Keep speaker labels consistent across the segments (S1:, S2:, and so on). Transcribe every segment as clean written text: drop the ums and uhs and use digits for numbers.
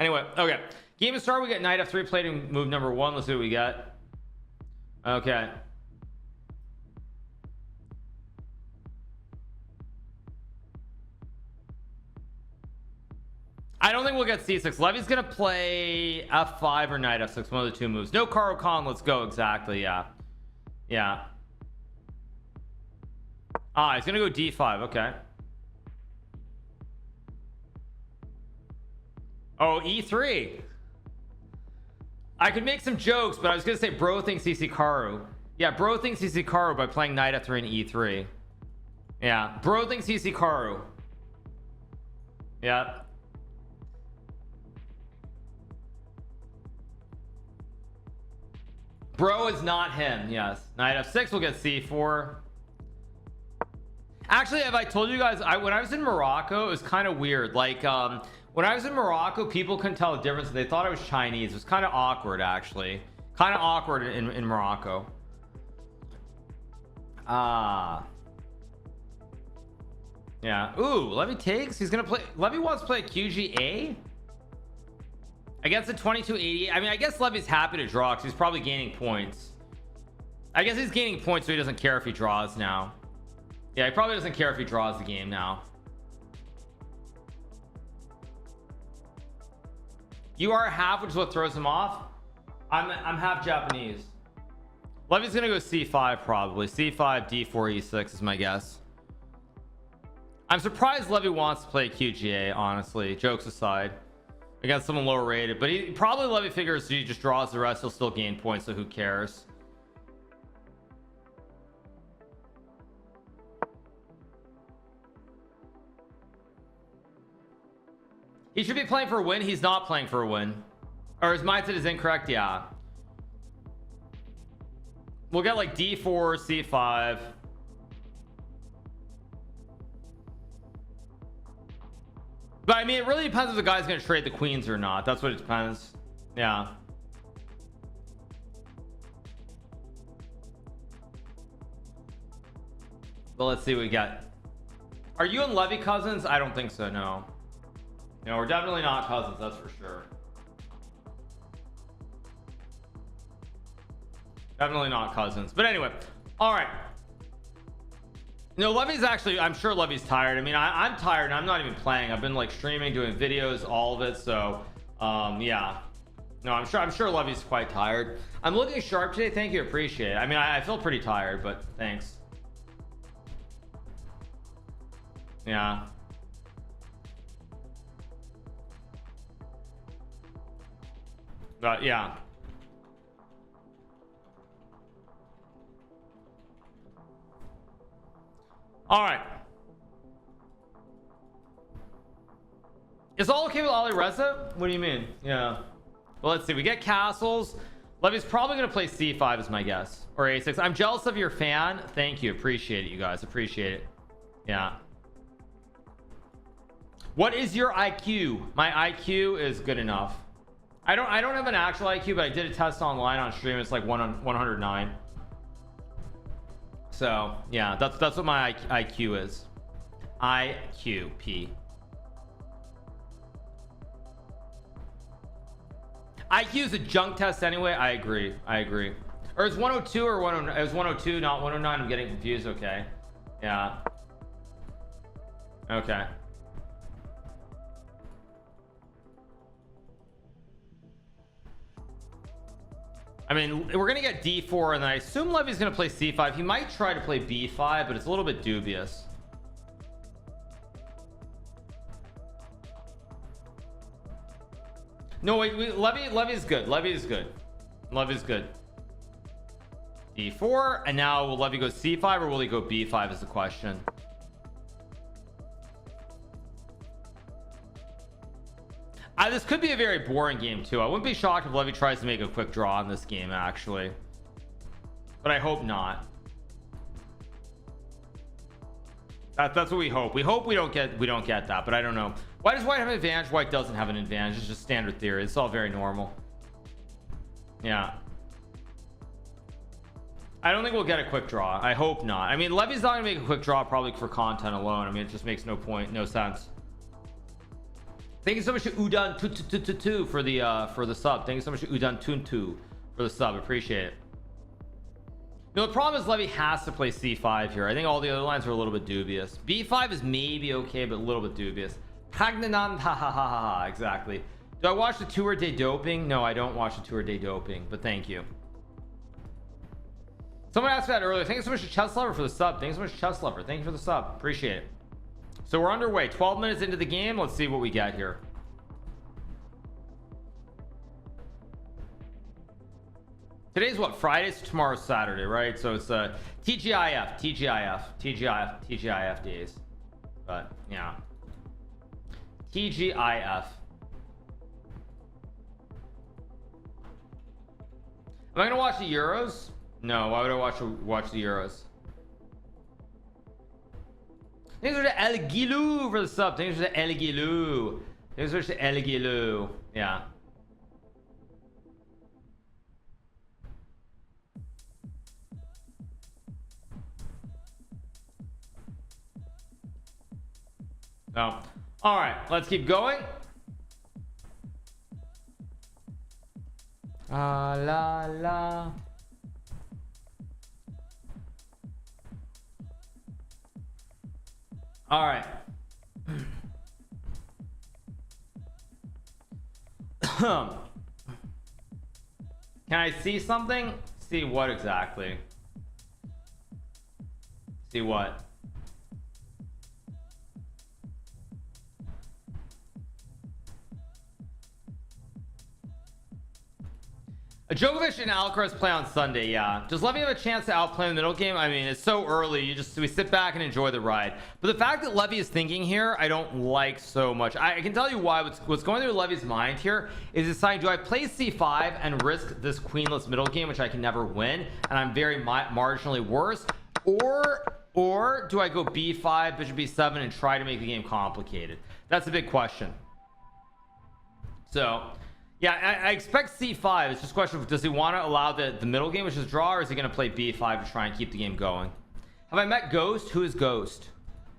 S1: Anyway, okay. Game to start. We get knight f3 plating move number 1. Let's see what we got. Okay. I don't think we'll get c6. Levy's gonna play f5 or knight f6, one of the two moves. No Caro Khan, let's go. Exactly. Yeah, yeah. He's gonna go d5. Okay. Oh, e3. I could make some jokes, but I was gonna say bro thinks he's Hikaru. Yeah, bro thinks he's Hikaru by playing knight f3 and e3. Yeah, bro thinks he's Hikaru. Yeah. Bro is not him. Yes. Knight f6 will get c4. Actually, have I told you guys, when I was in Morocco, it was kind of weird. Like, when I was in Morocco, people couldn't tell the difference. They thought I was Chinese. It was kind of awkward, actually. Kind of awkward in Morocco. Yeah. Ooh, Levy takes. He's gonna play. Levy wants to play QGA against the 2280. I mean, I guess Levy's happy to draw because he's probably gaining points. I guess he's gaining points, so he doesn't care if he draws now. Yeah, he probably doesn't care if he draws the game now. You are half, which is what throws him off. I'm half Japanese. Levy's gonna go c5 probably. c5, d4, e6 is my guess. I'm surprised Levy wants to play QGA, honestly, jokes aside, against someone lower rated, but he probably, Levy figures he just draws the rest, he'll still gain points, so who cares. He should be playing for a win. He's not playing for a win, or his mindset is incorrect. Yeah, we'll get like d4, c5. But I mean, it really depends if the guy's gonna trade the queens or not. That's what it depends. Yeah. Well, let's see what we got. Are you and Levy cousins? I don't think so. No, we're definitely not cousins, that's for sure. Definitely not cousins. But anyway, all right. No, Levy's actually, I'm sure Levy's tired. I mean, I'm tired and I'm not even playing. I've been like streaming, doing videos, all of it. So yeah, no, I'm sure Levy's quite tired. I'm looking sharp today. Thank you, appreciate it. I mean, I feel pretty tired, but thanks. Yeah. But yeah. All right. Is all okay with Ali Reza? What do you mean? Yeah. Well, let's see. We get castles. Levy's probably going to play c5 is my guess, or a6. I'm jealous of your fan. Thank you. Appreciate it, you guys. Appreciate it. Yeah. What is your IQ? My IQ is good enough. I don't have an actual IQ, but I did a test online on stream. It's like 109. So yeah, that's what my IQ is. IQP. IQ is a junk test anyway. I agree. Or it's 102 or 109. It was 102, not 109. I'm getting confused. Okay. Yeah. Okay. I mean, we're gonna get d4, and then I assume Levy's gonna play c5. He might try to play b5, but it's a little bit dubious. No, wait, Levy's good. Levy's good. d4, and now will Levy go c5 or will he go b5 is the question. This could be a very boring game too. I wouldn't be shocked if Levy tries to make a quick draw in this game, actually, but I hope not. That's what we hope. We hope we don't get that, but I don't know. Why does white have an advantage? White doesn't have an advantage. It's just standard theory. It's all very normal. Yeah. I don't think we'll get a quick draw. I hope not. I mean, Levy's not gonna make a quick draw probably for content alone. I mean, it just makes no sense. Thank you so much to Udon two for the sub. Thank you so much to Udon Tuntu for the sub. Appreciate it. You know, the problem is Levy has to play c5 here. I think all the other lines are a little bit dubious. b5 is maybe okay, but a little bit dubious. Pragnanan, ha ha ha ha. Exactly. Do I watch the tour day doping? No, I don't watch the tour day doping, but thank you. Someone asked that earlier. Thank you so much to Chess Lover for the sub. Thank you so much to Chess Lover. Thank you for the sub. Appreciate it. So we're underway. 12 minutes into the game. Let's see what we get here. Today's what? Friday? So tomorrow's Saturday, right? So it's TGIF days. But yeah. TGIF. Am I gonna watch the Euros? No, why would I watch the Euros? Thanks for the El Gilou for the sub. Thanks for the El Gilou. Thanks for the El Gilou. Yeah. So, all right, let's keep going. Ah la la. All right. Can I see something? See what exactly? See what? Djokovic and Alcaraz play on Sunday. Yeah, does Levy have a chance to outplay in the middle game? I mean, it's so early. We sit back and enjoy the ride. But the fact that Levy is thinking here, I don't like so much. I can tell you why. What's going through Levy's mind here is deciding: do I play c5 and risk this queenless middle game, which I can never win, and I'm very marginally worse, or do I go b5, bishop b7, and try to make the game complicated? That's a big question. So. Yeah, I expect c5. It's just a question of, does he want to allow the middle game, which is draw, or is he going to play b5 to try and keep the game going? Have I met Ghost? Who is Ghost?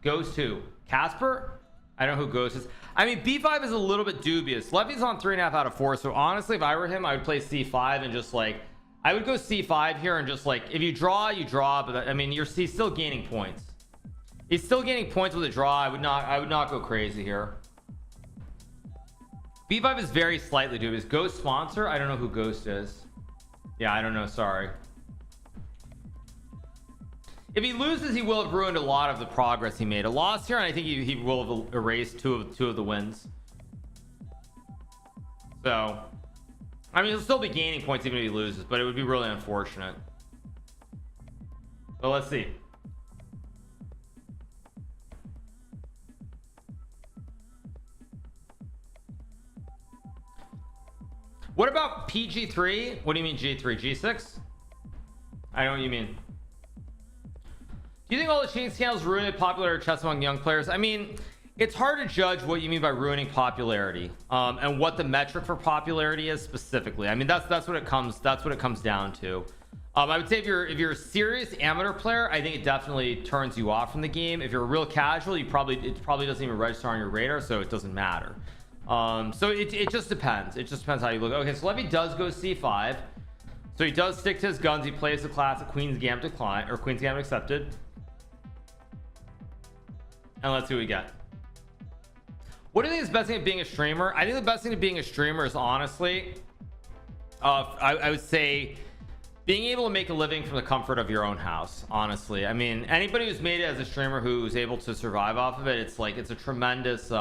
S1: Ghost who? Casper? I don't know who Ghost is. I mean, b5 is a little bit dubious. Levy's on 3.5 out of 4, so honestly, if I were him, I would play c5 and just like, I would go c5 here and just like, if you draw, you draw, but I mean, he's still gaining points. He's still gaining points with a draw. I would not go crazy here. b5 is very slightly dubious. Ghost sponsor? I don't know who Ghost is. Yeah, I don't know. Sorry. If he loses, he will have ruined a lot of the progress he made. A loss here, and I think he will have erased two of the wins. So, I mean, he'll still be gaining points even if he loses, but it would be really unfortunate. But let's see. What about PG3? What do you mean G3? G6? I know what you mean. Do you think all the cheating scandals ruined popular chess among young players? I mean, it's hard to judge what you mean by ruining popularity, and what the metric for popularity is specifically. I mean, that's what it comes down to. I would say if you're a serious amateur player, I think it definitely turns you off from the game. If you're a real casual, it probably doesn't even register on your radar, so it doesn't matter. So it just depends. It just depends how you look. Okay, so Levy does go c5, so he does stick to his guns. He plays the classic Queen's Gambit decline, or Queen's Gambit accepted, and let's see what we get. What do you think is the best thing of being a streamer? I think the best thing of being a streamer is honestly, I would say, being able to make a living from the comfort of your own house. Honestly, I mean, anybody who's made it as a streamer who's able to survive off of it, it's a tremendous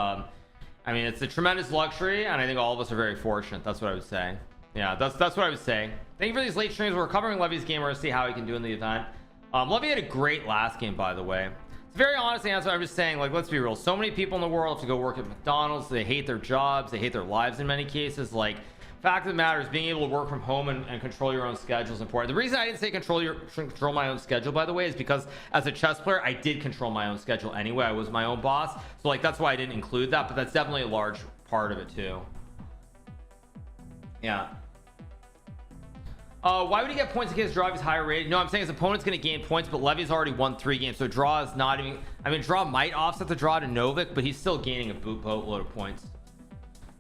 S1: it's a tremendous luxury, and I think all of us are very fortunate. That's what I would say. Yeah, that's what I would say. Thank you for these late streams. We're covering Levy's game. We're gonna see how he can do in the event. Levy had a great last game, by the way. It's a very honest answer. I'm just saying, like, let's be real. So many people in the world have to go work at McDonald's. They hate their jobs. They hate their lives in many cases. Like, fact of the matter is, being able to work from home and control your own schedule is important. The reason I didn't say control my own schedule, by the way, is because as a chess player, I did control my own schedule anyway. I was my own boss, so like that's why I didn't include that, but that's definitely a large part of it too. Yeah. Why would he get points against draw if he's higher rated? No, I'm saying his opponent's going to gain points, but Levy's already won 3 games, so draw is not even. I mean, draw might offset the draw to Novik, but he's still gaining a boatload of points.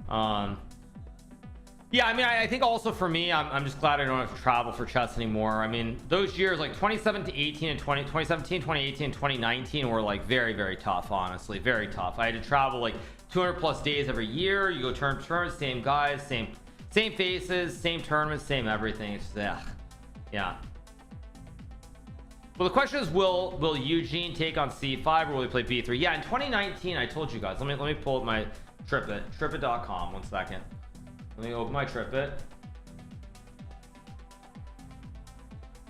S1: Yeah, I mean, I think also for me, I'm just glad I don't have to travel for chess anymore. I mean, those years like 2017 and 2017, 2018, and 2019 were like very, very tough, honestly, very tough. I had to travel like 200 plus days every year. You go turn to turn, same guys, same faces, same tournaments, same everything. It's just, yeah. Well, the question is, will Eugene take on c5 or will he play b3? Yeah, in 2019, I told you guys. Let me pull up my tripit.com. 1 second. Let me open my tripit.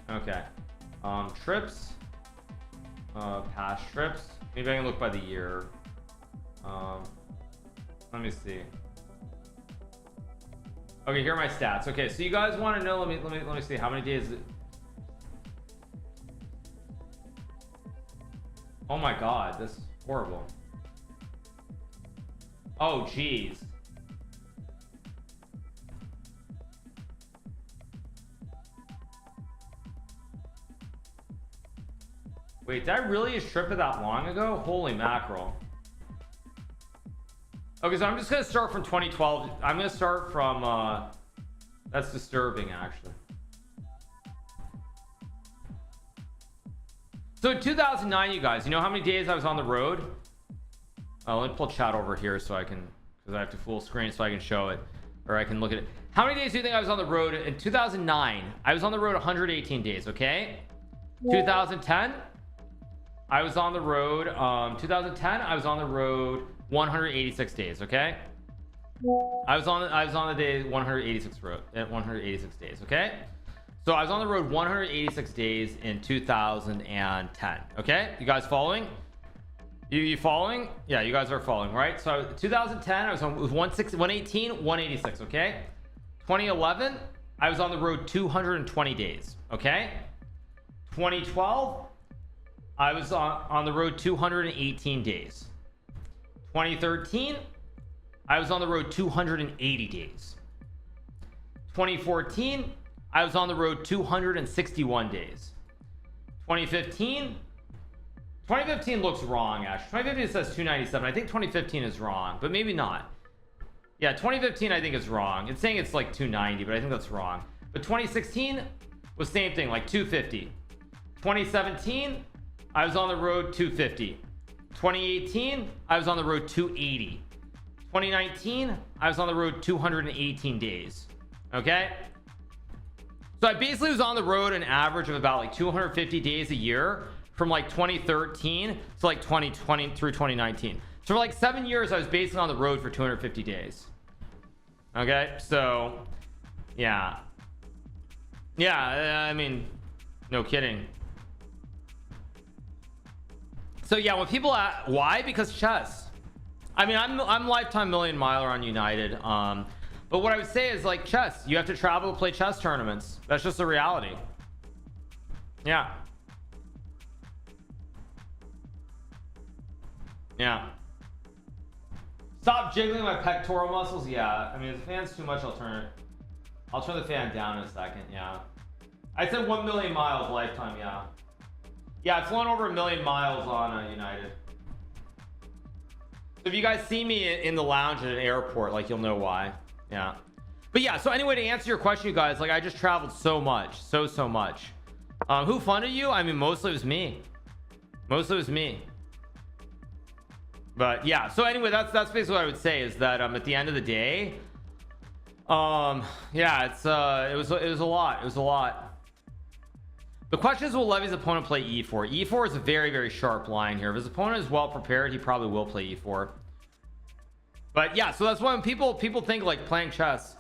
S1: Okay. Trips. Past trips. Maybe I can look by the year. Let me see. Okay, here are my stats. Okay, so you guys want to know? Let me see how many days. Oh my God, this is horrible. Oh geez. Wait, did I really strip it that long ago? Holy mackerel. Okay, so I'm just gonna start from 2012. I'm gonna start from that's disturbing actually. So in 2009, you guys, you know how many days I was on the road? Let me pull chat over here so I can, because I have to full screen so I can show it, or I can look at it. How many days do you think I was on the road in 2009? I was on the road 118 days. Okay. 2010 I was on the road 2010 I was on the road 186 days. Okay. I was on the day 186 days. Okay. So I was on the road 186 days in 2010. Okay, you guys following? You following? Yeah, you guys are following, right? So 2010 I was on with 118 186. Okay. 2011 I was on the road 220 days. Okay. 2012 I was on the road 218 days. 2013 I was on the road 280 days. 2014 I was on the road 261 days. 2015 looks wrong actually. 2015 says 297. I think 2015 is wrong, but maybe not. Yeah, 2015 I think is wrong. It's saying it's like 290, but I think that's wrong. But 2016 was same thing, like 250. 2017 I was on the road 250. 2018 I was on the road 280. 2019 I was on the road 218 days. Okay, so I basically was on the road an average of about like 250 days a year from like 2013 to like 2020 through 2019. So for like 7 years I was basically on the road for 250 days. Okay, so yeah, I mean, no kidding. So yeah, when people ask why, because chess. I mean, I'm lifetime million miler on United. But what I would say is like chess, you have to travel to play chess tournaments. That's just the reality. Yeah. Stop jiggling my pectoral muscles. Yeah, I mean, if the fan's too much, I'll turn the fan down in a second. Yeah, I said 1 million miles lifetime. Yeah, I've flown over 1 million miles on United. So if you guys see me in the lounge at an airport, like, you'll know why. Yeah, but yeah, so anyway, to answer your question, you guys, like, I just traveled so much, so much. Who funded you? I mean, mostly it was me. But yeah, so anyway, that's basically what I would say, is that at the end of the day, yeah, it was a lot. The question is, will Levy's opponent play e4? E4 is a very, very sharp line here. If his opponent is well prepared, he probably will play e4. But yeah, so that's why when people think like playing chess,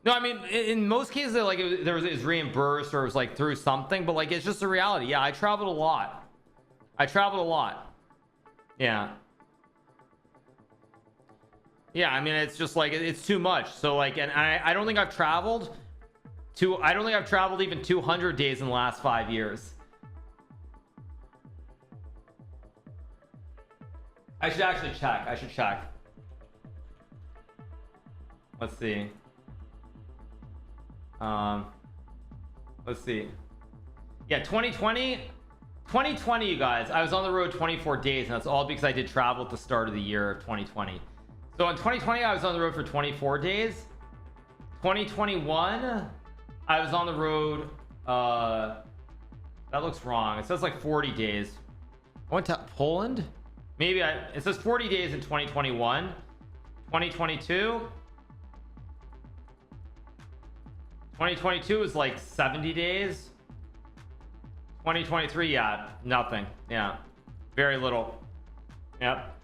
S1: no, I mean, in most cases, like, it was reimbursed or it was like through something, but like, it's just a reality. Yeah, I traveled a lot. Yeah, I mean, it's just like, it's too much. So like, and I don't think I've traveled even 200 days in the last 5 years. I should actually check. Let's see. Yeah, 2020, you guys, I was on the road 24 days, and that's all because I did travel at the start of the year of 2020. So in 2020 I was on the road for 24 days. 2021 I was on the road that looks wrong. It says like 40 days. I went to Poland. Maybe it says 40 days in 2021. 2022 is like 70 days. 2023, yeah, nothing. Yeah, very little. Yep.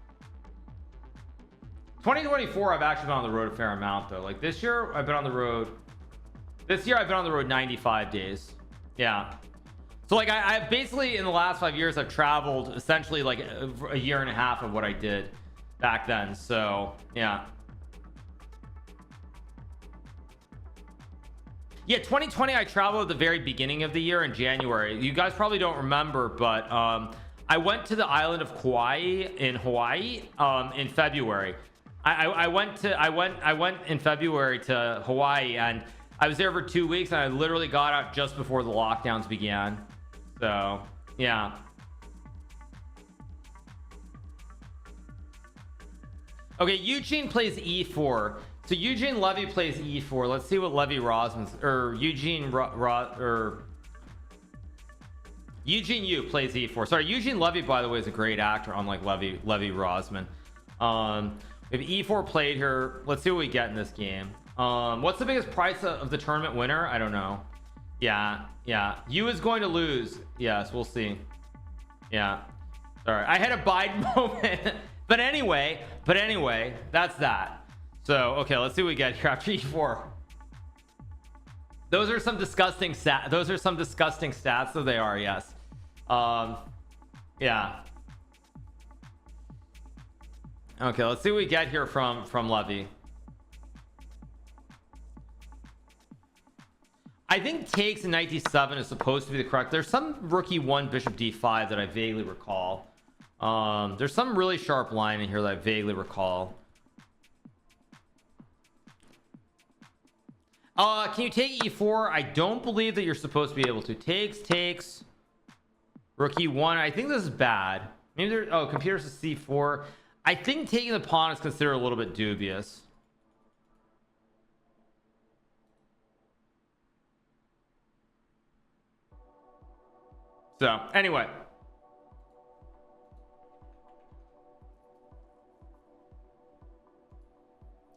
S1: 2024 I've actually been on the road a fair amount though. Like this year I've been on the road 95 days. Yeah, so like I basically in the last 5 years I've traveled essentially like a year and a half of what I did back then. So yeah, 2020 I traveled at the very beginning of the year in January. You guys probably don't remember, but I went to the island of Kauai in Hawaii in February. I went in February to Hawaii, and I was there for 2 weeks, and I literally got out just before the lockdowns began. So yeah. Okay, Eugene plays e4. So Eugene Levy plays e4. Let's see what Levy Rosman's or Eugene Eugene Yu plays e4. Sorry, Eugene Levy, by the way, is a great actor, unlike Levy Rosman. We have e4 played here. Let's see what we get in this game. What's the biggest price of the tournament winner? I don't know. Yeah, Yu is going to lose. Yes, we'll see. Yeah, sorry, I had a Biden moment. but anyway, that's that. So okay, let's see what we get here after e4. Those are some disgusting stats, so they are. Yes. Yeah. Okay, let's see what we get here from Levy. I think takes in knight d7 is supposed to be the correct. There's some rookie 1 bishop d5 that I vaguely recall. There's some really sharp line in here that I vaguely recall. Can you take e4? I don't believe that you're supposed to be able to. Takes rookie 1. I think this is bad. Maybe there. Oh, computer says c4. I think taking the pawn is considered a little bit dubious. So anyway,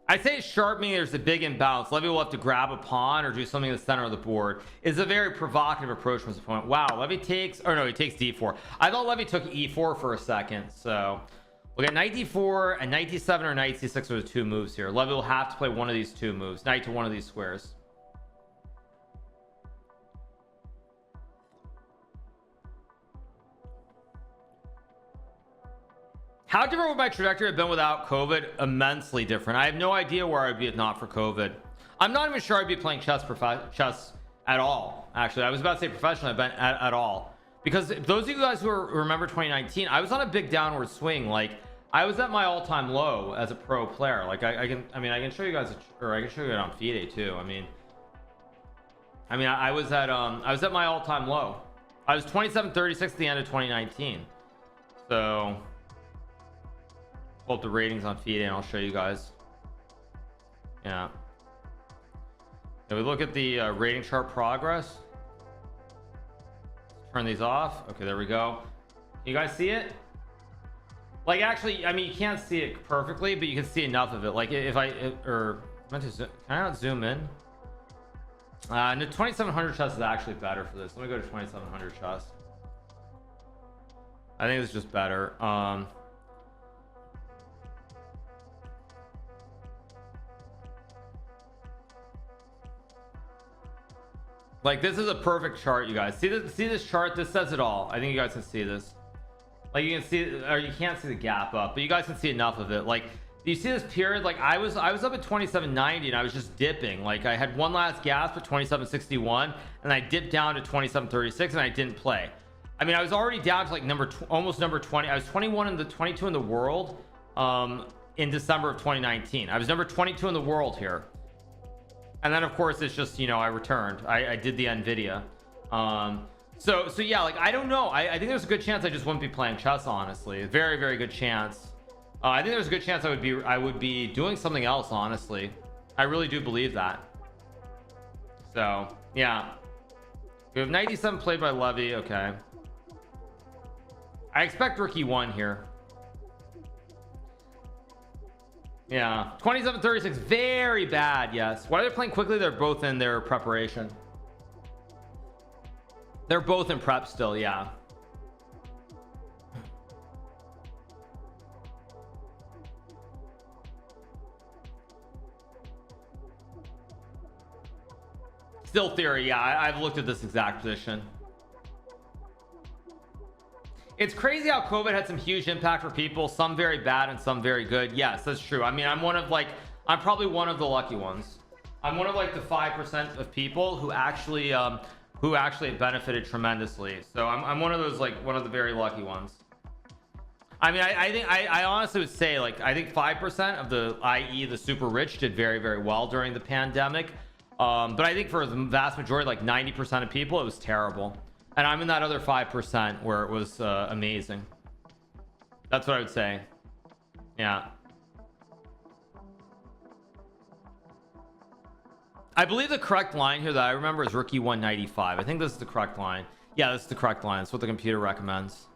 S1: I say sharp meaning there's a big imbalance. Levy will have to grab a pawn or do something in the center of the board. It's a very provocative approach from his opponent. Wow, Levy takes, or no, he takes d4. I thought Levy took e4 for a second. So we'll get knight d4 and knight d7 or knight c6 are the 2 moves here. Levy will have to play one of these 2 moves, knight to one of these squares. How different would my trajectory have been without COVID? Immensely different. I have no idea where I'd be if not for COVID. I'm not even sure I'd be playing chess at all. Actually, I was about to say professionally, but at all. Because those of you guys who remember 2019, I was on a big downward swing. Like I was at my all-time low as a pro player. Like I can show you guys, or I can show you it on FIDE too. I mean, I was at my all-time low. I was 27.36 at the end of 2019. So pull up the ratings on FIDE and I'll show you guys. Yeah. If we look at the rating chart progress, turn these off. Okay, there we go. You guys see it? Like actually, I mean, you can't see it perfectly, but you can see enough of it. Like if can I not zoom in? No, 2700 chess is actually better for this. Let me go to 2700 chess. I think it's just better. Like this is a perfect chart, you guys. See this chart? This says it all. I think you guys can see this. Like you can see, or you can't see the gap up, but you guys can see enough of it. Like, do you see this period? Like I was up at 2790 and I was just dipping. Like I had one last gasp at 2761 and I dipped down to 2736 and I didn't play. I mean, I was already down to like almost number 20. I was 22 in the world in December of 2019. I was number 22 in the world here. And then of course it's just, you know, I returned. I did the NVIDIA. So yeah, like I don't know. I think there's a good chance I just wouldn't be playing chess, honestly. A very, very good chance. I think there's a good chance I would be doing something else, honestly. I really do believe that. So yeah, we have 97 played by Levy. Okay, I expect rookie 1 here. Yeah, 27-36, very bad. Yes. Why are they playing quickly? They're both in their preparation. They're both in prep still. Yeah. Still theory. Yeah, I've looked at this exact position. It's crazy how COVID had some huge impact for people, some very bad and some very good. Yes, that's true. I mean, I'm probably one of the lucky ones. I'm one of like the 5% of people who actually benefited tremendously. So I'm one of those, like one of the very lucky ones. I mean, I think I honestly would say, like, I think 5% of the, i.e. the super rich, did very, very well during the pandemic. But I think for the vast majority, like 90% of people, it was terrible. And I'm in that other 5% where it was amazing. That's what I would say. Yeah. I believe the correct line here that I remember is rookie 195. I think this is the correct line. Yeah, this is the correct line. That's what the computer recommends.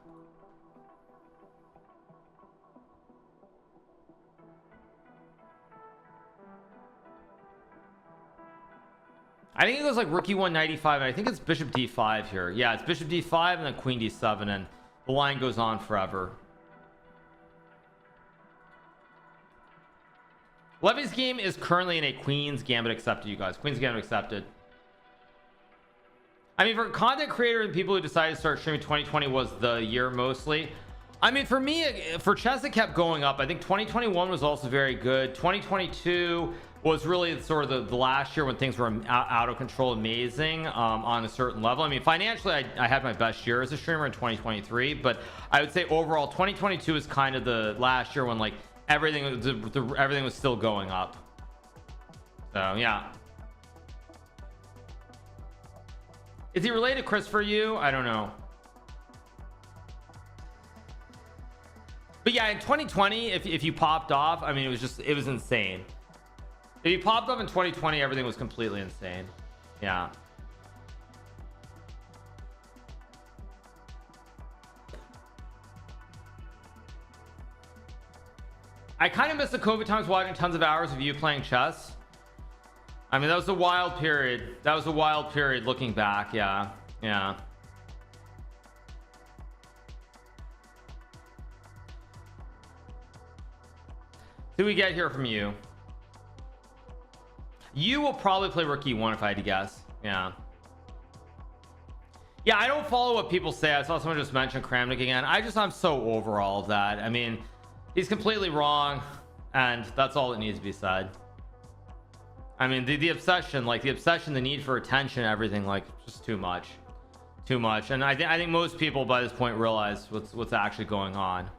S1: I think it goes like rookie 195, and I think it's bishop d5 here. Yeah, it's bishop d5 and then queen d7, and the line goes on forever. Levy's game is currently in a queen's gambit accepted, you guys. Queen's gambit accepted. I mean, for content creators and people who decided to start streaming, 2020 was the year mostly. I mean, for me, for chess, it kept going up. I think 2021 was also very good. 2022 was really sort of the last year when things were out of control, amazing on a certain level. I mean, financially, I had my best year as a streamer in 2023, but I would say overall 2022 is kind of the last year when like everything was still going up. So yeah. Is he related to Christopher Yu? I don't know. But yeah, in 2020, if you popped off, I mean, it was insane. If you popped up in 2020, everything was completely insane. Yeah. I kind of miss the COVID times watching tons of hours of you playing chess. I mean, that was a wild period. That was a wild period looking back. Yeah. Yeah. Who we get here from you? You will probably play rookie 1 if I had to guess. Yeah. Yeah, I don't follow what people say. I saw someone just mention Kramnik again. I'm so over all of that. I mean, he's completely wrong, and that's all that needs to be said. I mean, the obsession, the need for attention, everything, like, just too much. And I think most people by this point realize what's actually going on.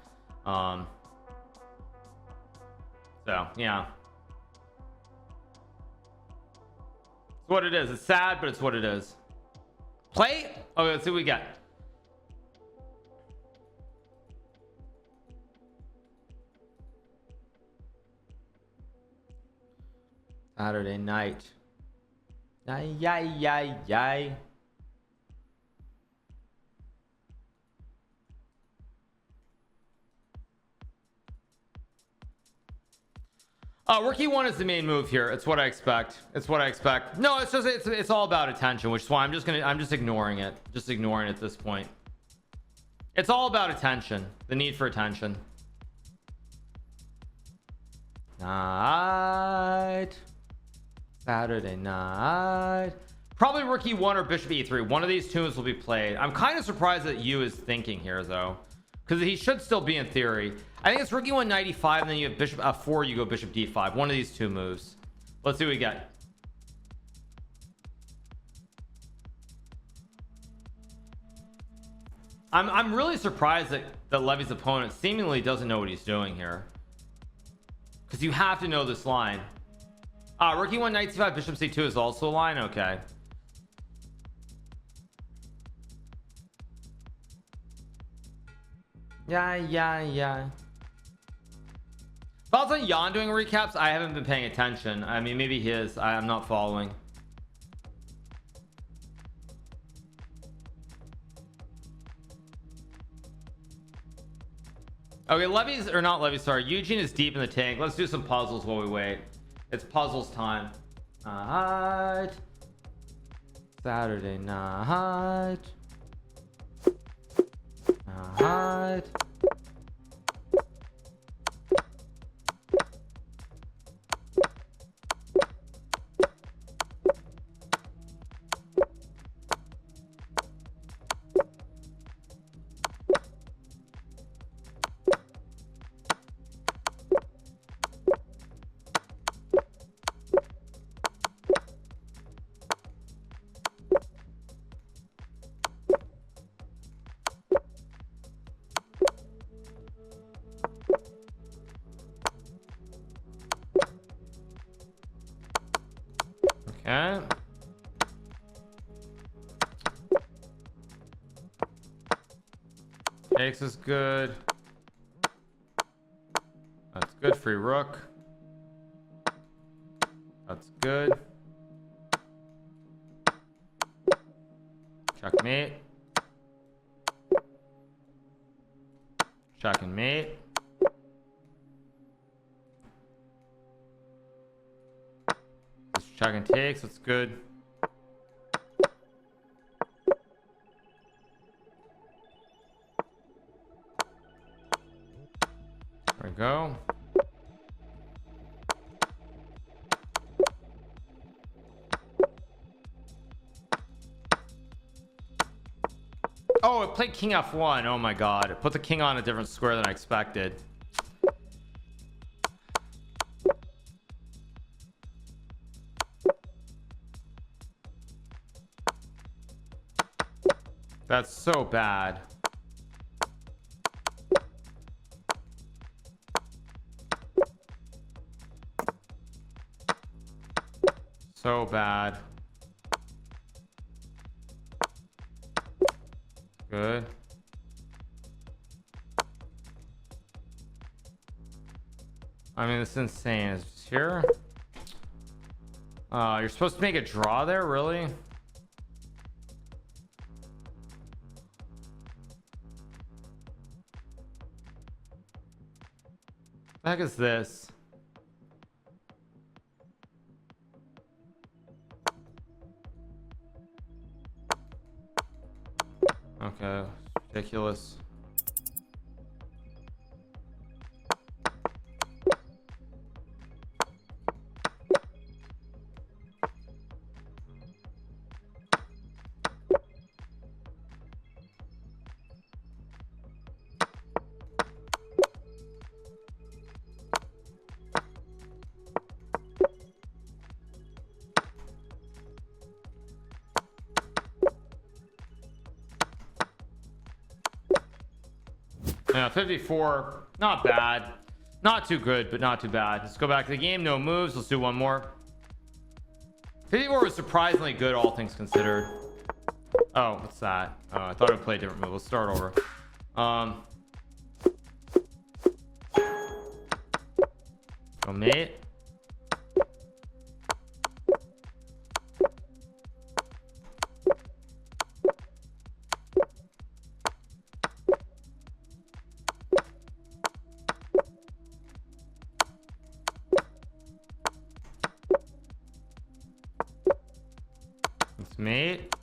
S1: So yeah. It's what it is. It's sad, but it's what it is. Play. Okay, let's see what we get. Saturday night. Yay. Rookie 1 is the main move here. It's what I expect. No, it's just it's all about attention, which is why I'm just ignoring it. Just ignoring it at this point. It's all about attention. The need for attention. Night. Saturday night. Probably rookie 1 or bishop e3. One of these tunes will be played. I'm kind of surprised that Yu is thinking here though, because he should still be in theory. I think it's rookie 195, and then you have bishop f4, you go bishop d5. One of these two moves. Let's see what we get. I'm really surprised that Levy's opponent seemingly doesn't know what he's doing here, because you have to know this line. Rookie 1 knight c5 bishop c2 is also a line. Okay. Yeah. Thoughts on Jan doing recaps? I haven't been paying attention. I mean, maybe he is. I'm not following. Okay, Levy's, or not Levy, sorry. Eugene is deep in the tank. Let's do some puzzles while we wait. It's puzzles time. Alright. Saturday night. Alright. Okay. Takes is good. That's good. Free rook. That's good. Checkmate. Check and mate. Check and takes. That's good. There we go. Oh, it played king f1. Oh my god. It put the king on a different square than I expected. That's so bad. So bad. Good. I mean, this is insane. It's here. You're supposed to make a draw there, really? The heck is this? Okay, ridiculous. Yeah, 54, not bad, not too good, but not too bad. Let's go back to the game. No moves. Let's do one more. 54 was surprisingly good, all things considered. Oh, what's that? Oh, I thought it would play a different move. Let's start over. Go mate. Mate.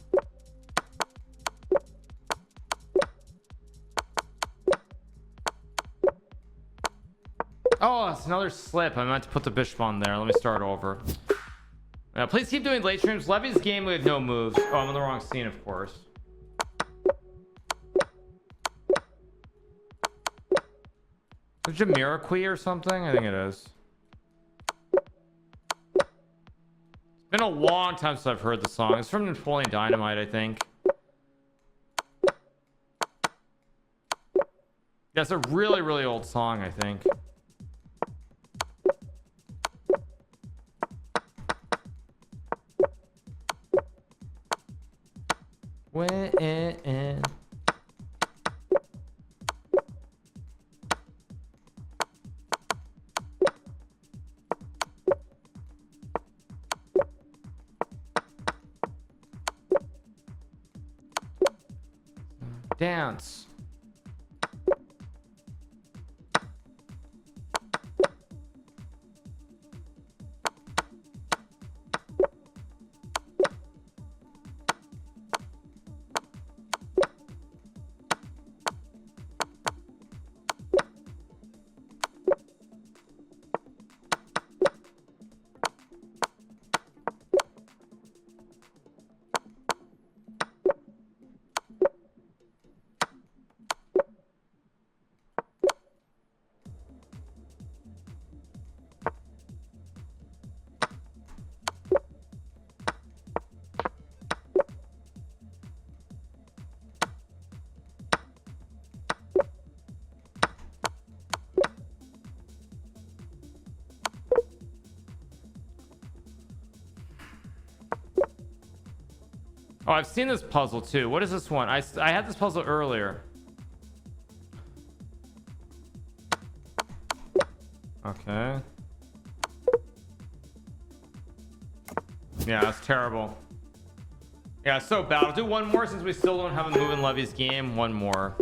S1: Oh, it's another slip. I meant to put the bishop on there. Let me start over. Please keep doing late streams. Levy's game with no moves. Oh, I'm on the wrong scene, of course. Is it Jamiroquai or something? I think it is. Been a long time since I've heard the song. It's from Napoleon Dynamite, I think. Yeah, it's a really, really old song, I think. When Dance. Oh, I've seen this puzzle too. What is this one? I had this puzzle earlier. Okay. Yeah, that's terrible. Yeah, it's so bad. I'll do one more since we still don't have a move in Levy's game. One more.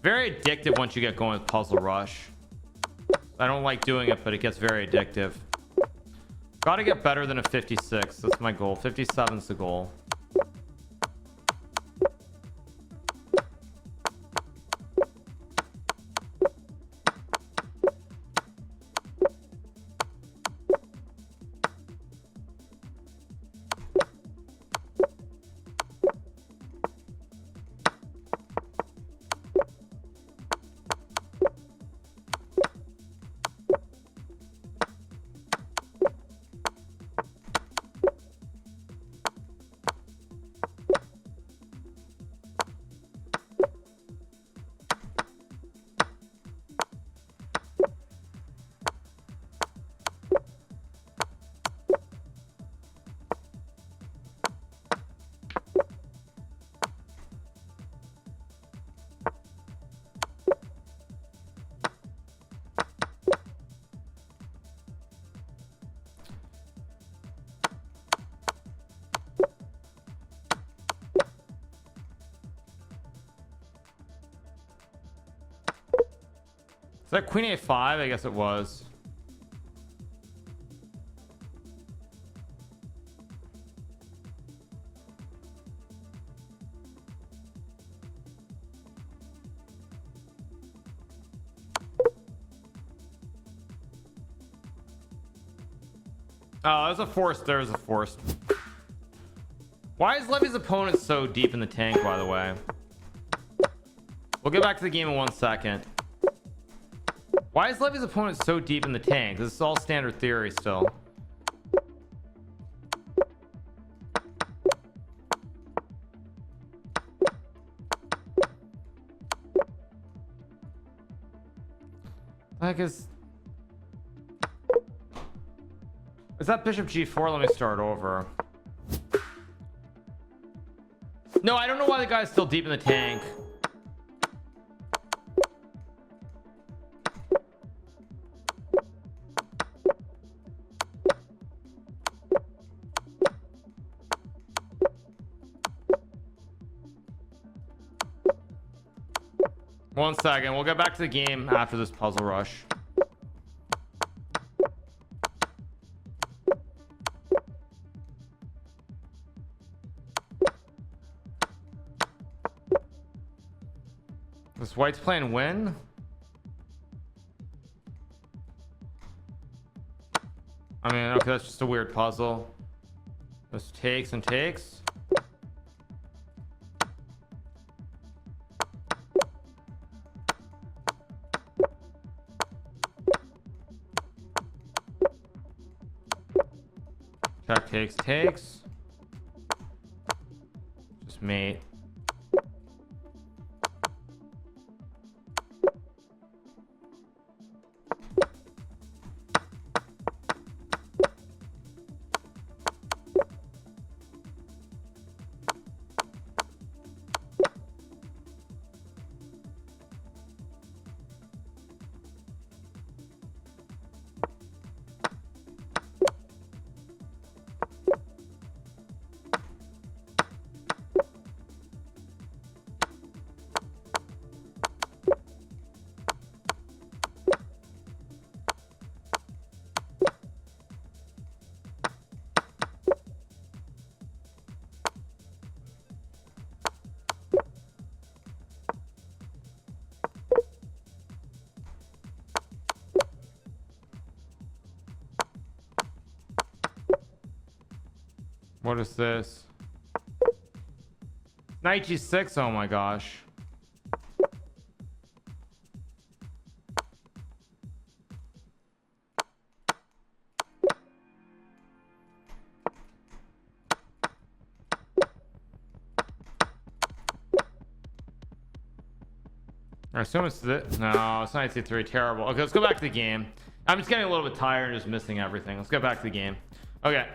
S1: Very addictive once you get going with Puzzle Rush. I don't like doing it, but it gets very addictive. Gotta get better than a 56. That's my goal. 57's the goal. Is that Queen A5? I guess it was. Oh, there's a force. There's a force. Why is Levy's opponent so deep in the tank, by the way? We'll get back to the game in 1 second. Why is Levy's opponent so deep in the tank? This is all standard theory still. Like is that Bishop G4? Let me start over. No, I don't know why the guy's still deep in the tank. One second, we'll get back to the game after this puzzle rush. This white's playing win. I mean, okay, that's just a weird puzzle. This takes and takes. Check takes. Just mate. What is this? Knight G6. Oh my gosh. I assume it's this. No, it's Knight C3. Terrible. Okay, let's go back to the game. I'm just getting a little bit tired and just missing everything. Let's go back to the game. Okay.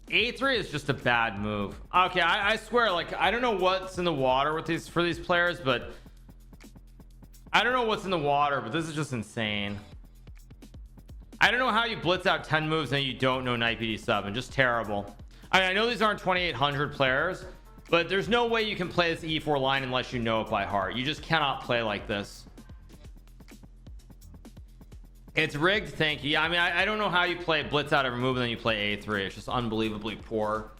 S1: A3 is just a bad move. Okay, I swear, like, I don't know what's in the water with these for these players, but I don't know what's in the water, but this is just insane. I don't know how you blitz out 10 moves and you don't know Knight BD7. Just terrible. I know these aren't 2800 players, but there's no way you can play this E4 line unless you know it by heart. You just cannot play like this. It's rigged. Thank you. Yeah, I mean, I don't know how you play blitz out every move and then you play A3. It's just unbelievably poor.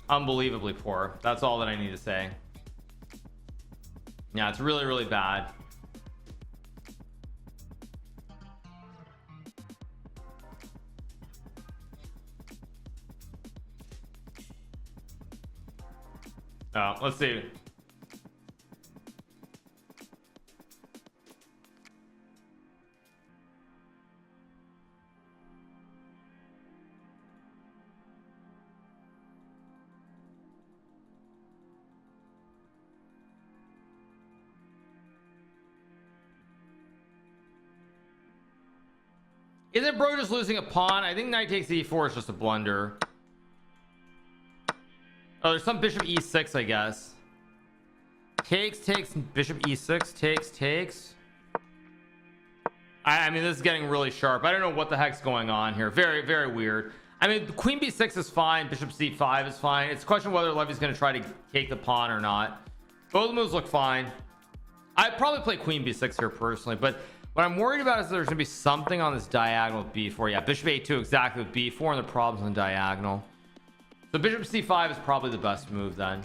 S1: Unbelievably poor. That's all that I need to say. Yeah, it's really, really bad. Oh, let's see. Isn't bro just losing a pawn? I think knight takes e4 is just a blunder. Oh, there's some bishop e6, I guess. Takes bishop e6, takes. I mean, this is getting really sharp. I don't know what the heck's going on here. Very, very weird. I mean, queen b6 is fine. Bishop c5 is fine. It's a question whether Levy's going to try to take the pawn or not. Both moves look fine. I'd probably play queen b6 here personally, but what I'm worried about is there's going to be something on this diagonal with b4. Yeah, bishop a2 exactly with b4 and the problems on the diagonal. So bishop c5 is probably the best move then.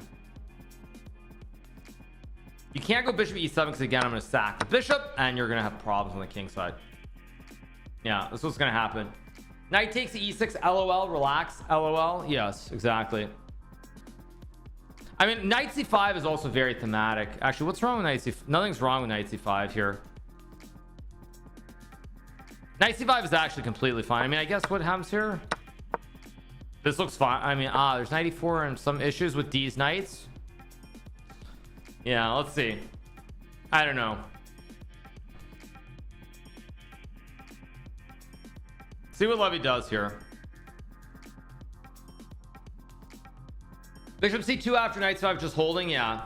S1: You can't go bishop e7 because again I'm going to sack the bishop and you're going to have problems on the king side. Yeah, this is what's going to happen. Knight takes e6. LOL. Relax. LOL. Yes, exactly. I mean, knight c5 is also very thematic. Actually, what's wrong with knight c5? Nothing's wrong with knight c5 here. Knight c5 is actually completely fine. I mean, I guess what happens here, this looks fine. I mean, there's 94 and some issues with these knights. Yeah, let's see. I don't know. See what Levy does here. Bishop c2 after knight c5 just holding. Yeah,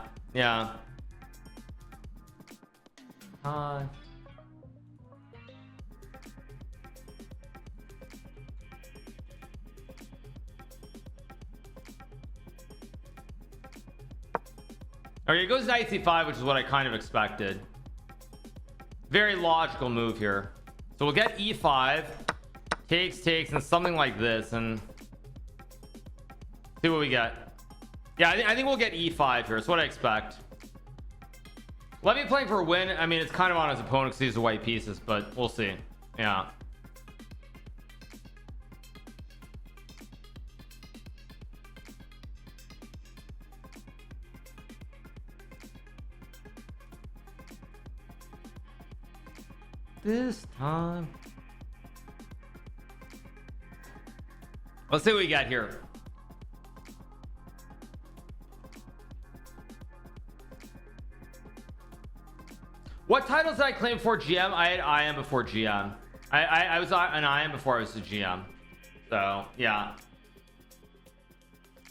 S1: okay, it goes knight c5, which is what I kind of expected. Very logical move here. So we'll get e5, takes, and something like this, and see what we get. Yeah, I think we'll get e5 here. That's what I expect. Levy playing for a win. I mean, it's kind of on his opponent because he's the white pieces, but we'll see. Yeah. This time. Let's see what we got here. What titles did I claim for GM? I had IM before GM. I was an IM before I was a GM. So yeah.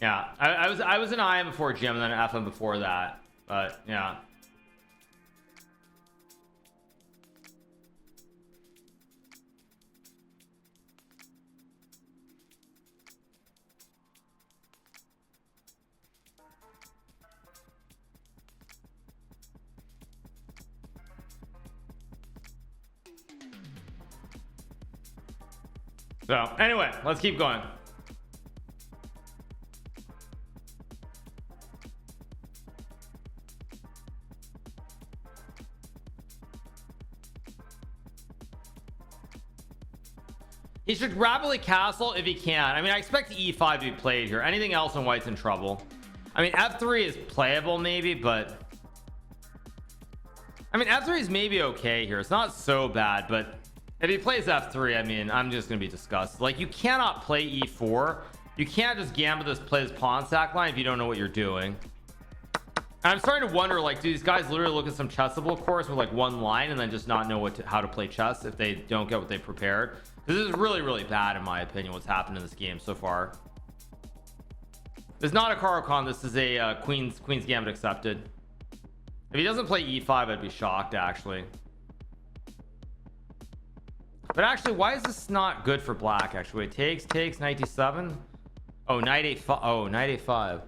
S1: I was an IM before GM and then an FM before that. But yeah. So anyway, let's keep going. He should rapidly castle if he can. I mean, I expect e5 to be played here. Anything else and white's in trouble. I mean, f3 is playable maybe, but I mean, f3 is maybe okay here. It's not so bad, but if he plays f3, I mean, I'm just gonna be disgusted. Like, you cannot play e4. You can't just gamble this, play this pawn sack line if you don't know what you're doing. And I'm starting to wonder, like, do these guys literally look at some chessable course with like one line and then just not know how to play chess if they don't get what they prepared? Because this is really bad in my opinion, what's happened in this game so far. This is not a Hikaru con, this is a Queen's Gambit accepted. If he doesn't play e5, I'd be shocked actually. But actually, why is this not good for black? Actually, it takes knight d7. Oh, knight a5. Oh, knight a5.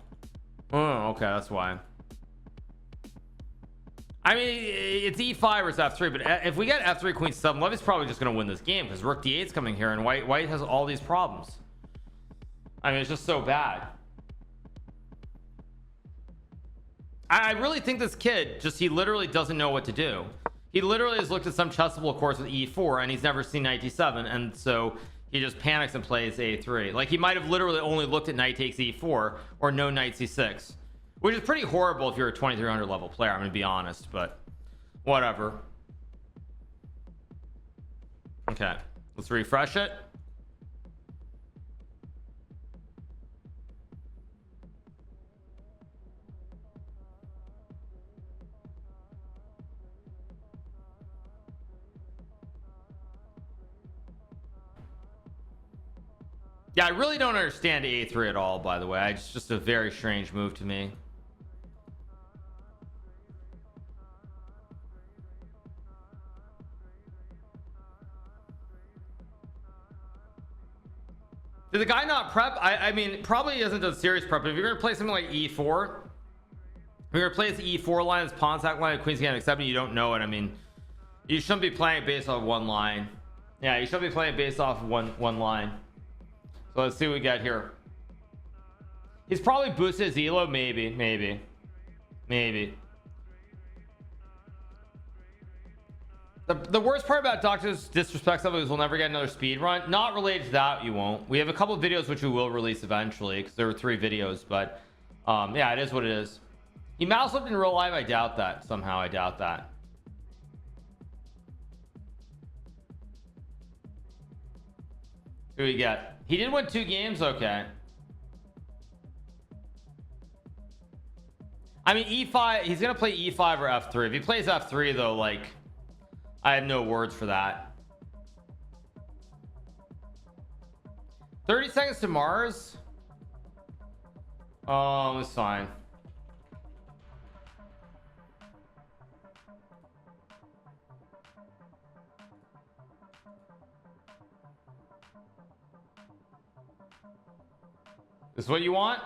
S1: Oh, okay, that's why. I mean, it's e5 versus f3, but if we get f3 queen 7, Levy's probably just going to win this game because rook d8 is coming here and white has all these problems. I mean, it's just so bad. I really think this kid he literally doesn't know what to do. He literally has looked at some chessable course with e4 and he's never seen knight d7, and so he just panics and plays a3. Like, he might have literally only looked at knight takes e4 or no knight c6. Which is pretty horrible if you're a 2300 level player, I'm gonna be honest, but whatever. Okay, let's refresh it. Yeah, I really don't understand a3 at all, by the way. It's just a very strange move to me. Did the guy not prep? I mean, probably he hasn't done serious prep, but if you're gonna play something like e4, if you're gonna play this e4 line, this pawn sack line, Queen's Gambit accepted, you don't know it. I mean, you shouldn't be playing it based off one line. Yeah, you shouldn't be playing it based off one line. So let's see what we get here. He's probably boosted his elo, maybe. The worst part about Doctor's disrespect stuff is we'll never get another speed run. Not related to that, you won't. We have a couple of videos which we will release eventually because there were 3 videos, but yeah, it is what it is. He mouse flipped in real life. I doubt that. Somehow I doubt that. Who we get? He did win 2 games. Okay. I mean, e5, he's gonna play e5 or f3. If he plays f3 though, like, I have no words for that. 30 seconds to Mars. It's fine. This is what you want?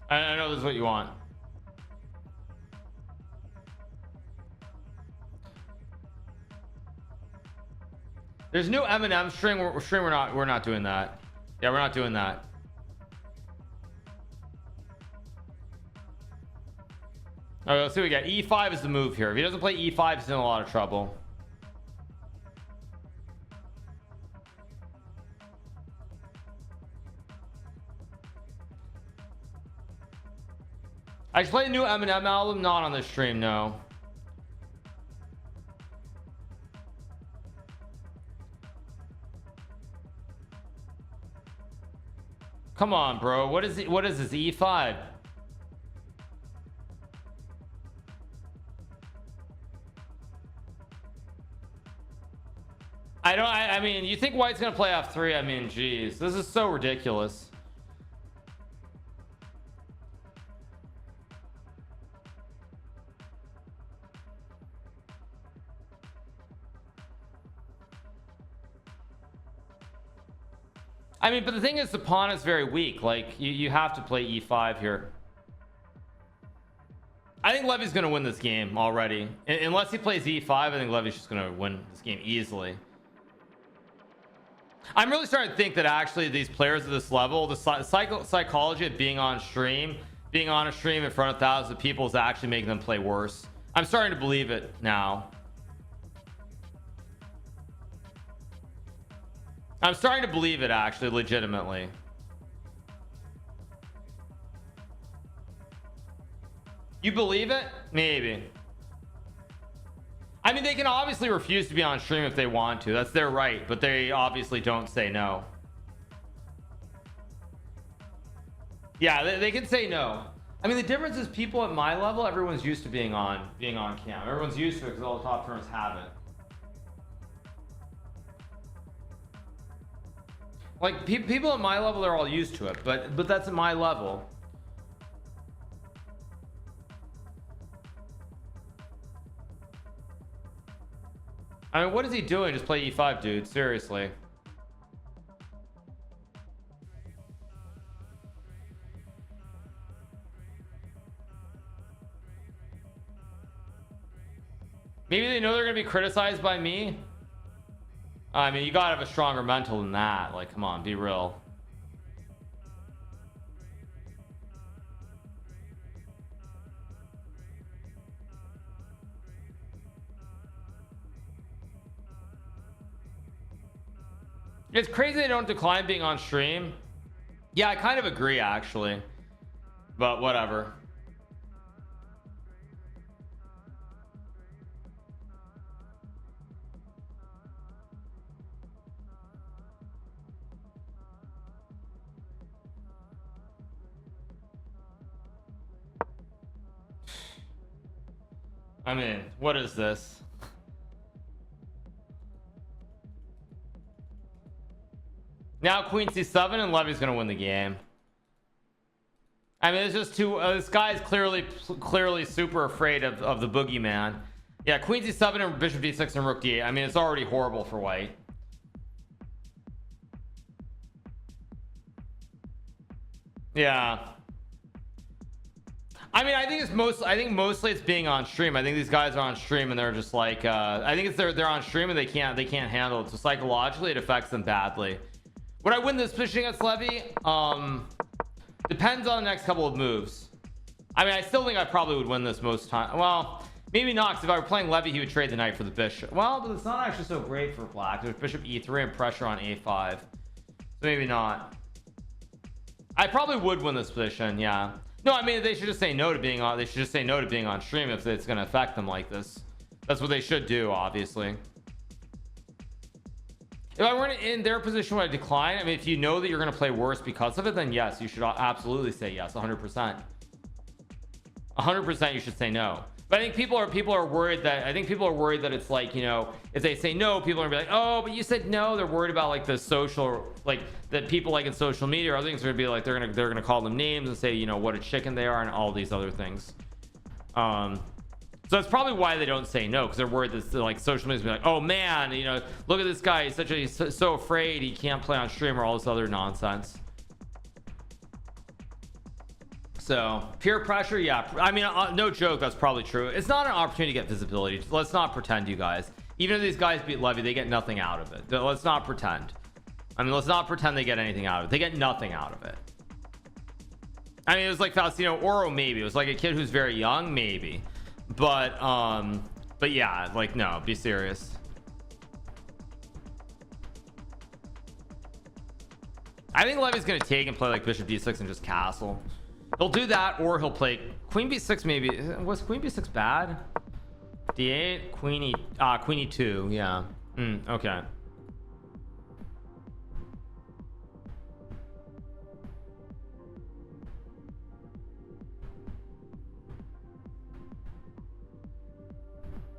S1: I know this is what you want. There's no Eminem string. We're not doing that. Yeah, we're not doing that. All right, let's see what we got. E5 is the move here. If he doesn't play E5, he's in a lot of trouble. I just played a new Eminem album, not on this stream, no. Come on, bro. What is this E5? I mean, you think white's gonna play F3? I mean, geez, this is so ridiculous. I mean, but the thing is, the pawn is very weak. Like, you have to play E5 here. I think Levy's gonna win this game already. Unless he plays E5, I think Levy's just gonna win this game easily. I'm really starting to think that actually these players at this level, the psychology of being on a stream in front of thousands of people is actually making them play worse. I'm starting to believe it now. I'm starting to believe it actually legitimately. You believe it? Maybe. I mean, they can obviously refuse to be on stream if they want to. That's their right, but they obviously don't say no. Yeah, they can say no. I mean, the difference is people at my level, everyone's used to being on cam. Everyone's used to it because all the top tournaments have it. Like people at my level, they're all used to it, but that's at my level. I mean, what is he doing? Just play E5, dude. Seriously. Maybe they know they're going to be criticized by me. I mean, you got to have a stronger mental than that. Like, come on, be real. It's crazy they don't decline being on stream. Yeah, I kind of agree actually, but whatever. I mean, what is this? Now Queen C7 and Levy's gonna win the game. I mean, it's just too. This guy is clearly super afraid of the boogeyman. Yeah, Queen C7 and Bishop D6 and Rook D8. I mean, it's already horrible for white. Yeah. I mean, I think mostly it's being on stream. I think these guys are on stream and they're just like, I think it's they're on stream and they can't handle it. So psychologically, it affects them badly. Would I win this position against Levy? Depends on the next couple of moves. I mean, I still think I probably would win this most time. Well, maybe not, because if I were playing Levy, he would trade the knight for the bishop. Well, but it's not actually so great for black. There's bishop E3 and pressure on A5. So maybe not. I probably would win this position, yeah. No, I mean, they should just say no to being on. They should just say no to being on stream if it's going to affect them like this. That's what they should do, obviously. If I weren't in their position, would I decline? I mean, if you know that you're going to play worse because of it, then yes, you should absolutely say yes, 100%. 100% you should say no. But I think people are worried that it's like, you know, if they say no, people are gonna be like, oh, but you said no. They're worried about like the social, like that people like in social media or other things are gonna be like, they're gonna call them names and say, you know, what a chicken they are and all these other things. So that's probably why they don't say no, because they're worried that like social media is like, oh man, you know, look at this guy, he's so afraid he can't play on stream or all this other nonsense. So peer pressure, yeah. I mean, no joke, that's probably true. It's not an opportunity to get visibility. Let's not pretend, you guys. Even if these guys beat Levy, they get nothing out of it. Let's not pretend. I mean, let's not pretend they get anything out of it. They get nothing out of it. I mean, it was like Faustino Oro, maybe. It was like a kid who's very young, maybe. But yeah, like, no, be serious. I think Levy's gonna take and play like bishop d6 and just castle. He'll do that, or he'll play queen b6. Maybe was queen b6 bad? d8, queen e2. Yeah. Okay.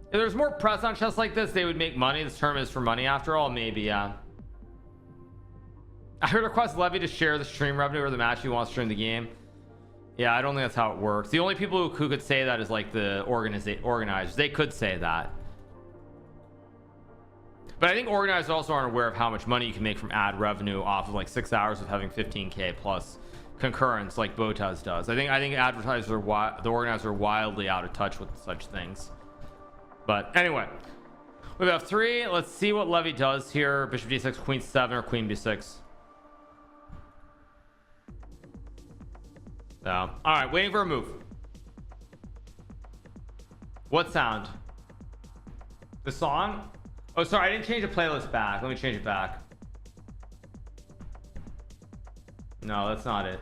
S1: If there's more press on chess like this, they would make money. This term is for money after all. Maybe, yeah. I heard request Levy to share the stream revenue or the match he wants to stream the game. Yeah, I don't think that's how it works. The only people who could say that is like the organizers. They could say that. But I think organizers also aren't aware of how much money you can make from ad revenue off of like 6 hours of having 15K plus concurrence like Botaz does. I think advertisers are the organizers are wildly out of touch with such things. But anyway, we have 3. Let's see what Levy does here. Bishop d6, queen 7, or queen b6. So, all right, waiting for a move. What sound? The song? Oh, sorry, I didn't change the playlist back. Let me change it back. No, that's not it.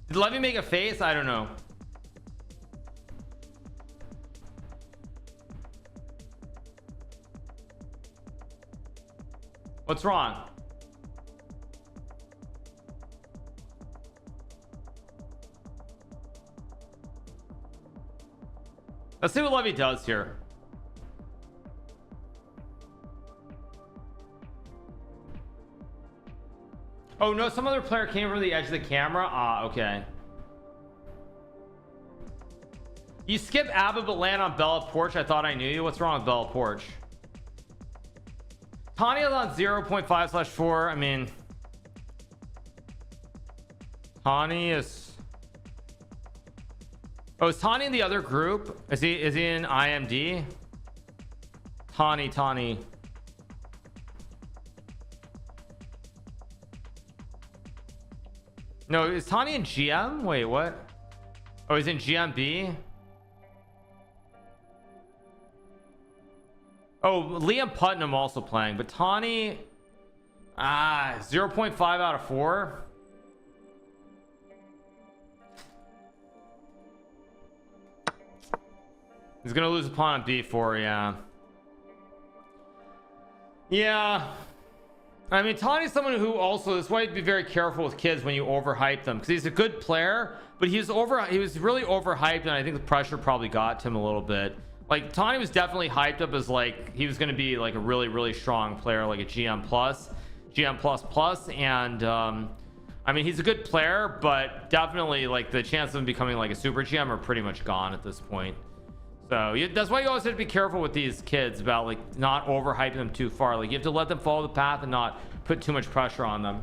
S1: Did Levy make a face? I don't know. What's wrong? Let's see what Levy does here. Oh no, some other player came from the edge of the camera. Ah, okay. You skip Abba but land on Bella Porch. I thought I knew you. What's wrong with Bella Porch? Tanya's on 0.5/4. I mean, Tanya is. Oh, is Tani in the other group? Is he in IMD? Tani. No, is Tani in GM? Wait, what? Oh, he's in GMB. Oh, Liam Putnam also playing, but Tani 0.5/4. He's gonna lose a pawn on b4. Yeah. I mean, Tani's someone who also, that's why you'd be very careful with kids when you overhype them, because he's a good player, but he was really overhyped, and I think the pressure probably got to him a little bit. Like, Tani was definitely hyped up as like he was going to be like a really strong player, like a GM plus, and I mean, he's a good player, but definitely like the chances of him becoming like a super GM are pretty much gone at this point. So that's why you always have to be careful with these kids about like not overhyping them too far. Like, you have to let them follow the path and not put too much pressure on them.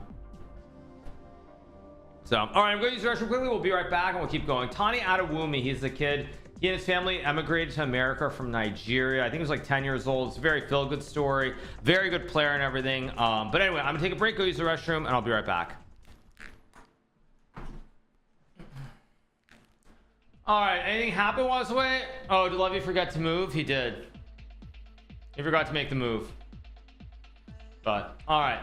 S1: So, all right, I'm going to use the restroom quickly. We'll be right back and we'll keep going. Tani Adewumi, he's the kid. He and his family emigrated to America from Nigeria. I think he was like 10 years old. It's a very feel-good story. Very good player and everything. But anyway, I'm gonna take a break, go use the restroom, and I'll be right back. All right, anything happen while I was away? Oh, did Levy forget to move? He did. He forgot to make the move. But all right.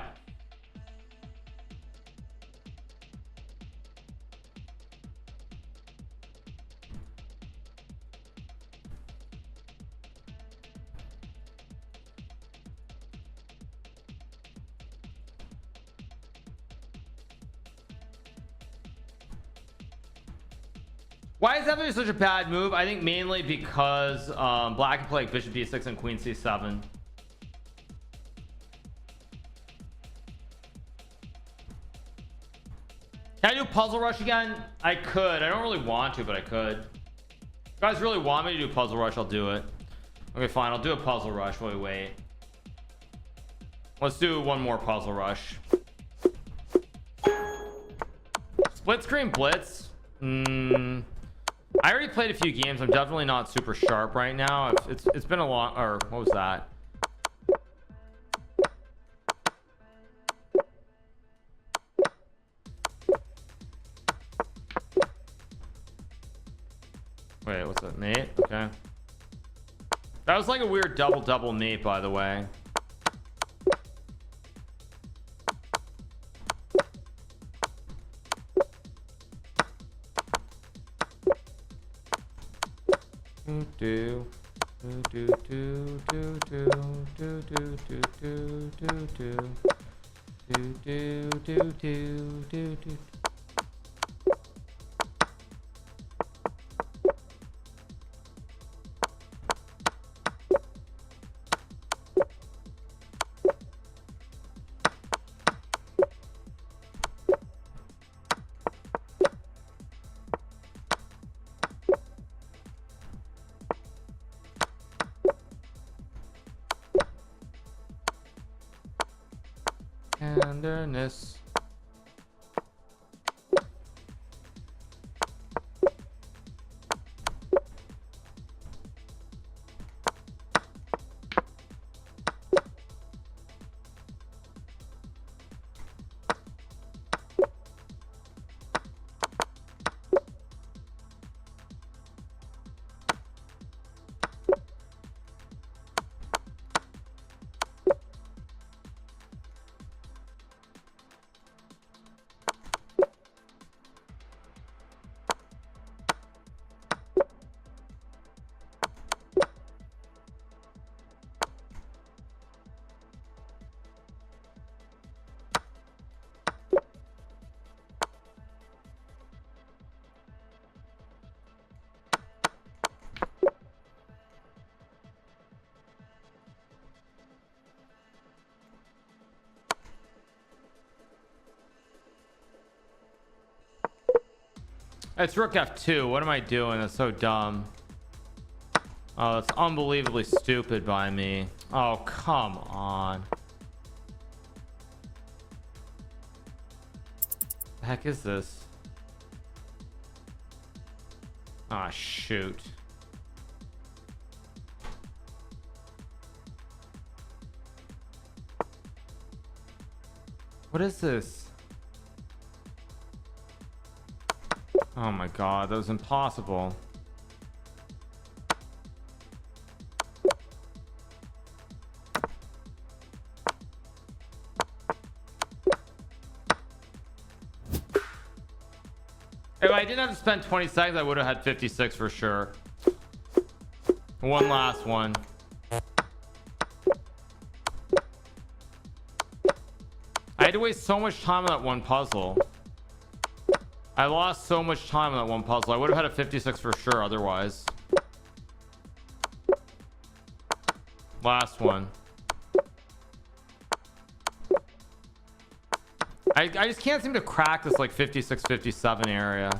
S1: Why is that such a bad move? I think mainly because black can play like bishop d6 and queen c7. Can I do puzzle rush again? I could. I don't really want to, but I could. If you guys really want me to do puzzle rush, I'll do it. Okay, fine. I'll do a puzzle rush while we wait. Let's do one more puzzle rush. Split screen blitz. I already played a few games. I'm definitely not super sharp right now. It's been a long, or what was that? Wait, what's that? Mate? Okay. That was like a weird double mate, by the way. Tenderness. It's rook f2. What am I doing? That's so dumb. Oh, that's unbelievably stupid by me. Oh, come on. The heck is this? Ah, shoot. What is this? Oh my god, that was impossible. If I didn't have to spend 20 seconds, I would have had 56 for sure. One last one. I had to waste so much time on that one puzzle. I lost so much time on that one puzzle. I would have had a 56 for sure otherwise. Last one. I just can't seem to crack this like 56 57 area.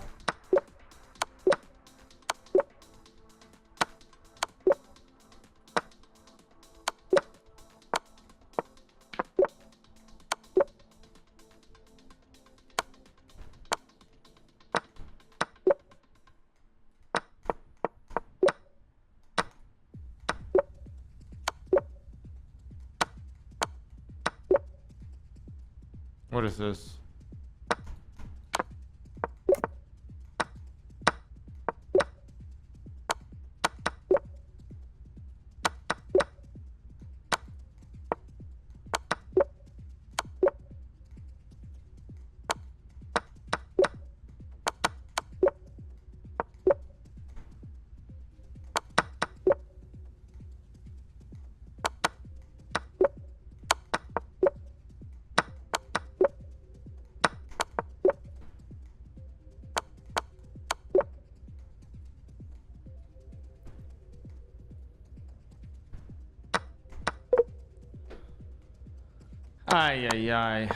S1: What is this? Ay, ay, ay.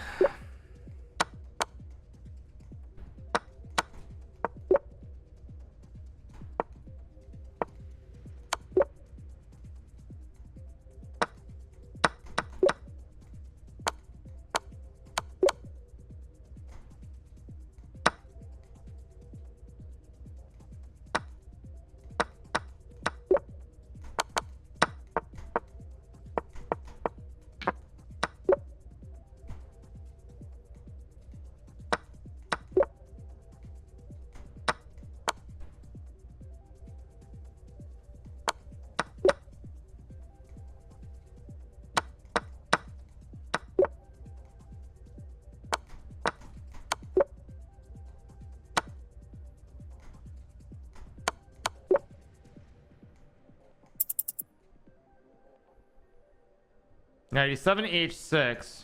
S1: Now you 7 h6.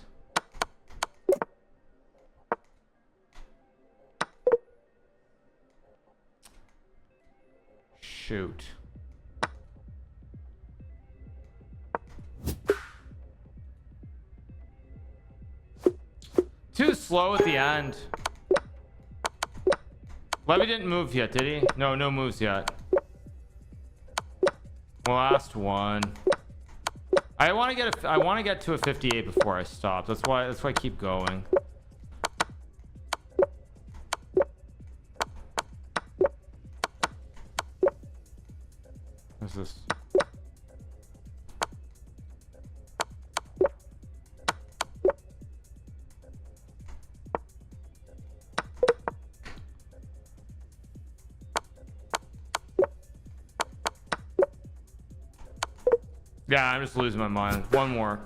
S1: Shoot. Too slow at the end. Levy didn't move yet, did he? No, no moves yet. Last one. I want to get to a 58 before I stop. That's why I keep going. What's this? Yeah, I'm just losing my mind. One more.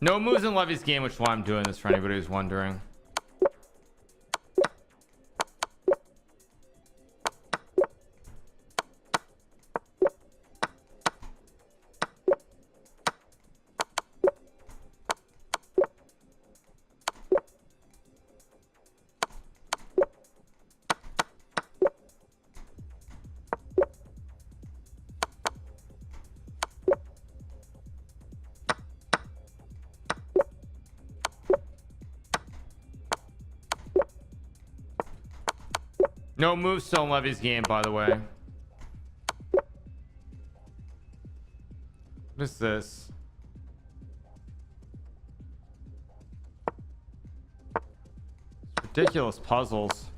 S1: No moves in Levy's game, which is why I'm doing this for anybody who's wondering. No moves still in Levy's game, by the way. What is this? Ridiculous puzzles.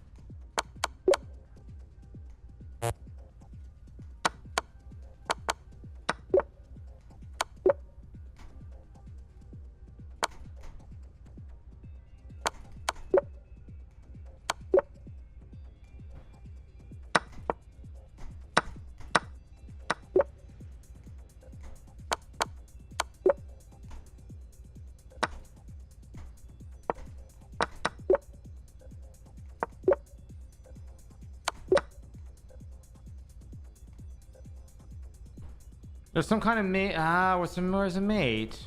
S1: There's some kind of mate. Where's a mate?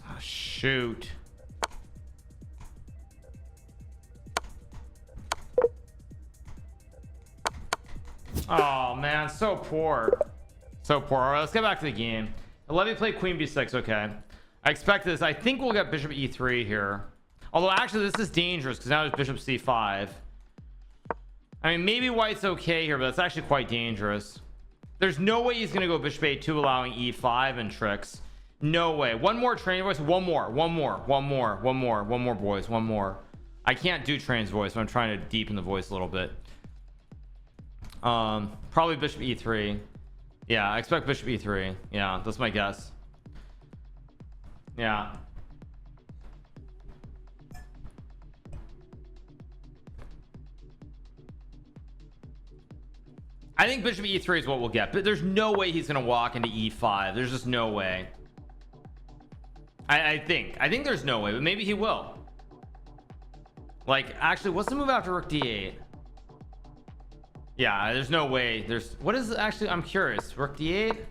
S1: Oh, shoot. Oh man, so poor. So poor. All right, let's get back to the game. Levy played queen b6. Okay, I expect this. I think we'll get bishop e3 here, although actually this is dangerous because now there's bishop c5. I mean, maybe white's okay here, but that's actually quite dangerous. There's no way he's gonna go bishop a2 allowing e5 and tricks. No way. One more train voice. One more boys. One more. I can't do train's voice, but I'm trying to deepen the voice a little bit. Probably bishop e3. Yeah, I expect bishop e3. Yeah, that's my guess. Yeah. I think bishop e3 is what we'll get, but there's no way he's gonna walk into e5. There's just no way. I think there's no way, but maybe he will. Like, actually, what's the move after rook d8? Yeah, there's no way. What is actually, I'm curious. Rook d8?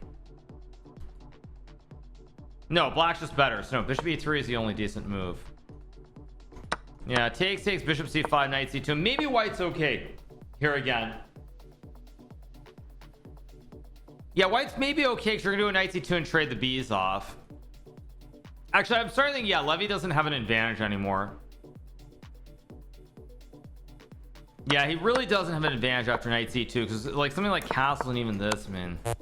S1: No, black's just better. So no, bishop e3 is the only decent move. Yeah, takes bishop c5, knight c2. Maybe white's okay here again. Yeah, white's maybe okay because you're gonna do a knight c2 and trade the b's off. Actually, I'm starting to think, yeah, Levy doesn't have an advantage anymore. Yeah, he really doesn't have an advantage after knight c2 because like something like castle and even this, man, it's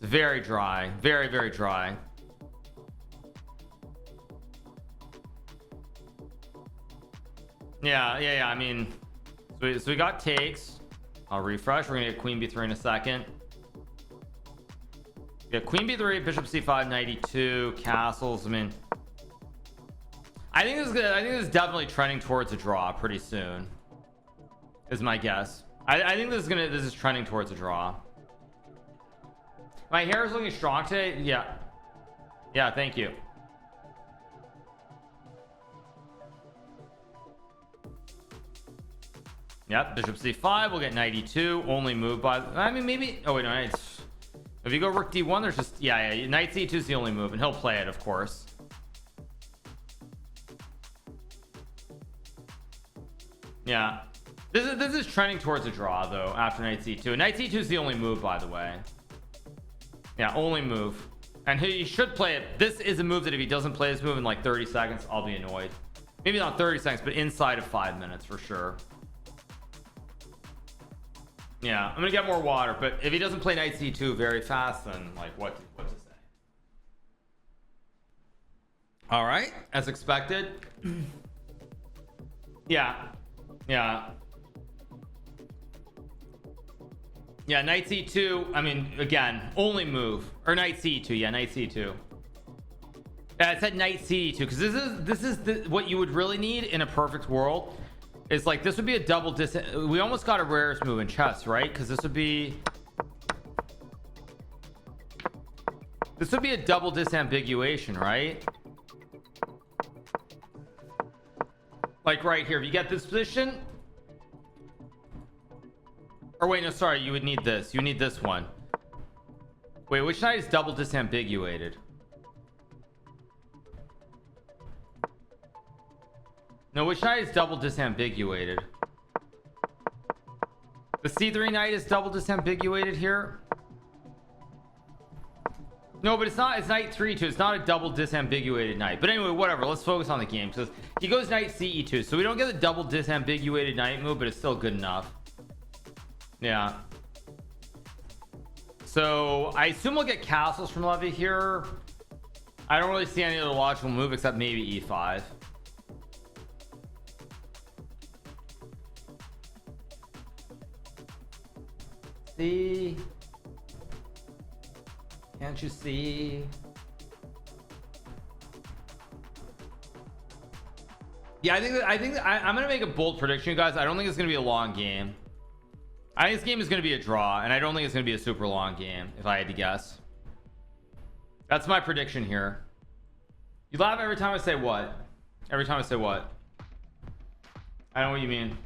S1: very dry, very, very dry. Yeah. I mean, so we got takes. I'll refresh. We're gonna get queen b3 in a second. Yeah, queen b3, bishop c5, knight e2, castles. I mean, I think this is good. I think this is definitely trending towards a draw pretty soon, is my guess. I think this is trending towards a draw. My hair is looking strong today. Yeah, thank you. Yep, bishop c5, we'll get knight e2, only move by, I mean, maybe, oh wait, no, it's, if you go rook d1, there's just, yeah, knight c2 is the only move, and he'll play it, of course. Yeah, this is trending towards a draw, though, after knight c2. Knight c2 is the only move, by the way. Yeah, only move. And he should play it. This is a move that if he doesn't play this move in like 30 seconds, I'll be annoyed. Maybe not 30 seconds, but inside of 5 minutes for sure. Yeah, I'm gonna get more water, but if he doesn't play knight c2 very fast, then like what to say? All right, as expected. Yeah, knight c2. I mean, again, only move, or knight c2. Yeah, knight c2. Yeah, I said knight c2 because this is what you would really need in a perfect world. Is like this would be a double we almost got a rarest move in chess, right? Because this would be a double disambiguation, right? Like right here, if you get this position, or wait, no, sorry, you would need this. You need this one. Wait, which knight is double disambiguated? No, which knight is double disambiguated? The c3 knight is double disambiguated here. No, but it's not. It's knight 3-2. It's not a double disambiguated knight. But anyway, whatever. Let's focus on the game because he goes knight ce2, so we don't get the double disambiguated knight move, but it's still good enough. Yeah. So I assume we'll get castles from Levy here. I don't really see any other logical move except maybe e5. See, can't you see? Yeah, I think I'm gonna make a bold prediction, you guys. I don't think it's gonna be a long game. I think this game is gonna be a draw, and I don't think it's gonna be a super long game if I had to guess. That's my prediction here. You laugh every time I say what? Every time I say what? I know what you mean.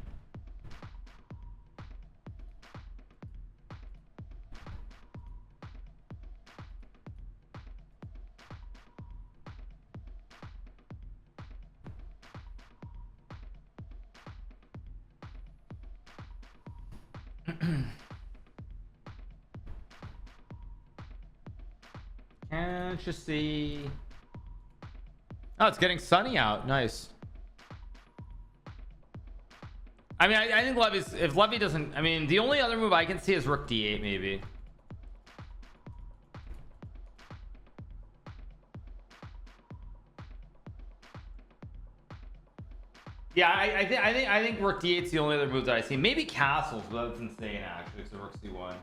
S1: Can't you see? Oh, it's getting sunny out. Nice. I mean, I think Levy's, if Levy doesn't, I mean, the only other move I can see is rook d8 maybe. Yeah, I think rook d8 is the only other move that I see. Maybe castles, but that's insane actually. So rook c1.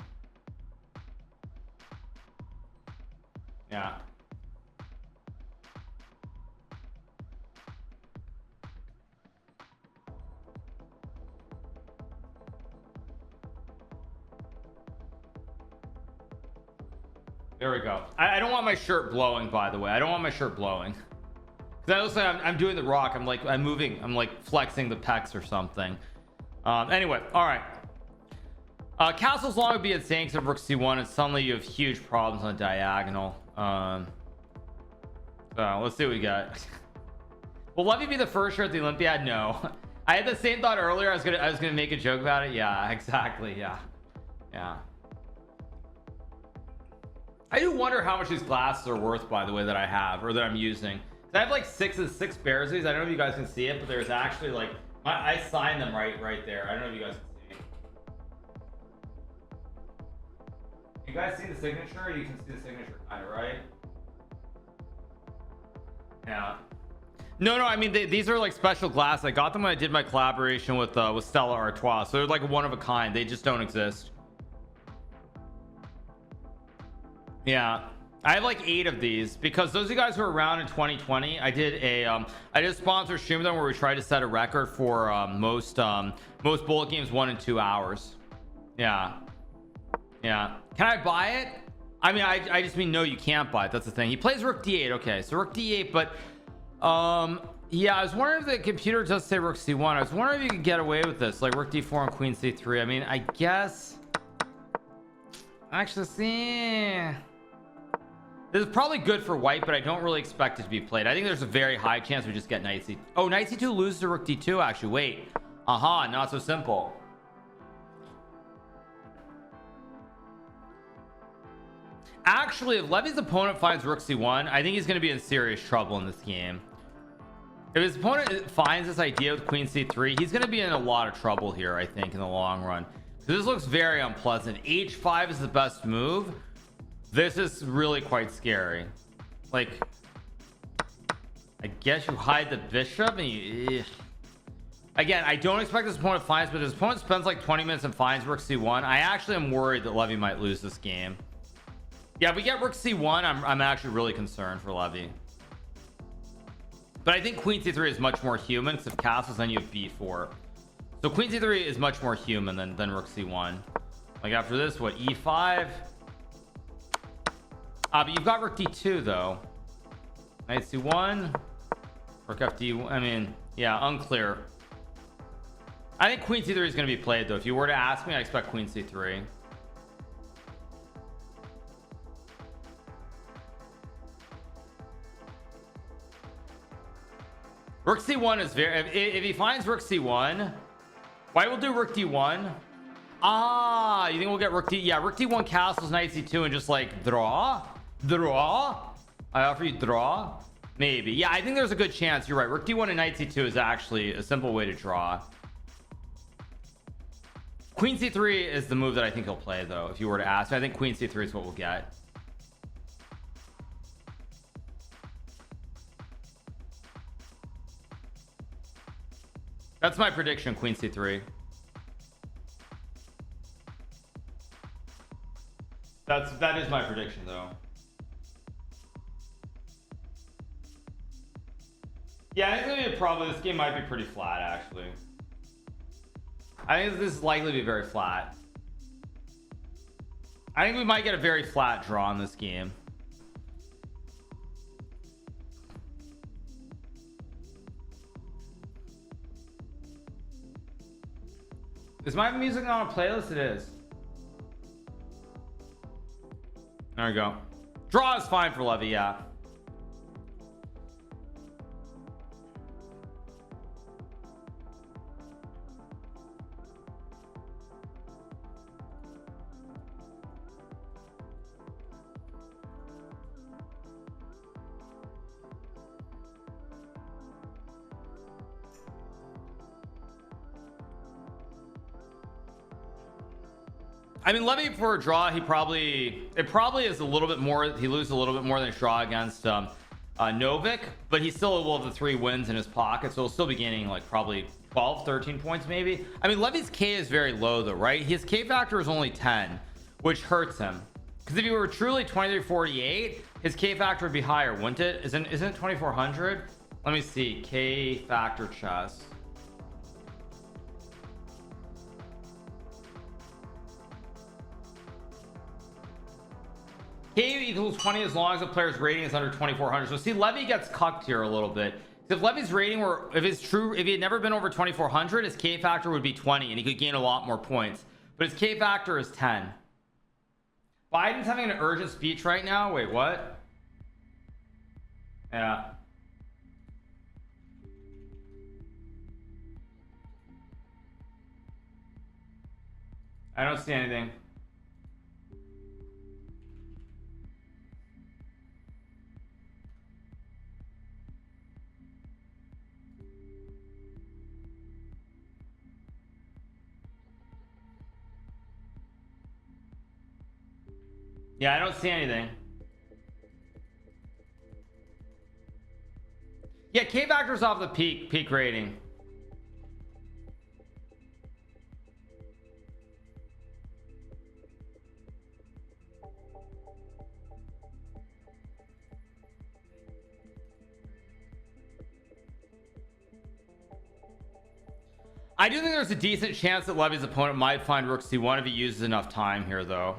S1: Yeah. There we go. I don't want my shirt blowing, by the way. I don't want my shirt blowing. Because I'm doing the rock. I'm moving. I'm like flexing the pecs or something. Anyway, all right. Castles long would be insane because of rook c1, and suddenly you have huge problems on the diagonal. So let's see what we got. Will Levy be the first shirt at the Olympiad? No. I had the same thought earlier. I was gonna make a joke about it. Yeah, exactly. Yeah. I do wonder how much these glasses are worth, by the way, that I have or that I'm using. I have like six bears of these. I don't know if you guys can see it, but there's actually like I signed them right there. I don't know if you guys can see. You guys see the signature? You can see the signature kind of, right? Yeah. No, I mean these are like special glass. I got them when I did my collaboration with Stella Artois. So they're like one of a kind. They just don't exist. Yeah. I have like 8 of these because those of you guys who were around in 2020, I did a sponsor stream with them where we tried to set a record for most bullet games 1 and 2 hours. Yeah. Can I buy it? I mean, I just mean no, you can't buy it. That's the thing. He plays Rook D8. Okay, so Rook D8, but yeah, I was wondering if the computer does say Rook C1. I was wondering if you could get away with this, like Rook D4 and Queen C3. I mean, I guess actually see. This is probably good for white, but I don't really expect it to be played. I think there's a very high chance we just get Knight C. Oh, Knight C2 loses to Rook D2. Actually, wait. Aha, not so simple. Actually, if Levy's opponent finds Rook C1, I think he's going to be in serious trouble in this game. If his opponent finds this idea with Queen C3, he's going to be in a lot of trouble here, I think, in the long run. So this looks very unpleasant. H5 is the best move. This is really quite scary. Like, I guess you hide the bishop and you... Again, I don't expect his opponent finds, but his opponent spends like 20 minutes and finds Rook C1. I actually am worried that Levy might lose this game. Yeah, if we get Rook C1, I'm actually really concerned for Levy. But I think Queen C3 is much more human because if castles, then you have B4. So Queen C3 is much more human than Rook C1. Like after this, what, E5? But you've got Rook D2 though. Knight C1, Rook FD. I mean, yeah, unclear. I think Queen C3 is going to be played though. If you were to ask me, I expect Queen C3. Rook C1 is very... If he finds Rook C1, white will do Rook D1. Ah, you think we'll get Rook D? Yeah, Rook D1 castles Knight C2 and just like draw. I offer you draw. Maybe. Yeah, I think there's a good chance. You're right. Rook D1 and Knight C2 is actually a simple way to draw. Queen C3 is the move that I think he'll play though. If you were to ask me, I think Queen C3 is what we'll get. That's my prediction. Queen C3. That is my prediction though. Yeah, I think this game might be pretty flat actually. I think this is likely to be very flat. I think we might get a very flat draw in this game. Is my music on a playlist? It is. There we go. Draw is fine for Levy, yeah. I mean, Levy for a draw, it probably is a little bit more. He loses a little bit more than his draw against Novik, but he still will have the 3 wins in his pocket, so he'll still be gaining like probably 12 13 points maybe. I mean, Levy's K is very low though, right? His K factor is only 10, which hurts him, because if he were truly 2348, his K factor would be higher, wouldn't it? Isn't it 2400? Let me see. K factor chess. K equals 20 as long as the player's rating is under 2400. So see, Levy gets cucked here a little bit. If Levy's rating were, if he had never been over 2400, his K factor would be 20 and he could gain a lot more points, but his K factor is 10. Biden's having an urgent speech right now. Wait, what? Yeah. I don't see anything. Yeah, I don't see anything. Yeah, K factor's off the peak rating. I do think there's a decent chance that Levy's opponent might find rook c1 if he uses enough time here, though.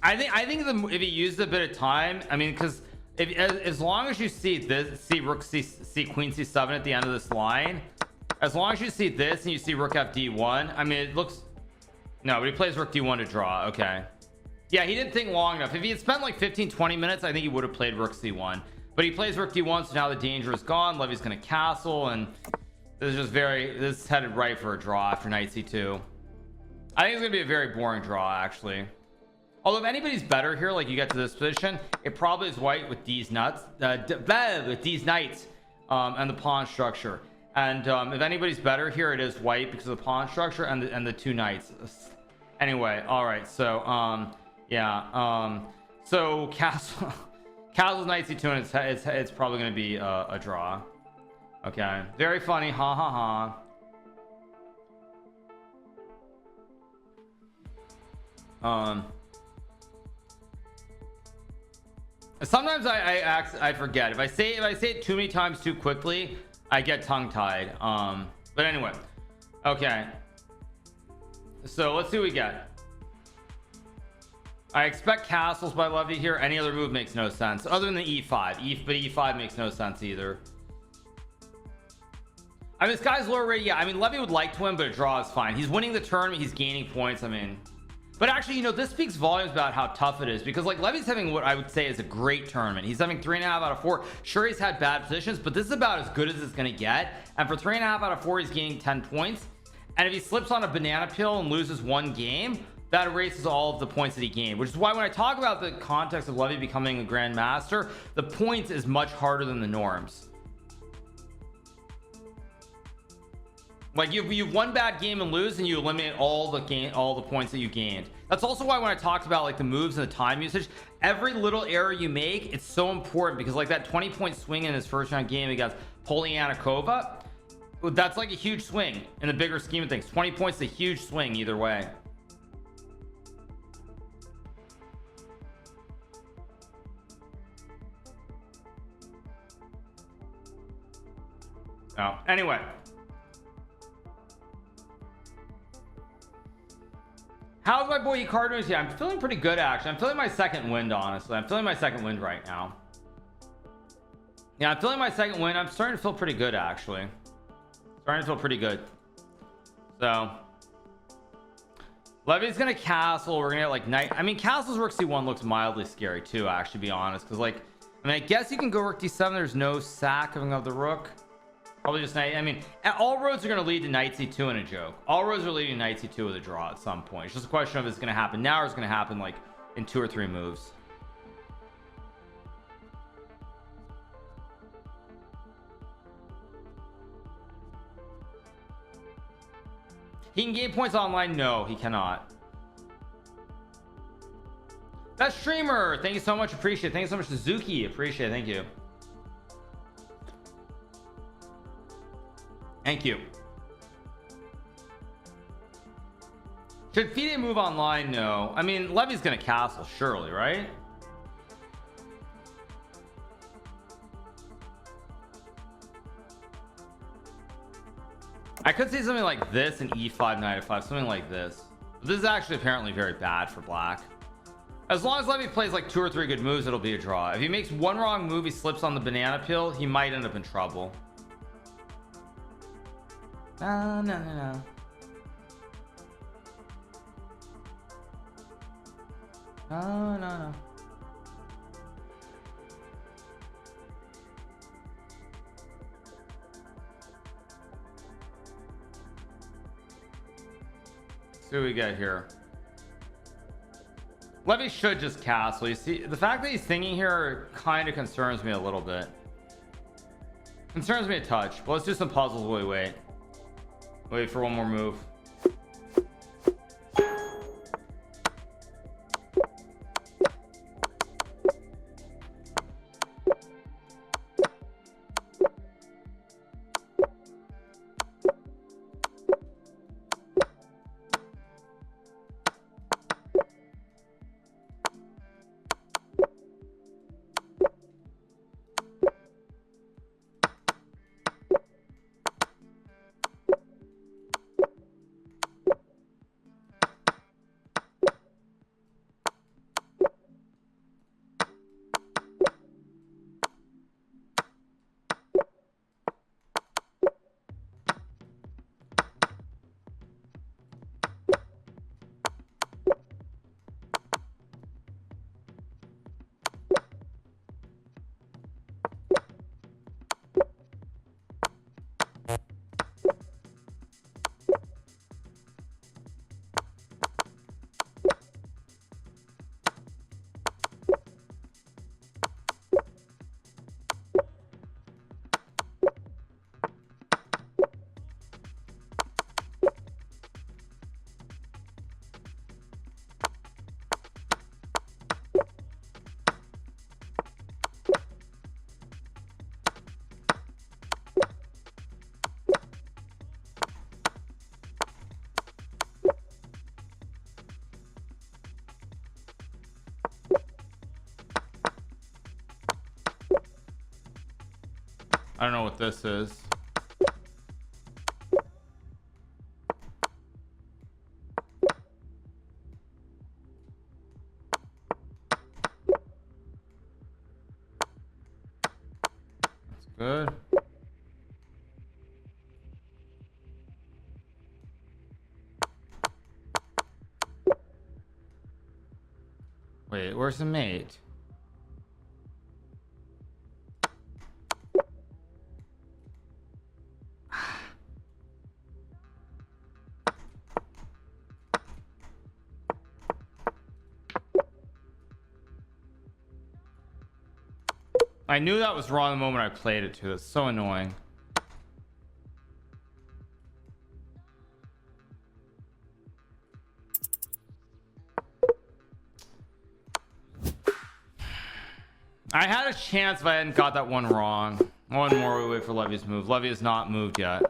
S1: I think if he used a bit of time, I mean, because if as long as you see this, see rook see queen c7 at the end of this line, as long as you see this and you see rook f d1, I mean, it looks no, but he plays rook d1 to draw. Okay, yeah, he didn't think long enough. If he had spent like 15-20 minutes, I think he would have played rook c1, but he plays rook d1, so now the danger is gone. Levy's gonna castle, and this is just this is headed right for a draw after knight c2. I think it's gonna be a very boring draw, actually. Although if anybody's better here, like you get to this position, it probably is white with these nuts, with these knights, and the pawn structure. And if anybody's better here, it is white because of the pawn structure and the two knights. Anyway, all right. So yeah. So castle's knight c2, and it's probably going to be a draw. Okay. Very funny. Ha ha ha. Sometimes I forget. If I say it too many times too quickly, I get tongue-tied. But anyway, okay. So let's see what we get. I expect castles by Levy here. Any other move makes no sense other than the e5. But e5 makes no sense either. I mean, this guy's lower rated. Yeah, I mean, Levy would like to win, but a draw is fine. He's winning the tournament. He's gaining points. I mean. But actually, you know, this speaks volumes about how tough it is, because like Levy's having what I would say is a great tournament. He's having 3.5 out of 4. Sure, he's had bad positions, but this is about as good as it's going to get. And for 3.5 out of 4, he's gaining 10 points. And if he slips on a banana peel and loses one game, that erases all of the points that he gained, which is why when I talk about the context of Levy becoming a grandmaster, the points is much harder than the norms. Like you've one bad game and lose, and you eliminate all the points that you gained. That's also why when I talked about like the moves and the time usage, every little error you make, it's so important, because like that 20-point swing in his first round game against Polyanikova, that's like a huge swing in the bigger scheme of things. 20 points is a huge swing either way. Oh, anyway. How's my boy Hikaru doing? Yeah, I'm feeling pretty good, actually. I'm feeling my second wind, honestly. I'm feeling my second wind right now. Yeah, I'm feeling my second wind. I'm starting to feel pretty good, actually. Starting to feel pretty good. So Levy's gonna castle. We're gonna get like knight. I mean, castle's rook c1 looks mildly scary too, actually, to be honest, because like, I mean, I guess you can go rook d7. There's no sacking of the rook. Probably just knight. I mean, all roads are going to lead to knight c2 in a joke. All roads are leading to knight c2 with a draw at some point. It's just a question of it's going to happen now, or it's going to happen like in 2 or 3 moves. He can gain points online. No, he cannot. That streamer, thank you so much. Appreciate it. Thank you so much, Suzuki. Appreciate it. Thank you. Thank you. Should FIDE move online? No. I mean, Levy's gonna castle surely, right? I could see something like this and e5 knight f5, something like this. But this is actually apparently very bad for black. As long as Levy plays like 2 or 3 good moves, it'll be a draw. If he makes one wrong move, he slips on the banana peel, he might end up in trouble. No. No. See what we get here. Levy should just castle. You see, the fact that he's thinking here kind of concerns me a little bit. Concerns me a touch. But let's do some puzzles while we wait. Wait for one more move. I don't know what this is. That's good. Wait, where's the mate? I knew that was wrong the moment I played it too. That's so annoying. I had a chance if I hadn't got that one wrong. One more, we wait for Levy's move. Levy has not moved yet.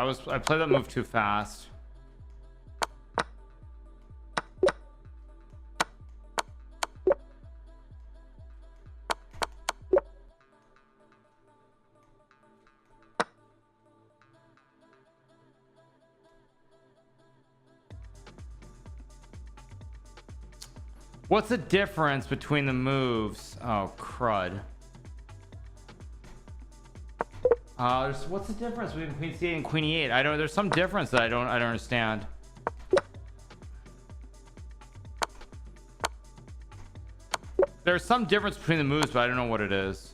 S1: I played that move too fast. What's the difference between the moves? Oh, crud. What's the difference between Queen C8 and Queen E8? I don't. There's some difference that I don't understand. There's some difference between the moves, but I don't know what it is.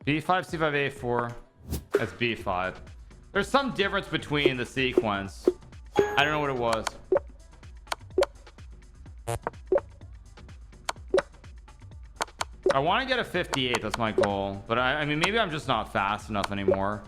S1: B5, C5, A4. That's B5. There's some difference between the sequence. I don't know what it was. I want to get a 58. That's my goal. But I mean, maybe I'm just not fast enough anymore.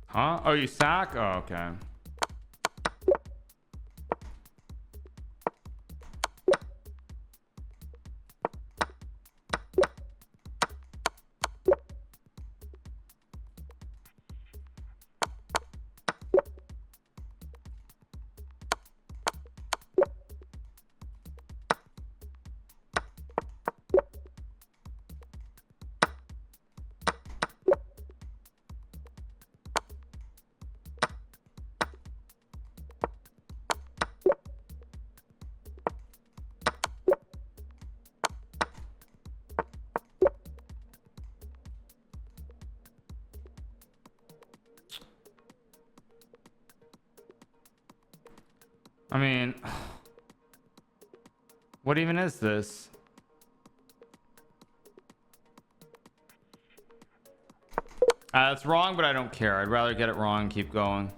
S1: Huh? Oh, you sack? Oh, okay. I mean, what even is this? That's wrong, but I don't care. I'd rather get it wrong and keep going.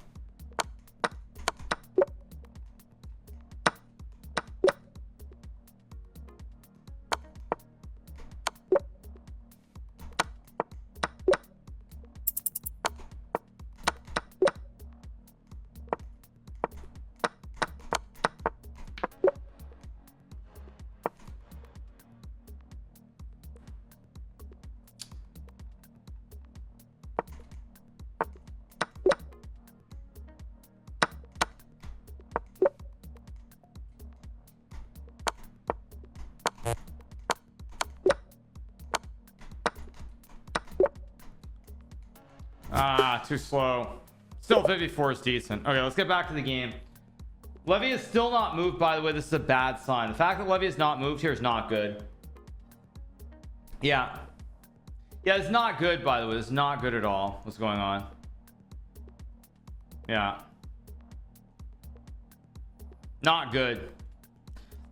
S1: Too slow. Still 54 is decent. Okay, let's get back to the game. Levy is still not moved, by the way. This is a bad sign. The fact that Levy is not moved here is not good. Yeah, it's not good, by the way. It's not good at all. What's going on? Yeah, not good.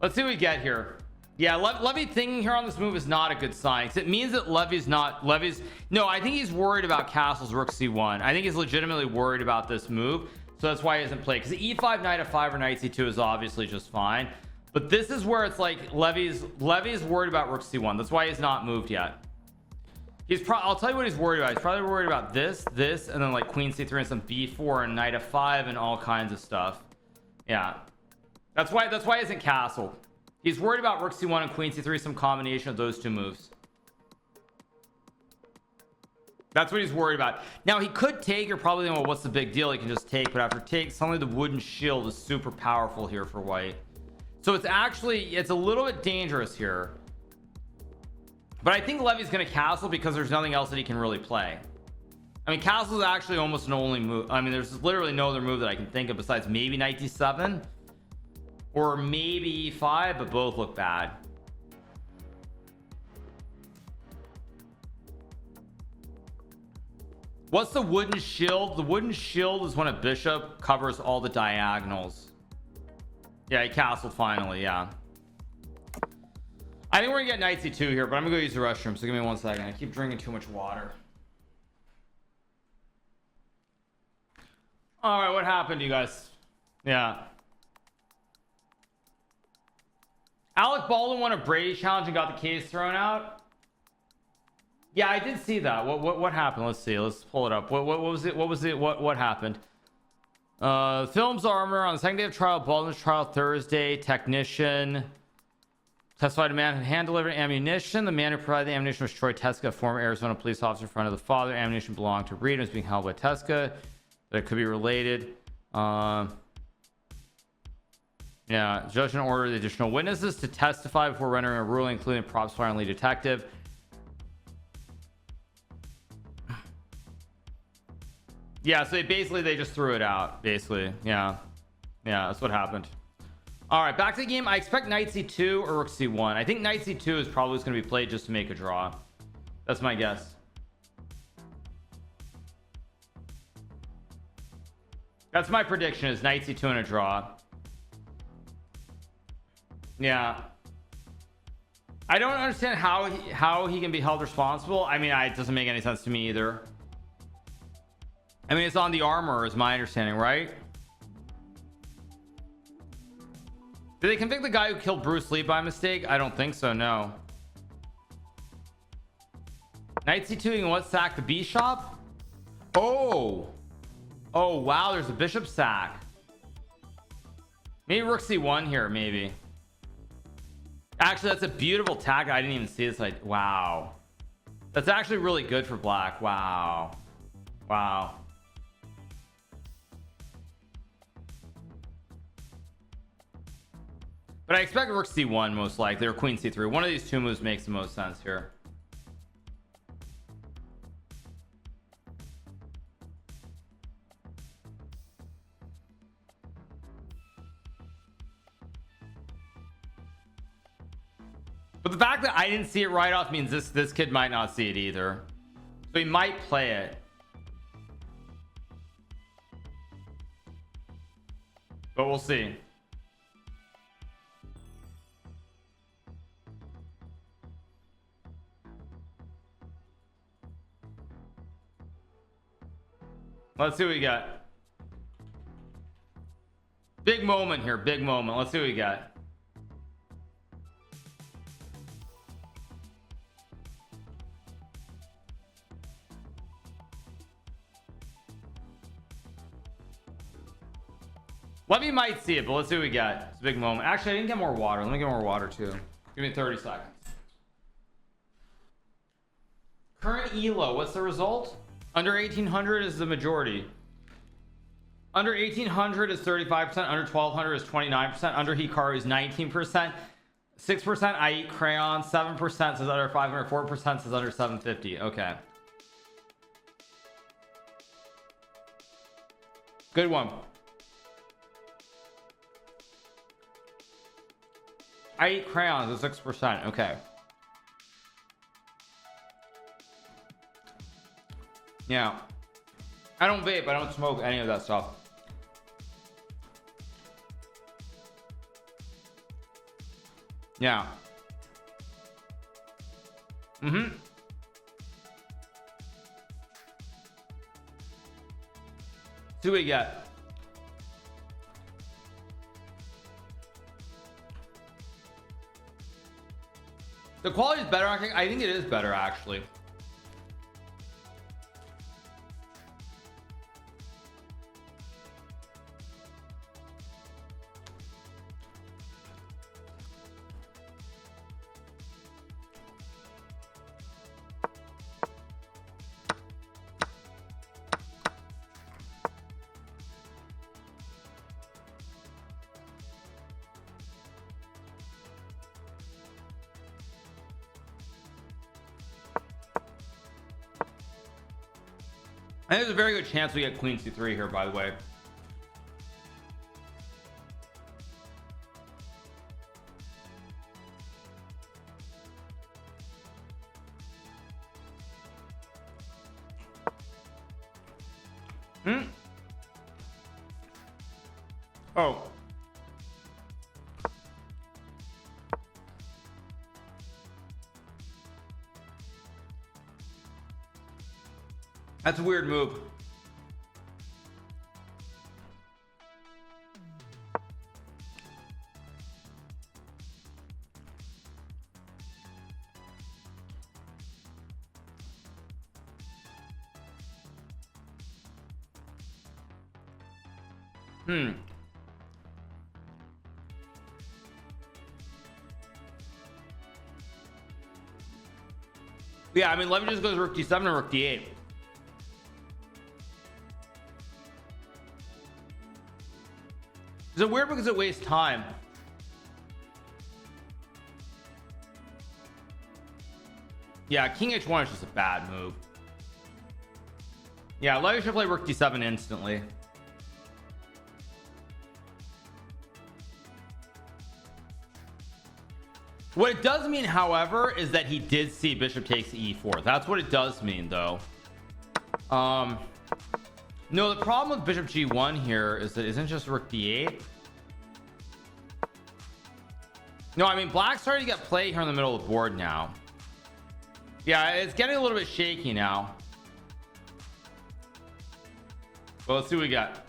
S1: Let's see what we get here. Yeah, Levy thinking here on this move is not a good sign. It means that Levy's no, I think he's worried about castles rook c1. I think he's legitimately worried about this move, so that's why he hasn't played. Because e5 knight f5 or knight c2 is obviously just fine, but this is where it's like Levy's worried about rook c1. That's why he's not moved yet. I'll tell you what he's worried about. He's probably worried about this, and then like queen c3 and some b4 and knight f5 and all kinds of stuff. Yeah, that's why he isn't castled. He's worried about rook c1 and queen c3, some combination of those two moves. That's what he's worried about. Now he could take. You're probably thinking, well, what's the big deal? He can just take, but after take, suddenly the wooden shield is super powerful here for white. So it's a little bit dangerous here. But I think Levy's going to castle because there's nothing else that he can really play. I mean, castle is actually almost an only move. I mean, there's literally no other move that I can think of besides maybe knight d7. Or maybe e5, but both look bad. What's the wooden shield? The wooden shield is when a bishop covers all the diagonals. Yeah, he castled finally. Yeah, I think we're gonna get knight c2 here, but I'm gonna go use the restroom, so give me 1 second. I keep drinking too much water. All right, what happened, you guys? Yeah, Alec Baldwin won a Brady challenge and got the case thrown out. Yeah, I did see that. What happened? Let's see. Let's pull it up. What was it? What happened? Film's armor on the second day of trial. Baldwin's trial Thursday. Technician testified a man had hand delivered ammunition. The man who provided the ammunition was Troy Teska, a former Arizona police officer in front of the father. Ammunition belonged to Reed and was being held by Teska. That it could be related. Yeah, judge and order the additional witnesses to testify before rendering a ruling, including props fire and lead detective. Yeah, so they just threw it out, basically. Yeah, that's what happened. All right, back to the game. I expect knight c2 or rook c1. I think knight c2 is probably going to be played just to make a draw. That's my guess. That's my prediction, is knight c2 and a draw. Yeah, I don't understand how he can be held responsible. I mean, it doesn't make any sense to me either. I mean, it's on the armor is my understanding, right? Did they convict the guy who killed Bruce Lee by mistake? I don't think so, no. Knight c2 and what sack? The bishop? Oh wow, there's a bishop sack. Maybe rook c1 here, maybe. Actually, that's a beautiful tag. I didn't even see this. Wow, that's actually really good for black. Wow. But I expect rook c1 most likely, or queen c3. One of these two moves makes the most sense here. But the fact that I didn't see it right off means this kid might not see it either. So he might play it. But we'll see. Let's see what we got. Big moment here. Big moment. Let's see what we got. Levy might see it, but let's see what we got. It's a big moment. Actually, I didn't get more water. Let me get more water too. Give me 30 seconds. Current elo, what's the result? Under 1800 is the majority. Under 1800 is 35%. Under 1200 is 29%. Under Hikaru is 19%. 6% I eat crayon. 7% says under 500. 4% says under 750. Okay. Good one. I eat crayons at 6%. Okay. Yeah. I don't vape. I don't smoke any of that stuff. Yeah. See what we get. The quality is better. I think it is better, actually. I think there's a very good chance we get queen c3 here, by the way. Oh. That's a weird move. Yeah, I mean, Levy just goes rook d7 and rook d8. Is it weird because it wastes time? Yeah, king h1 is just a bad move. Yeah, Levy should play rook d7 instantly. What it does mean, however, is that he did see bishop takes e4. That's what it does mean, though. No, the problem with bishop g1 here is that it isn't just rook d8. No, I mean, black's starting to get play here in the middle of the board now. Yeah, it's getting a little bit shaky now. Well, let's see what we got.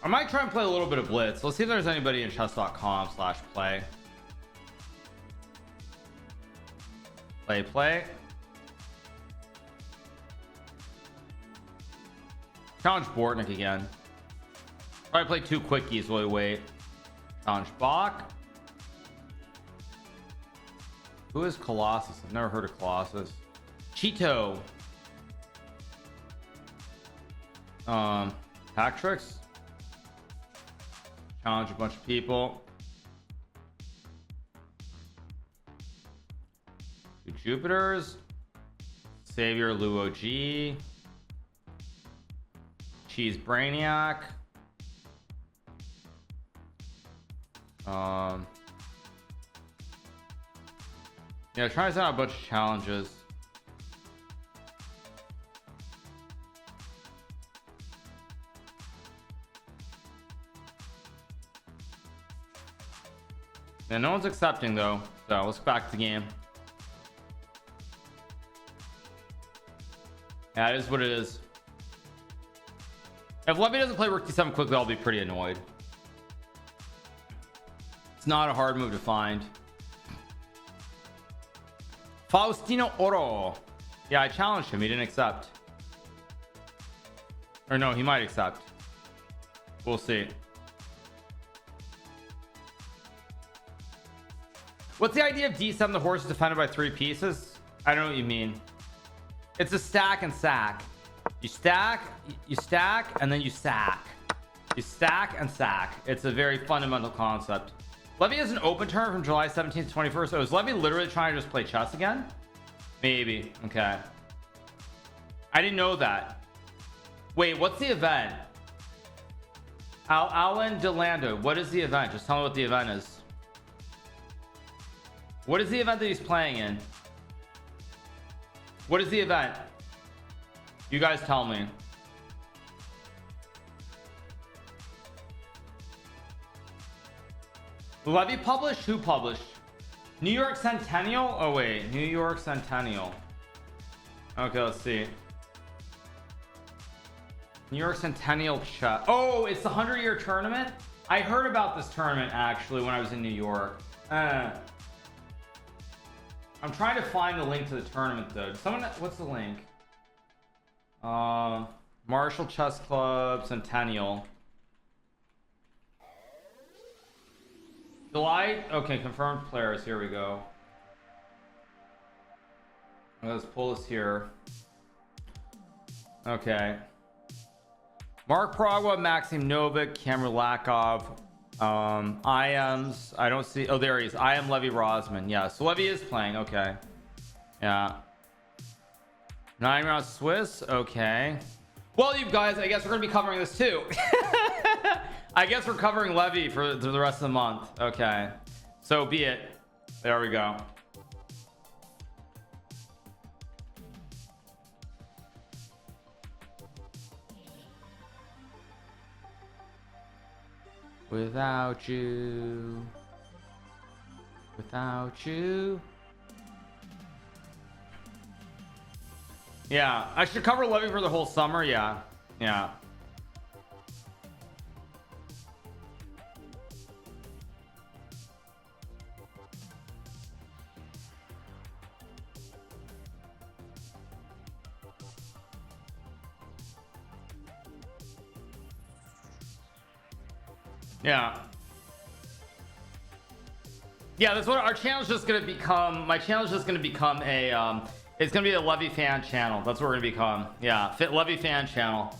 S1: I might try and play a little bit of blitz. Let's see if there's anybody in chess.com/play. Play. Challenge Bortnick again. Probably play 2 quickies while we wait. Challenge Bach. Who is Colossus? I've never heard of Colossus. Cheeto. Patrick's. Challenge a bunch of people. Two Jupiters. Savior Luo G. Cheese Brainiac. Yeah, trying to send out a bunch of challenges. Yeah, no one's accepting though, so let's go back to the game. Yeah, it is what it is. If Levy doesn't play rook d7 quickly, I'll be pretty annoyed. It's not a hard move to find. Faustino Oro. Yeah, I challenged him. He didn't accept. Or no, he might accept. We'll see. What's the idea of d7? The horse is defended by 3 pieces. I don't know what you mean. It's a stack and sack. You stack, and then you sack. You stack and sack. It's a very fundamental concept. Levy has an open turn from July 17th to 21st. Oh, is Levy literally trying to just play chess again? Maybe. Okay. I didn't know that. Wait, what's the event? Alan DeLando. What is the event? Just tell me what the event is. What is the event that he's playing in? What is the event? You guys tell me. Levy published? Who published? New York Centennial? Oh wait, New York Centennial. Okay, let's see. New York Centennial chat. Oh, it's the 100-year tournament? I heard about this tournament actually when I was in New York. I'm trying to find the link to the tournament though. Someone, what's the link? Marshall Chess Club Centennial. July. Okay, confirmed players. Here we go. Let's pull this here. Okay. Mark Pragwa, Maxim Novik, Cameron Lakov, IMs. I don't see. Oh, there he is. I am Levy Rosman. Yeah, so Levy is playing. Okay. Yeah. 9 rounds Swiss. Okay. Well, you guys, I guess we're gonna be covering this too. I guess we're covering Levy for the rest of the month. Okay. So be it. There we go. Without you. Without you. Yeah, I should cover Levy for the whole summer. Yeah. Yeah. Yeah. Yeah, that's what our channel is just gonna become. My channel is just gonna become a it's gonna be a Levy fan channel. That's what we're gonna become. Yeah, fit Levy fan channel.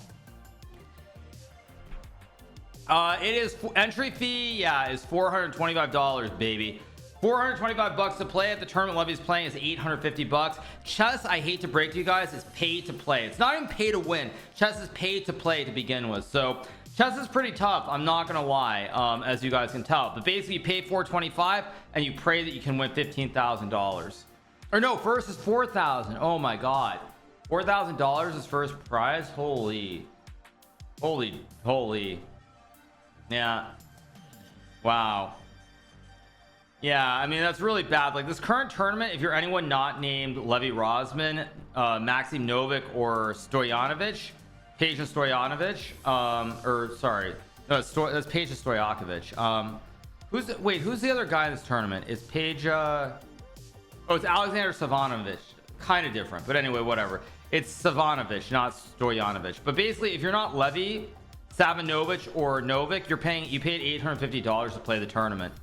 S1: It is entry fee, yeah, is $425, baby. 425 bucks to play. At the tournament Levy's playing is 850 bucks. Chess, I hate to break to you guys, is pay to play. It's not even pay to win. Chess is pay to play to begin with. So chess is pretty tough, I'm not gonna lie, as you guys can tell. But basically you pay $425 and you pray that you can win $15,000. Or no, first is 4,000. Oh my god, $4,000 is first prize. Holy. Yeah, wow. Yeah, I mean, that's really bad. Like this current tournament, if you're anyone not named Levy Rosman, Maxim Novik, or Stoyanovich, Peja Stoyanovich, or sorry, no, that's Peja Stoyakovich. Who's the other guy in this tournament? It's Peja. Oh, it's Alexander Savanovich. Kind of different, but anyway, whatever. It's Savanovich, not Stoyanovich. But basically, if you're not Levy, Savanovich, or Novik, you paid $850 to play the tournament.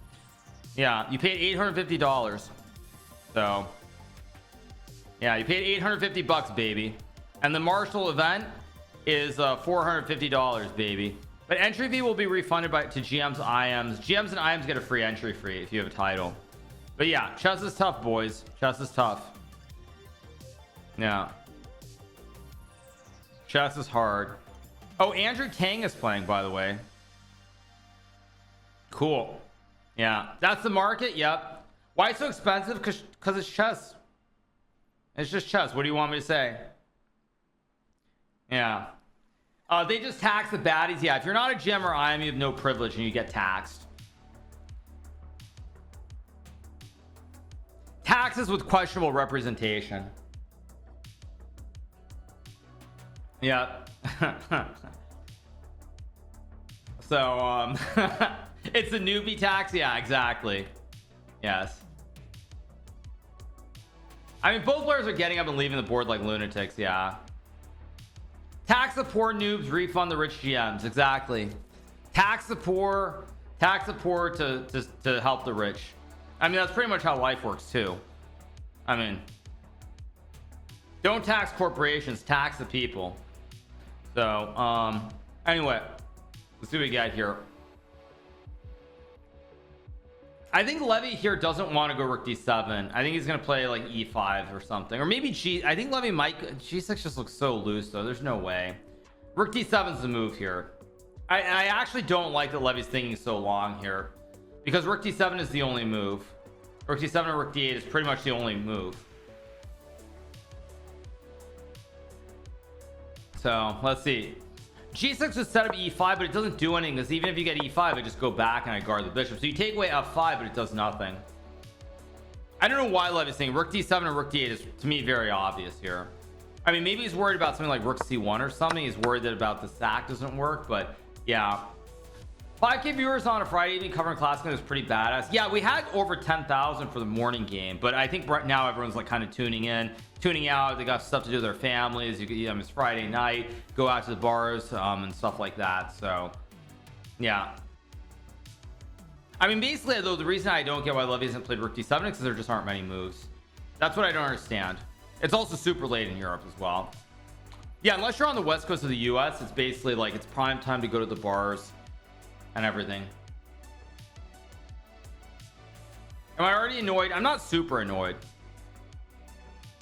S1: Yeah, you paid $850. So yeah, you paid 850 bucks, baby. And the Marshall event is $450, baby. But entry fee will be refunded to GMs, IMs. GMs and IMs get a free entry fee if you have a title. But yeah, chess is tough, boys. Chess is tough. Yeah, chess is hard. Oh, Andrew Tang is playing, by the way. Cool. Yeah, that's the market. Yep. Why it's so expensive? Because it's chess. It's just chess. What do you want me to say? Yeah. They just tax the baddies. Yeah, if you're not a GM or IM, you have no privilege and you get taxed. Taxes with questionable representation. Yeah. So it's a newbie tax. Yeah, exactly. Yes. I mean, both players are getting up and leaving the board like lunatics. Yeah. Tax the poor noobs, refund the rich GMs. Exactly. Tax the poor to help the rich. I mean, that's pretty much how life works too. I mean, don't tax corporations, tax the people. So anyway, let's see what we got here. I think Levy here doesn't want to go rook d7. I think he's gonna play like e5 or something, or maybe I think Levy might. G6 just looks so loose though. There's no way. Rook d7 is the move here. I actually don't like that Levy's thinking so long here, because rook d7 is the only move. Rook d7 or rook d8 is pretty much the only move. So let's see. G6 would set up e5, but it doesn't do anything, because even if you get e5, I just go back and I guard the bishop. So you take away f5, but it does nothing. I don't know why Levy's saying rook d7 or rook d8 is, to me, very obvious here. I mean, maybe he's worried about something like rook c1 or something. He's worried that about the sack doesn't work, but yeah. 5K viewers on a Friday evening covering Classic is pretty badass. Yeah, we had over 10,000 for the morning game, but I think right now everyone's like kind of tuning in, tuning out. They got stuff to do with their families. It's Friday night, go out to the bars and stuff like that. So yeah, I mean, basically though, the reason I don't get why Levy hasn't played rook d7 is because there just aren't many moves. That's what I don't understand. It's also super late in Europe as well. Yeah, unless you're on the west coast of the US, it's basically like it's prime time to go to the bars and everything. Am I already annoyed? I'm not super annoyed,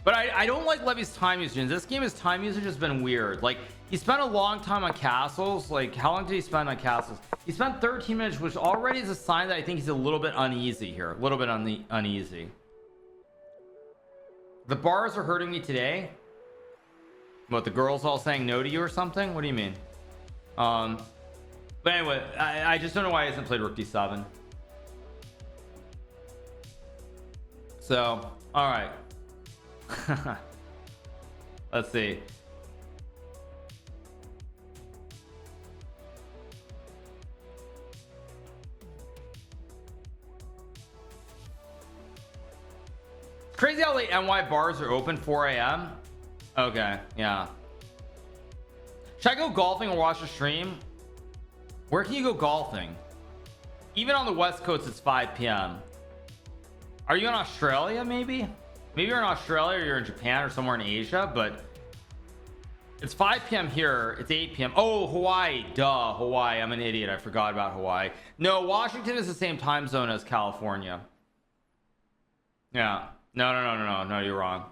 S1: but I don't like Levy's time usage. This game, his time usage has been weird. Like, he spent a long time on castles. Like, how long did he spend on castles? He spent 13 minutes, which already is a sign that I think he's a little bit uneasy here. A little bit uneasy. The bars are hurting me today. What, the girls all saying no to you or something? What do you mean? But anyway, I just don't know why he hasn't played rook d7. So, all right. Let's see. Crazy how late NY bars are open. 4 a.m. Okay, yeah. Should I go golfing or watch the stream? Where can you go golfing? Even on the West Coast, it's 5 p.m. Are you in Australia? Maybe you're in Australia, or you're in Japan, or somewhere in Asia, but it's 5 p.m. here. It's 8 p.m. Oh, Hawaii. Duh, Hawaii. I'm an idiot. I forgot about Hawaii. No, Washington is the same time zone as California. Yeah. No, you're wrong.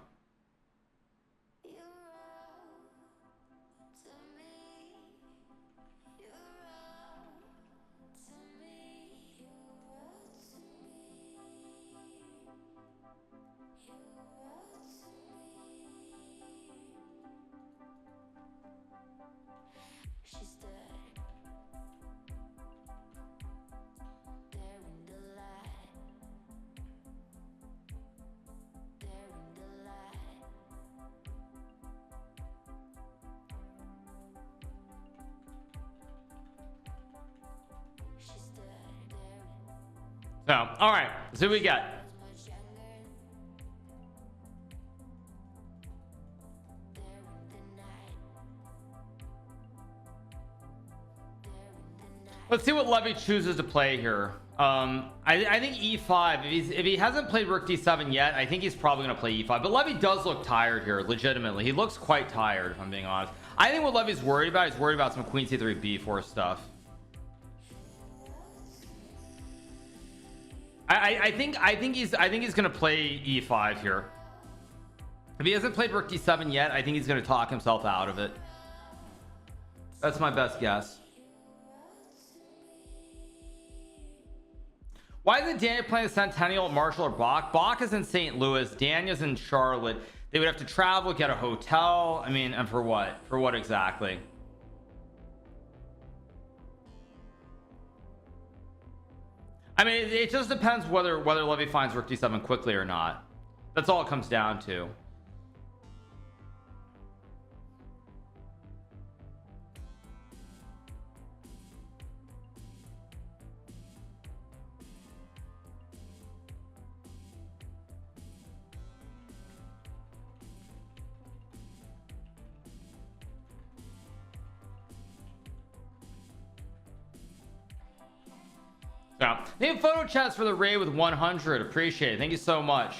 S1: So, all right, let's see what we get. Let's see what Levy chooses to play here. I think e5. If he hasn't played rook d7 yet, I think he's probably going to play e5. But Levy does look tired here, legitimately. He looks quite tired, if I'm being honest. I think what Levy's worried about, he's worried about some queen c3 b4 stuff. I think he's gonna play e5 here. If he hasn't played rook d7 yet, I think he's gonna talk himself out of it. That's my best guess. Why isn't Daniel playing the Centennial at Marshall or Bach? Bach is in St. Louis. Daniel's in Charlotte. They would have to travel, get a hotel. I mean, and for what? For what exactly? I mean, it just depends whether Levy finds rook d7 quickly or not. That's all it comes down to. So, thank you photo chats for the raid with 100. Appreciate it. Thank you so much.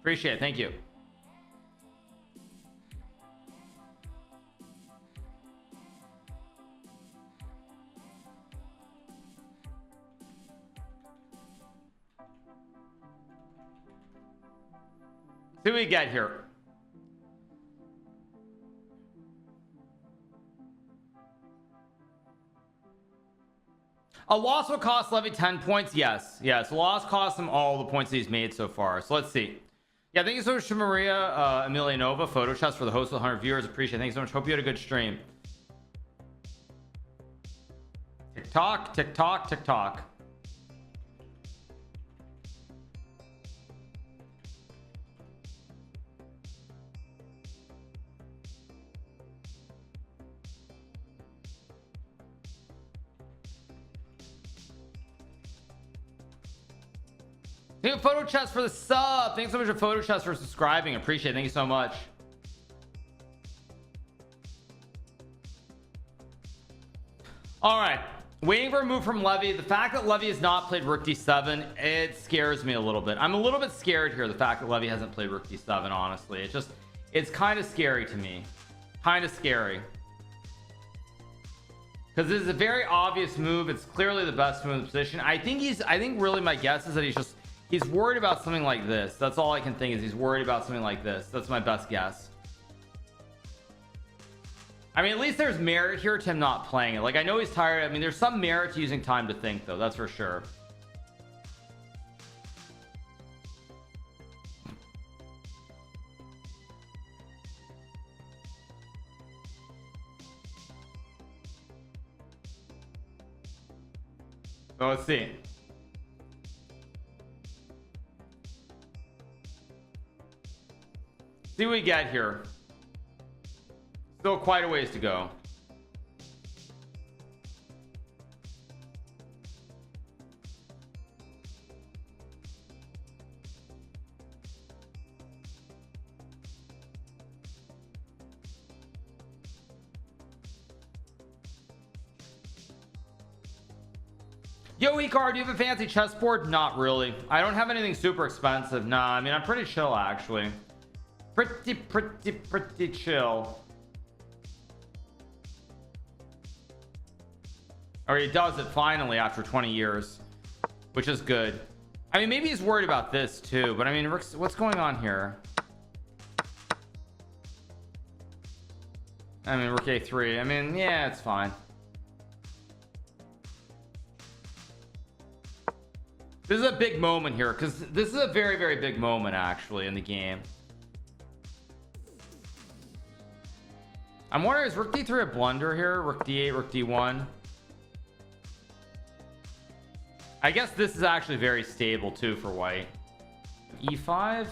S1: Appreciate it. Thank you. See what we get here. A loss will cost Levy 10 points. Yes. A loss costs him all the points that he's made so far. So let's see. Yeah, thank you so much to Maria Emilianova. Photo shots for the host with 100 viewers. Appreciate it. Thank you so much. Hope you had a good stream. TikTok. Thank you, photo chats, for the sub. Thanks so much for photo chats for subscribing. Appreciate it. Thank you so much. All right, waiting for a move from Levy. The fact that Levy has not played rook d7, it scares me a little bit. I'm a little bit scared here, the fact that Levy hasn't played rook d7. Honestly, it's kind of scary to me. Kind of scary, because this is a very obvious move. It's clearly the best move in the position. I think really my guess is that he's worried about something like this. That's all I can think, is he's worried about something like this. That's my best guess. I mean, at least there's merit here to him not playing it. Like, I know he's tired. I mean, there's some merit to using time to think, though. That's for sure. So let's see. See what we get here. Still quite a ways to go. Yo, Hikaru, do you have a fancy chessboard? Not really. I don't have anything super expensive. Nah, I mean, I'm pretty chill, actually. Pretty chill. Or he does it finally after 20 years, which is good. I mean, maybe he's worried about this too, but I mean, what's going on here? I mean, rook a3. I mean, yeah, it's fine. This is a big moment here because this is a very, very big moment actually in the game. I'm wondering, is rook d3 a blunder here? Rook d8, rook d1. I guess this is actually very stable too for white. e5.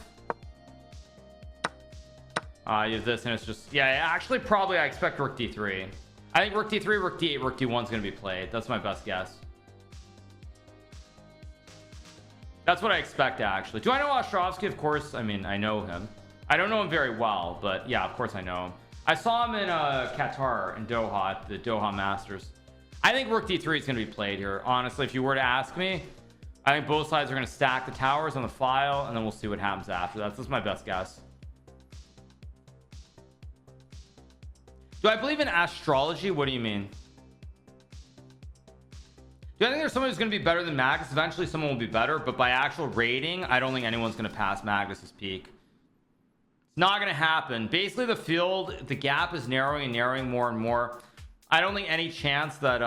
S1: You have this and it's just, yeah, actually probably I expect rook d3. I think rook d3, rook d8, rook d1 is going to be played. That's my best guess. That's what I expect actually. Do I know Ostrovsky? Of course. I mean, I know him. I don't know him very well, but yeah, of course I know him. I saw him in Qatar, in Doha, at the Doha Masters. I think rook d3 is going to be played here. Honestly, if you were to ask me, I think both sides are going to stack the towers on the file, and then we'll see what happens after. That's my best guess. Do I believe in astrology? What do you mean? Do I think there's someone who's going to be better than Magnus? Eventually someone will be better, but by actual rating, I don't think anyone's going to pass Magnus's peak. It's not going to happen. Basically, the field, the gap is narrowing and narrowing more and more. I don't think any chance that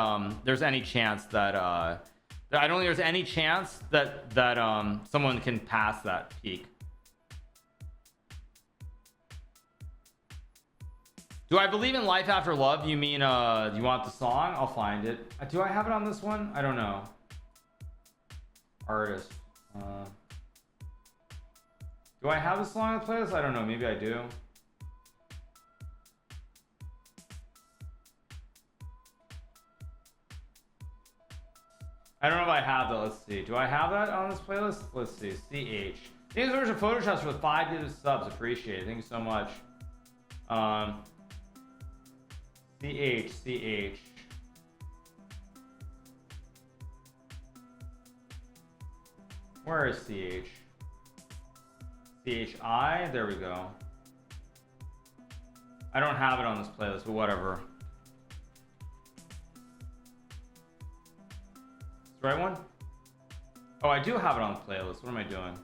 S1: there's any chance that I don't think there's any chance that someone can pass that peak. Do I believe in life after love? You mean do you want the song? I'll find it. Do I have it on this one? I don't know. Artist. Do I have the song on the playlist? I don't know. Maybe I do. I don't know if I have that. Let's see. Do I have that on this playlist? Let's see. CH. Thank you so much for Photoshops for the 5 digit subs. Appreciate it. Thank you so much. CH. Where is CH? CHI? There we go. I don't have it on this playlist, but whatever. The right one? Oh, I do have it on the playlist. What am I doing?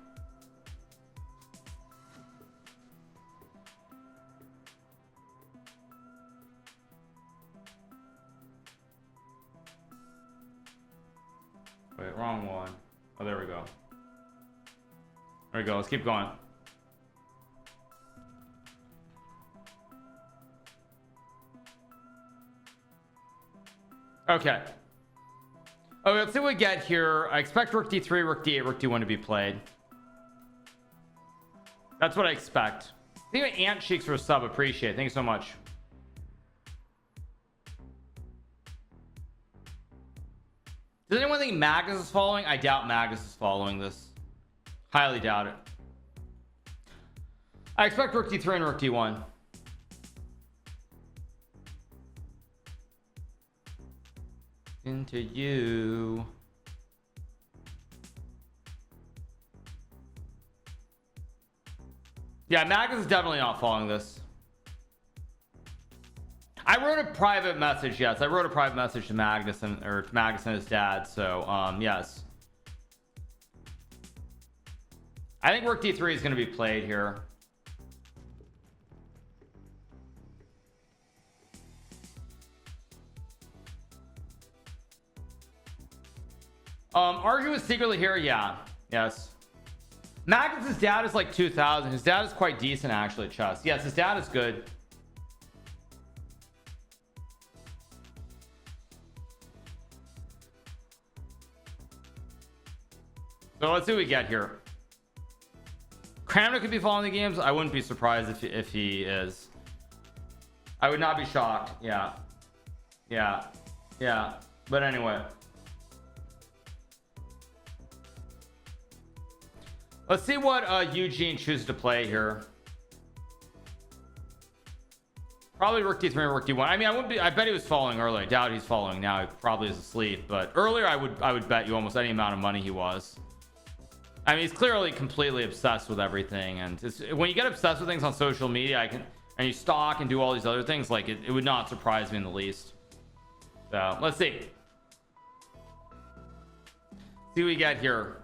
S1: Wait, wrong one. Oh, there we go. There we go. Let's keep going. Okay. Okay, let's see what we get here. I expect rook d3, rook d8, rook d1 to be played. That's what I expect. Thank you, Ant Cheeks, for a sub. Appreciate it. Thank you so much. Does anyone think Magnus is following? I doubt Magnus is following this. Highly doubt it. I expect rook d3 and rook d1. Into you. Yeah, Magnus is definitely not following this. I wrote a private message. Yes, I wrote a private message to Magnus and his dad. So yes, I think rook d3 is going to be played here. Arjun is secretly here. Yeah. Yes. Magnus's dad is like 2000. His dad is quite decent actually at chess. Yes, his dad is good. So let's see what we get here. Cramner could be following the games. I wouldn't be surprised if he is. I would not be shocked. Yeah. But anyway, let's see what Eugene chooses to play here. Probably rook d3 and rook d1. I mean, I wouldn't be, I bet he was following earlier. I doubt he's following now. He probably is asleep, but earlier I would bet you almost any amount of money he was. I mean, he's clearly completely obsessed with everything, and when you get obsessed with things on social media, and you stalk and do all these other things, like it would not surprise me in the least. So let's see what we get here.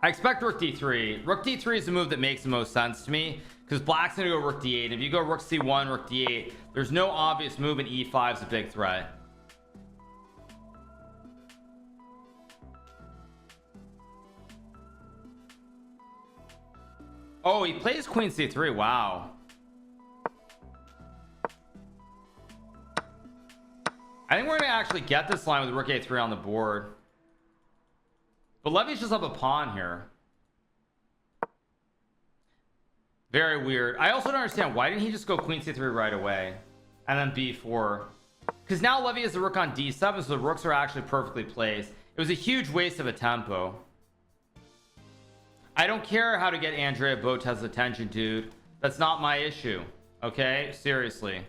S1: I expect rook d3. Rook d3 is the move that makes the most sense to me, because black's gonna go rook d8. If you go rook c1, rook d8, there's no obvious move, and e5 is a big threat. Oh, he plays queen c3. Wow. I think we're gonna actually get this line with rook a3 on the board, but Levy's just up a pawn here. Very weird. I also don't understand, why didn't he just go queen c3 right away and then b4? Because now Levy has the rook on d7, so the rooks are actually perfectly placed. It was a huge waste of a tempo. I don't care how to get Andrea Botez's attention, dude. That's not my issue. Okay, seriously.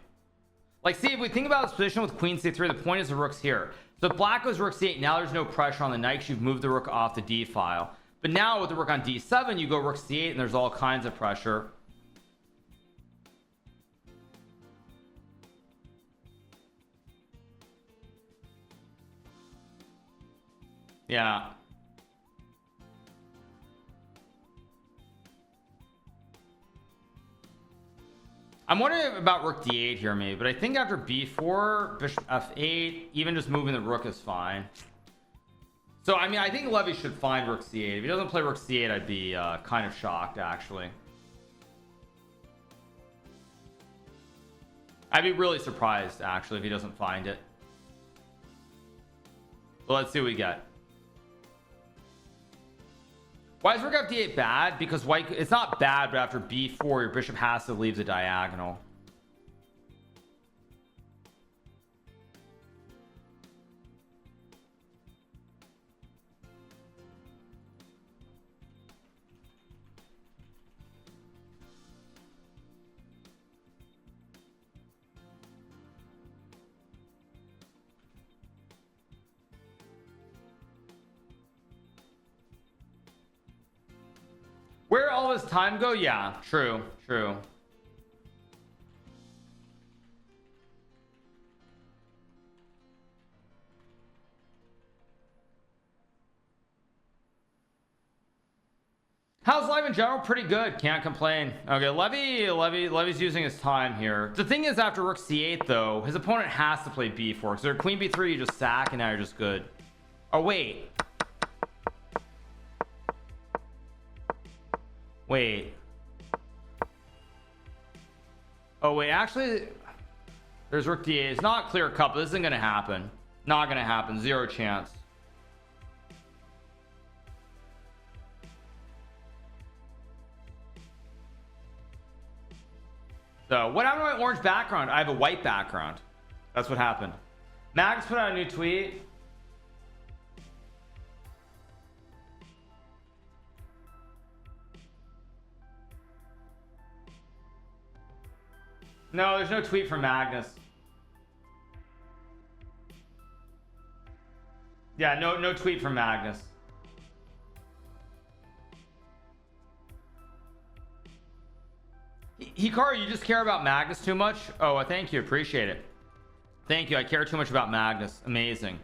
S1: Like, see, if we think about this position with queen c3, the point is the rook's here. So if black goes rook c8, now there's no pressure on the knight, 'cause you've moved the rook off the d file. But now with the rook on d7, you go rook c8 and there's all kinds of pressure. Yeah. I'm wondering about rook d8 here maybe, but I think after b4, bishop f8, even just moving the rook is fine. So I mean, I think Levy should find rook c8. If he doesn't play rook c8, I'd be kind of shocked, actually. I'd be really surprised, actually, if he doesn't find it. But let's see what we get. Why is rook f8 bad? Because white, it's not bad, but after b4, your bishop has to leave the diagonal. Where all his time go? Yeah, true. How's life in general? Pretty good, can't complain. Okay, Levy's using his time here. The thing is, after rook c8 though, his opponent has to play b4, so queen b3, you just sack and now you're just good. Oh wait, oh wait, actually there's rook d8. It's not clear cut, but this isn't gonna happen. Not gonna happen. Zero chance. So what happened to my orange background? I have a white background. That's what happened. Max put out a new tweet. No, there's no tweet from Magnus. Yeah, no tweet from Magnus. Hikaru, you just care about Magnus too much? Oh, thank you, appreciate it. Thank you, I care too much about Magnus. Amazing.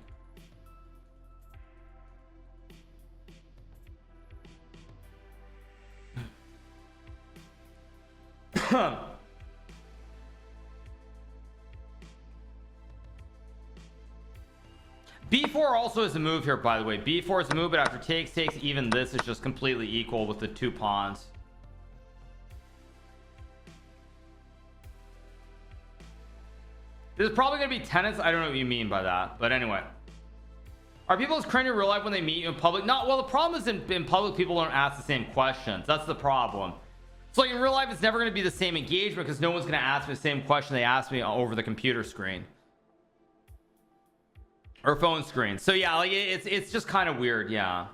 S1: b4 also is a move here, by the way. b4 is a move, but after takes, even this is just completely equal with the two pawns. This is probably going to be tennis. I don't know what you mean by that, but anyway. Are people as cringe in real life when they meet you in public? Not well. The problem is in public, people don't ask the same questions. That's the problem. So like in real life, it's never going to be the same engagement because no one's going to ask me the same question they asked me over the computer screen or phone screen. So yeah, like it's just kind of weird. Yeah.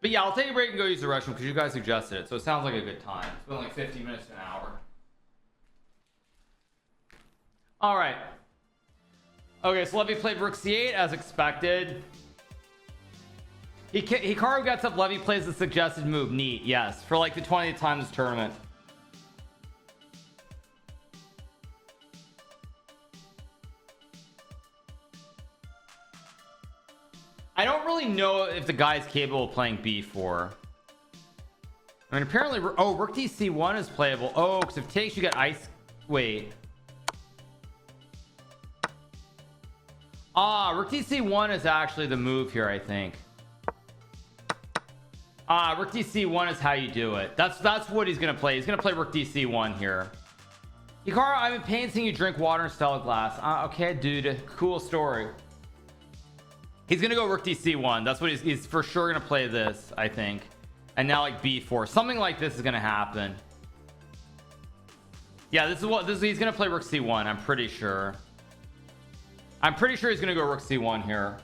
S1: But yeah, I'll take a break and go use the restroom because you guys suggested it. So it sounds like a good time. It's been like 50 minutes to an hour. All right. Okay, so Levy played rook c8 as expected. Hikaru gets up, Levy plays the suggested move. Neat, yes. For like the 20th time this tournament. I don't really know if the guy's capable of playing b4. I mean, apparently, oh, rook dc1 is playable. Oh, because if it takes, you get ice. Wait. Ah, rook dc1 is actually the move here, I think. Ah, rook dc1 is how you do it. That's what he's gonna play. He's gonna play rook dc1 here. Hikaru, I'm in pain seeing you drink water in Stella glass. Okay, dude, cool story. He's gonna go rook dc1. That's what he's for sure gonna play this, I think. And now like b4, something like this is gonna happen. Yeah, he's gonna play rook c1. I'm pretty sure he's gonna go rook c1 here.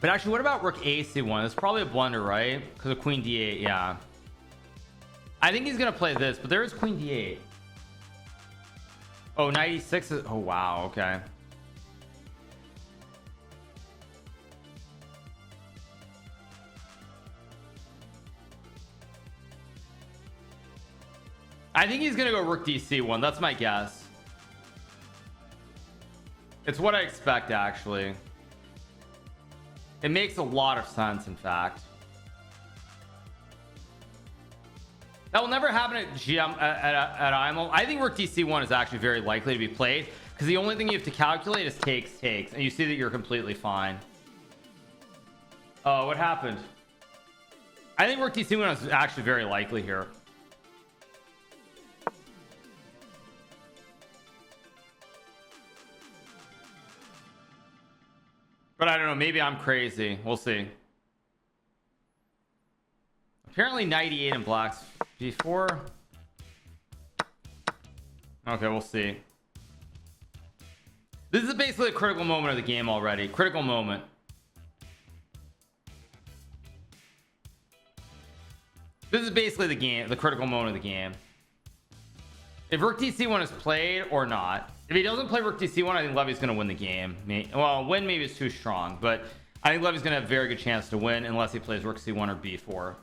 S1: But actually, what about rook ac1? It's probably a blunder, right? Because of queen d8. Yeah, I think he's gonna play this, but there is queen d8. Oh, 96 is, oh wow, okay. I think he's gonna go rook dc1. That's my guess. It's what I expect, actually. It makes a lot of sense, in fact. That will never happen at GM at IMO. I think rook dc1 is actually very likely to be played because the only thing you have to calculate is takes, and you see that you're completely fine. Oh, what happened? I think rook dc1 is actually very likely here. But I don't know, maybe I'm crazy. We'll see. Apparently 98 in black's b4. Okay, we'll see. This is basically a critical moment of the game already. Critical moment. This is basically the game, the critical moment of the game. If rook dc1 is played or not. If he doesn't play rook dc1, I think Levy's going to win the game. Well, win maybe is too strong, but I think Levy's going to have a very good chance to win unless he plays rook c1 or b4.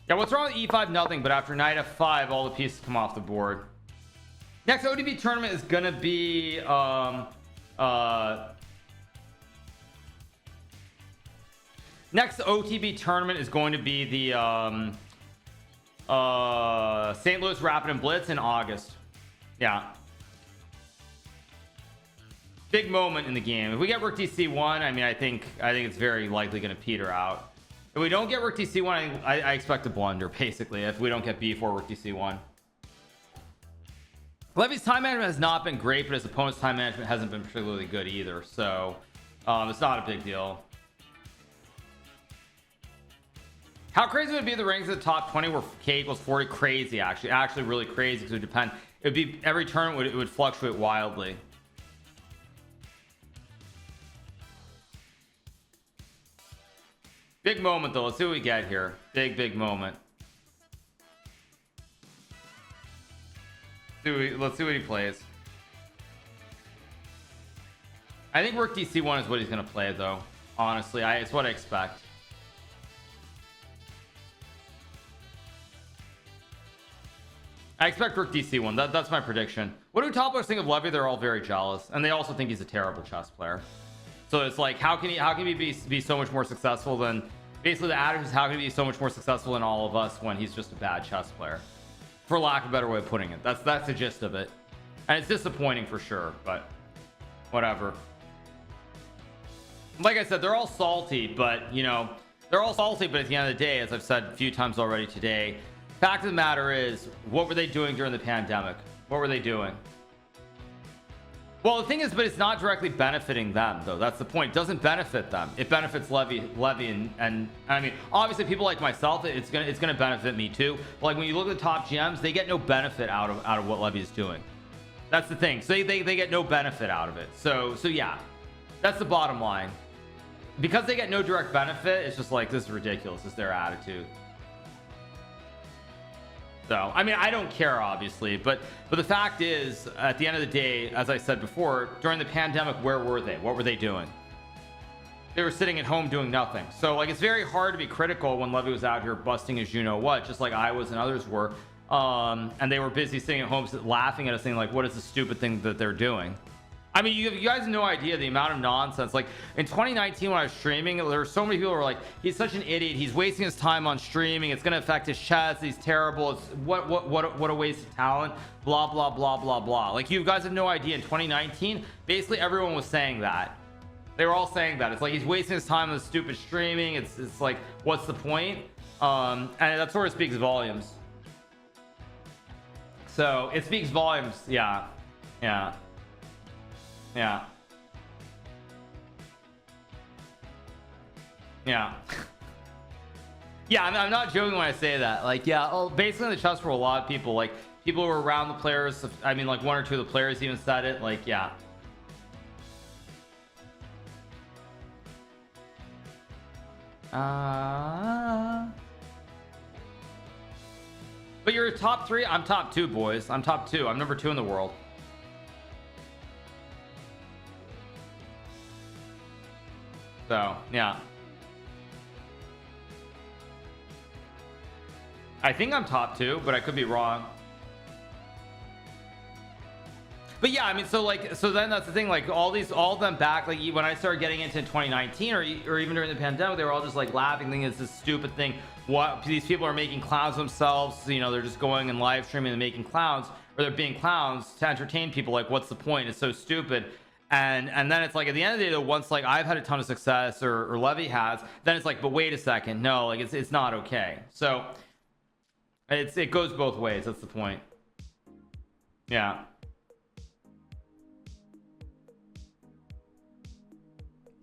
S1: Yeah, what's wrong with e5? Nothing, but after knight f5, all the pieces come off the board. Next ODB tournament is gonna be next OTB tournament is going to be the St. Louis Rapid and Blitz in August. Yeah, big moment in the game. If we get rook dc1, I mean, I think it's very likely going to peter out. If we don't get rook dc1, I expect a blunder, basically, if we don't get b4 rook dc1. Levy's time management has not been great, but his opponent's time management hasn't been particularly good either, so it's not a big deal. How crazy would it be the ranks of the top 20 where k equals 40? Crazy, actually really crazy, because it would depend. It would be every turn it would fluctuate wildly. Big moment though. Let's see what we get here. Big moment. Let's see what he plays. I think rook dc1 is what he's going to play though. Honestly, it's what I expect. I expect rook dc1. That's my prediction. What do top players think of Levy? They're all very jealous, and they also think he's a terrible chess player. So it's like, how can he be so much more successful than, basically the adage is, how can he be so much more successful than all of us when he's just a bad chess player, for lack of a better way of putting it. That's the gist of it, and it's disappointing for sure, but whatever. Like I said, they're all salty, but you know, they're all salty, but at the end of the day, as I've said a few times already today, fact of the matter is, what were they doing during the pandemic? What were they doing? Well, the thing is, but it's not directly benefiting them, though. That's the point. It doesn't benefit them. It benefits Levy, and I mean, obviously, people like myself, it's gonna benefit me too. But like when you look at the top GMs, they get no benefit out of what Levy is doing. That's the thing. So they get no benefit out of it. So yeah, that's the bottom line. Because they get no direct benefit, it's just like, this is ridiculous. Is their attitude. So I mean, I don't care, obviously, but the fact is, at the end of the day, as I said before, during the pandemic, where were they? What were they doing? They were sitting at home doing nothing. So like, it's very hard to be critical when Levy was out here busting his you know what, just like I was and others were, and they were busy sitting at home laughing at us, saying like, what is the stupid thing that they're doing? I mean, you guys have no idea the amount of nonsense. Like in 2019 when I was streaming, there were so many people who were like, he's such an idiot, he's wasting his time on streaming, it's going to affect his chats, he's terrible, it's what a waste of talent, blah blah blah blah blah. Like, you guys have no idea, in 2019 basically everyone was saying that. They were all saying that it's like, he's wasting his time on this stupid streaming, it's like, what's the point? And that sort of speaks volumes. So it speaks volumes. Yeah. Yeah. Yeah. Yeah. Yeah, I'm not joking when I say that. Like, yeah, basically in the chess world, a lot of people, like people who were around the players, I mean, like one or two of the players even said it. Like, yeah. But you're top 3. I'm top 2, boys. I'm top 2. I'm number 2 in the world. So yeah, I think I'm top 2, but I could be wrong. But yeah, I mean, so then that's the thing, like all of them back, like when I started getting into 2019 or even during the pandemic, they were all just like laughing, thinking it's this stupid thing, what these people are making clowns themselves, you know, they're just going and live streaming and making clowns, or they're being clowns to entertain people. Like, what's the point? It's so stupid. And then it's like, at the end of the day though, once like I've had a ton of success or Levy has, then it's like, but wait a second, no, like it's not okay. So it goes both ways. That's the point. Yeah.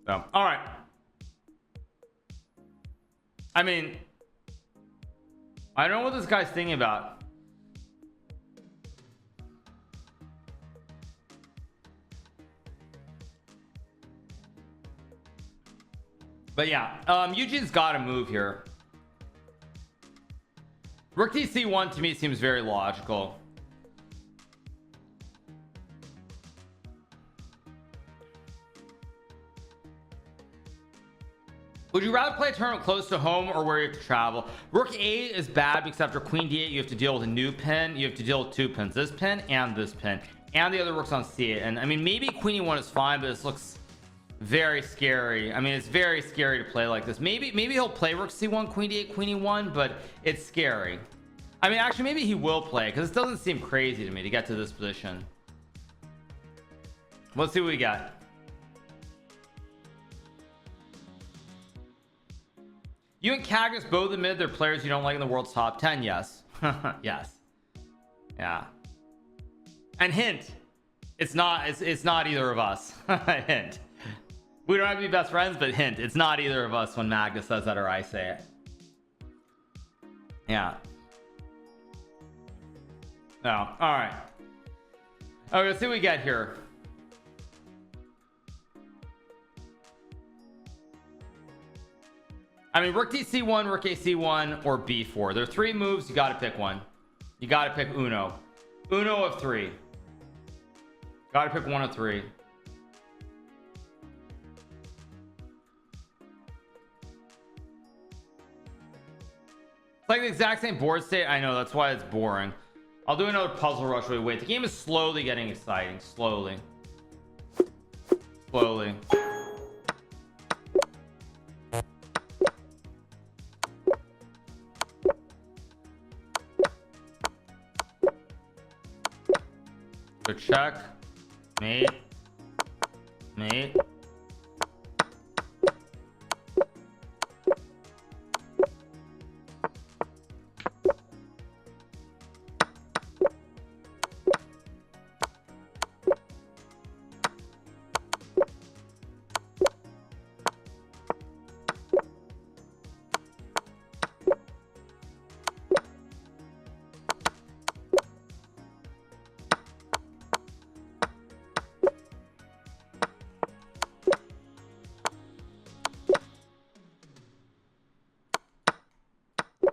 S1: So all right, I mean, I don't know what this guy's thinking about. But yeah, Eugene's got to move here. Rook DC1 to me seems very logical. Would you rather play a tournament close to home or where you have to travel? Rook A is bad because after Queen D8 you have to deal with a new pin. You have to deal with 2 pins, this pin and this pin, and the other rook's on C8. And I mean, maybe Queen E1 is fine, but this looks very scary. I mean, it's very scary to play like this. Maybe he'll play Rook C1, Queen D8, Queen E1, but it's scary. I mean, actually, maybe he will play, because it doesn't seem crazy to me to get to this position. Let's see what we got. You and Cagnus both admit they're players you don't like in the world's top 10. Yes. Yes. Yeah. And hint, it's not either of us. Hint. We don't have to be best friends, but hint, it's not either of us when Magnus says that or I say it. Yeah. No. All right. Okay, let's see what we get here. I mean, Rook DC1, Rook AC1, or B4. There are 3 moves. You got to pick one. You got to pick Uno. Uno of 3. Got to pick one of 3. It's like the exact same board state. I know, that's why it's boring. I'll do another puzzle rush while we wait. The game is slowly getting exciting. Slowly. Slowly. So check. Mate. Mate.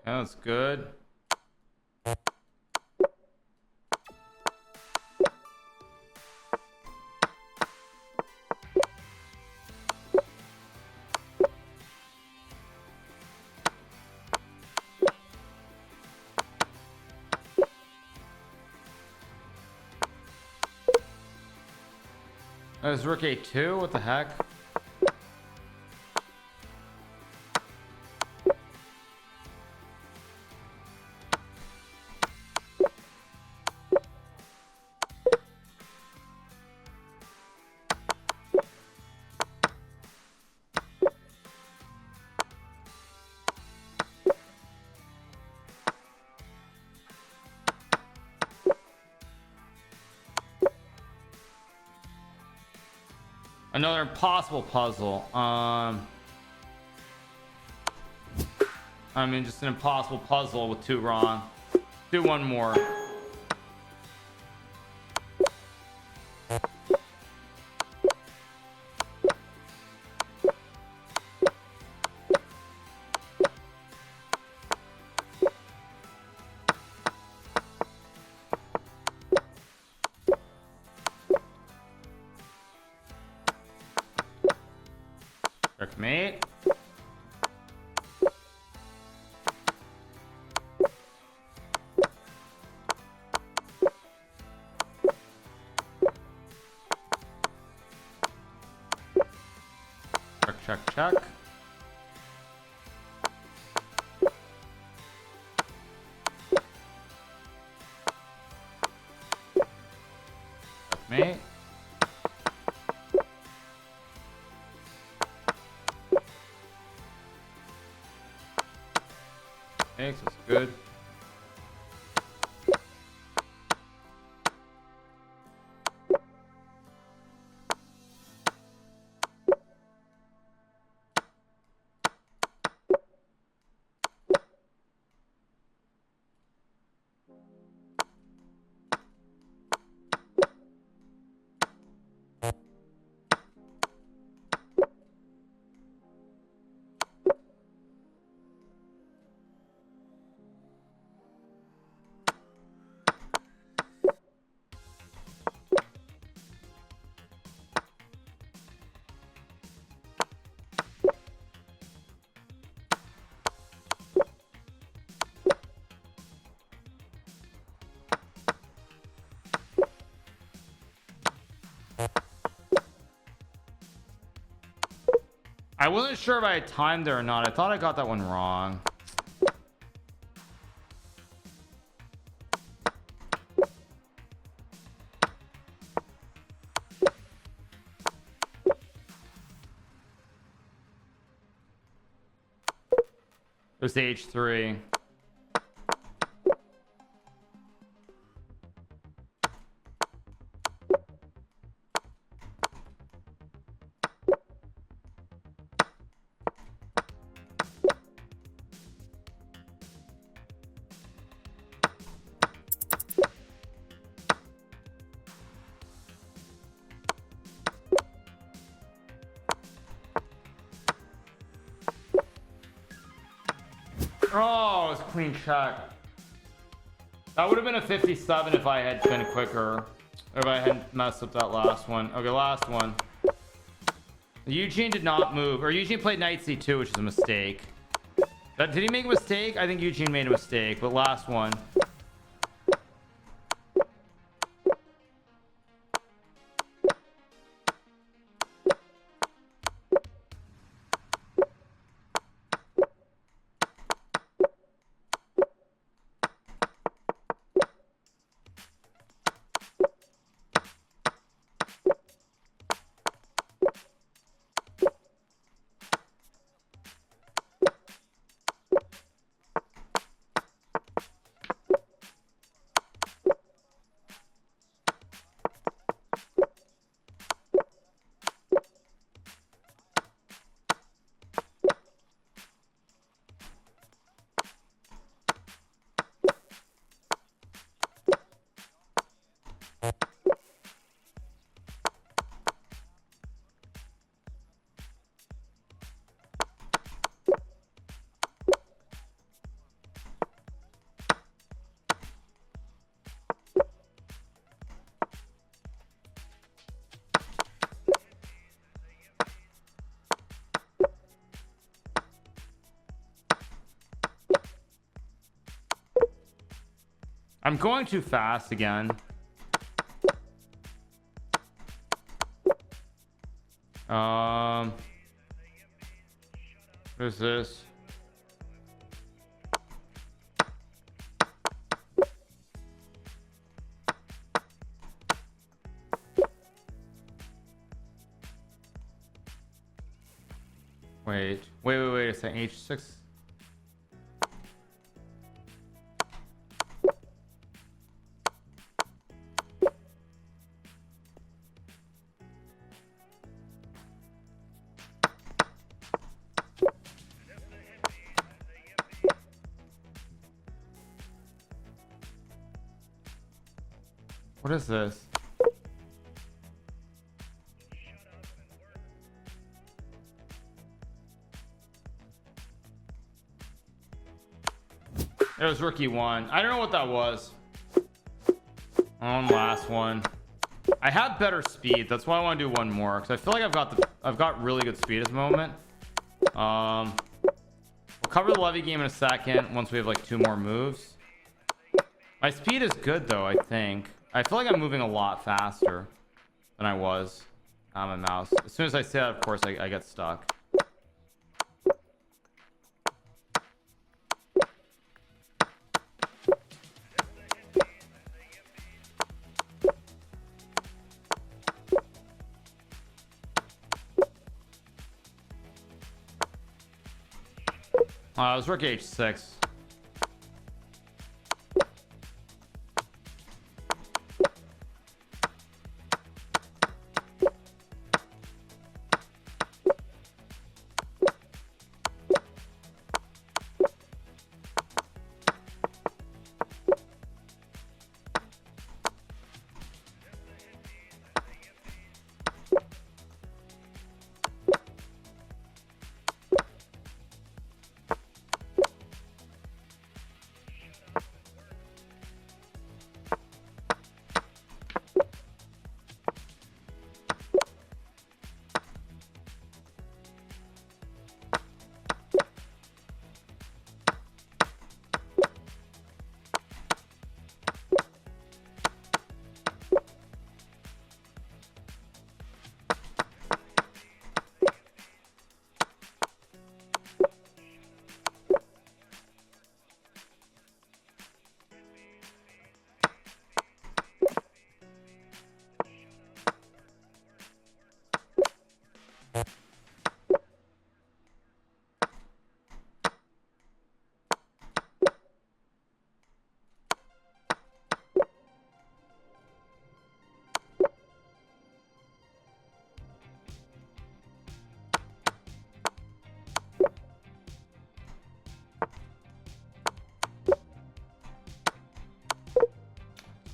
S1: Yeah, that's good. There's Rook A2. What the heck? Another impossible puzzle. I mean, just an impossible puzzle with 2 wrong. Do one more. Checkmate. Check. Checkmate. Thanks, that's good. I wasn't sure if I had timed there or not. I thought I got that one wrong. It was H3. Oh, it's queen check. That would have been a 57 if I had been quicker. Or if I hadn't messed up that last one. Okay, last one. Eugene did not move. Or Eugene played knight c2, which is a mistake. Did he make a mistake? I think Eugene made a mistake. But last one. I'm going too fast again. What is this? Wait a second. H6. What is this? It was rookie 1. I don't know what that was. On last one. I have better speed. That's why I want to do one more, because I feel like I've got really good speed at the moment. We'll cover the Levy game in a second once we have like 2 more moves. My speed is good though, I think. I feel like I'm moving a lot faster than I was on my mouse. As soon as I say that, of course, I get stuck. It was rook h6.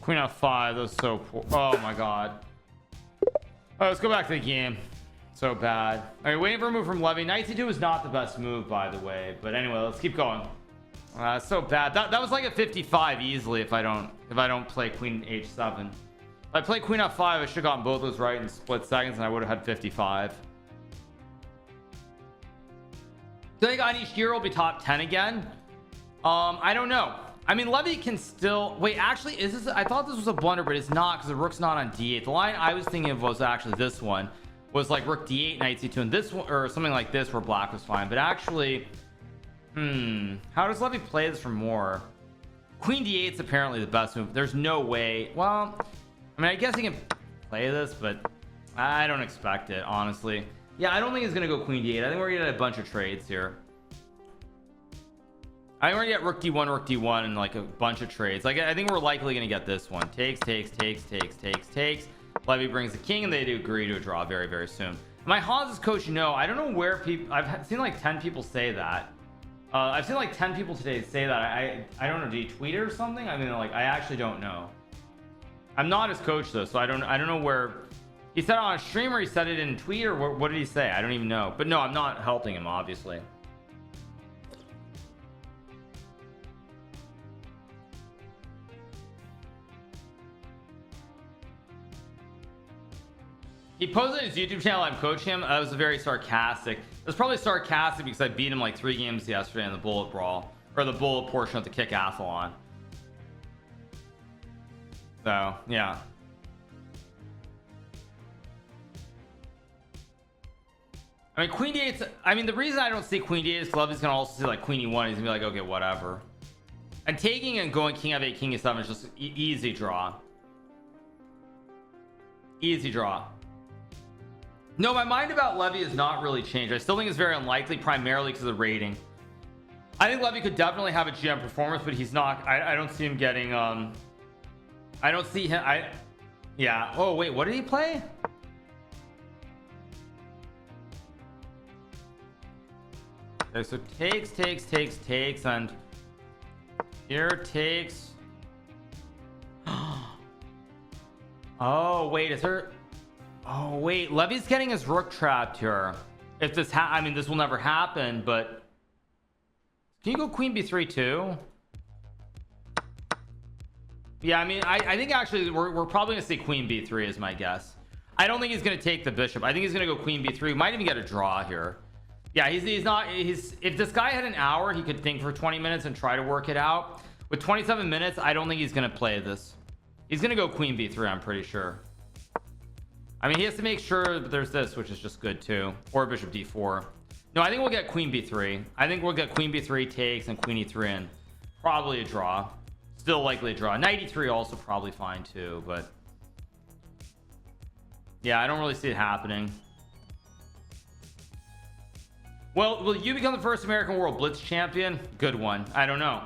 S1: Queen f5. That was so poor. Oh my god. All right, let's go back to the game. So bad. All right, waiting for a move from Levy. Knight c2 is not the best move, by the way. But anyway, let's keep going. So bad. That was like a 55 easily if I don't play Queen h7. If I play Queen f5, I should have gotten both those right in split seconds, and I would have had 55. Do I think GMHikaru will be top 10 again? I don't know. I mean, Levy can still wait. Actually, is this? I thought this was a blunder, but it's not, because the rook's not on d8. The line I was thinking of was actually this one, was like rook d8, knight c2, and this one, or something like this, where black was fine. But actually, how does Levy play this for more? Queen d8 is apparently the best move. There's no way. Well, I mean, I guess he can play this, but I don't expect it, honestly. Yeah, I don't think he's gonna go queen d8. I think we're gonna get a bunch of trades here. I think we're gonna get rook d1 and like a bunch of trades. Like, I think we're likely gonna get this one. Takes. Levy brings the king, and they do agree to a draw very, very soon. My Hans's coach, I don't know where people. I've seen like 10 people say that. I've seen like 10 people today say that. I don't know. Did he tweet it or something? I mean, like, I actually don't know. I'm not his coach though, so I don't know where he said it on a stream, or he said it in a tweet, or what did he say? I don't even know. But no, I'm not helping him, obviously. He posted his YouTube channel, I'm coaching him. That was very sarcastic. It was probably sarcastic because I beat him like 3 games yesterday in the bullet brawl, or the bullet portion of the kick athlon. So yeah. I mean, queen d8's, I mean, the reason I don't see queen d8 is Levy's gonna also see like queen e1. He's gonna be like, okay, whatever. And taking and going king f8, king e7 is just easy draw. Easy draw. No, my mind about Levy has not really changed. I still think it's very unlikely, primarily because of the rating. I think Levy could definitely have a GM performance, but he's not. I don't see him getting. I don't see him. Yeah. Oh wait, what did he play? Okay, so takes, and here takes. Oh wait, is there? Oh wait, Levy's getting his rook trapped here. If this I mean, this will never happen, but can you go queen b3 too? Yeah, I mean, I think actually we're probably gonna see queen b3 is my guess. I don't think he's gonna take the bishop. I think he's gonna go queen b3. We might even get a draw here. Yeah, he's not. If this guy had an hour, he could think for 20 minutes and try to work it out. With 27 minutes, I don't think he's gonna play this. He's gonna go queen b3, I'm pretty sure. I mean, he has to make sure that there's this, which is just good too, or bishop d4. No, I think we'll get queen b3. I think we'll get queen b3 takes and queen e3 in. Probably a draw. Still likely a draw. Knight e3 also probably fine too, but yeah, I don't really see it happening. Well, will you become the first American World Blitz champion? Good one. I don't know.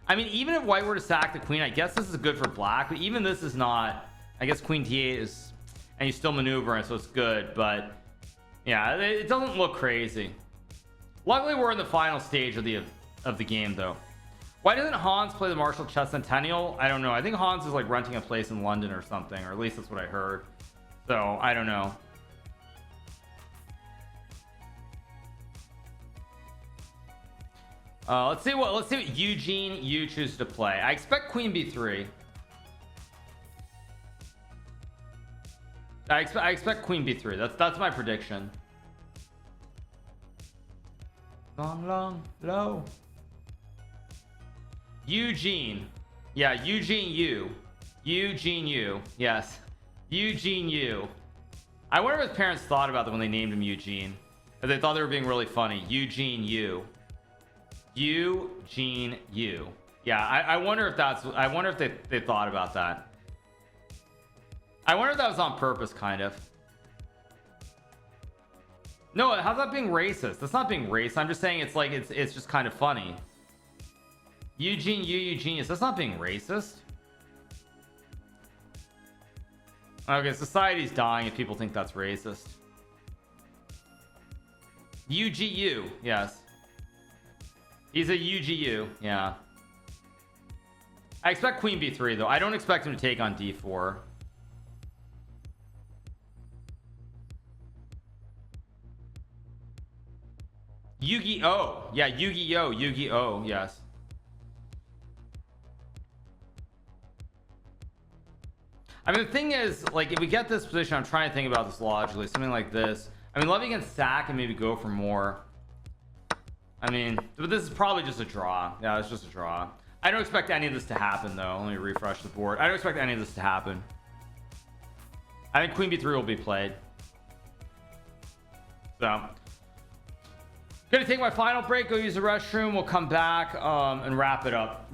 S1: I mean, even if white were to sack the queen, I guess this is good for black, but even this is not. I guess queen d8 is, and you still maneuver it, so it's good, but yeah, it doesn't look crazy. Luckily, we're in the final stage of the game though. Why doesn't Hans play the Marshall Chess Centennial? I don't know. I think Hans is like renting a place in London or something, or at least that's what I heard. So I don't know. Let's see what Eugene you choose to play. I expect queen b3. I expect queen b3. That's my prediction. Long low. Eugene. Yeah, Eugene you. Yes. Eugene you. I wonder what his parents thought about that when they named him Eugene. If they thought they were being really funny. Eugene you. Eugene you. Yeah, I wonder if that's, I wonder if they thought about that. I wonder if that was on purpose, kind of. No, how's that being racist? That's not being racist. I'm just saying it's like it's just kind of funny. Eugene you genius. That's not being racist. Okay, society's dying if people think that's racist. UGU, yes. He's a UGU, yeah. I expect queen b3 though. I don't expect him to take on d4. Yu-Gi-Oh! Yeah, Yu-Gi-Oh! Yu-Gi-Oh! Yes. I mean, the thing is, like, if we get this position, I'm trying to think about this logically. Something like this. I mean, Levy can sack and maybe go for more. I mean, but this is probably just a draw. Yeah, it's just a draw. I don't expect any of this to happen, though. Let me refresh the board. I don't expect any of this to happen. I think queen b3 will be played. So, gonna take my final break, go use the restroom. We'll come back and wrap it up.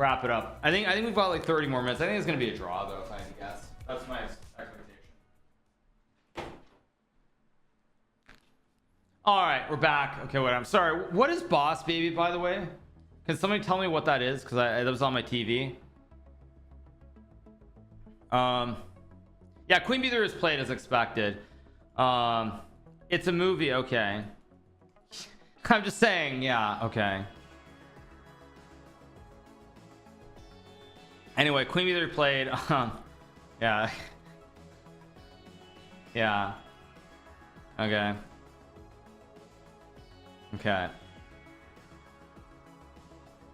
S1: I think we've got like 30 more minutes. I think it's gonna be a draw, though, if I had to guess. That's my expectation. All right, we're back. Okay, wait, I'm sorry. What is Boss Baby, by the way? Can somebody tell me what that is? Because that was on my TV. Yeah, Queen B3 is played as expected. It's a movie, okay. I'm just saying, yeah, okay. Anyway, Queen B3 played. Yeah. Yeah. Okay. Okay.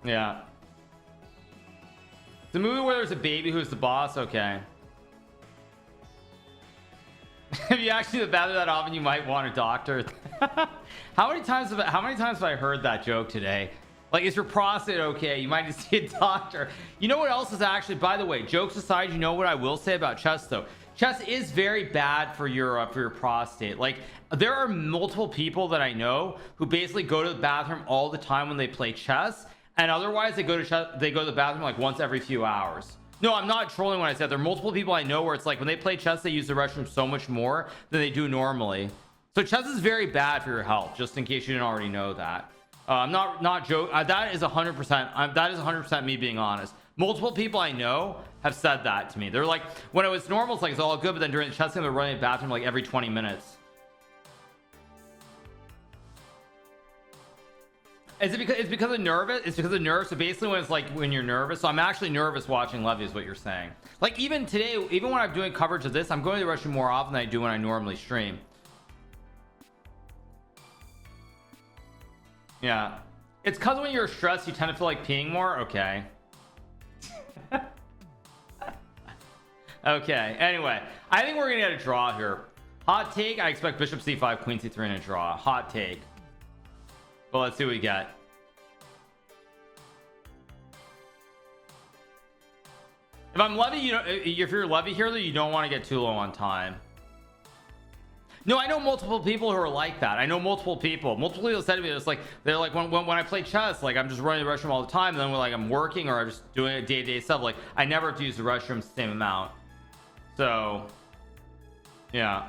S1: Yeah. It's a movie where there's a baby who's the boss. Okay. If you actually do that often, you might want a doctor. How many times have I heard that joke today? Like, is your prostate okay? You might need to see a doctor. You know what else is actually, by the way, jokes aside, you know what I will say about chess though? Chess is very bad for your prostate. Like, there are multiple people that I know who basically go to the bathroom all the time when they play chess, and otherwise they go to the bathroom like once every few hours. No, I'm not trolling when I said there are multiple people I know where it's like when they play chess, they use the restroom so much more than they do normally. So chess is very bad for your health, just in case you didn't already know that. I'm not joking. That is 100%. That is 100% me being honest. Multiple people I know have said that to me. They're like, when it was normal, it's like it's all good, but then during the chess game, they're running the bathroom like every 20 minutes. Is it because it's because of nervous? It's because of nerves. So basically, when it's like when you're nervous. So I'm actually nervous watching Levy, is what you're saying. Like even today, even when I'm doing coverage of this, I'm going to the restroom more often than I do when I normally stream. Yeah, it's because when you're stressed, you tend to feel like peeing more. Okay. Okay. Anyway, I think we're gonna get a draw here. Hot take: I expect Bishop C5, Queen C3 in a draw. Hot take. Well, let's see what we get. If I'm Levy, you know, if you're Levy here, you don't want to get too low on time. No, I know multiple people who are like that. I know multiple people. Multiple people said to me, it's like they're like when I play chess, like I'm just running the restroom all the time, and then when like I'm working or I'm just doing a day-to-day stuff, like I never have to use the restroom the same amount. So, yeah.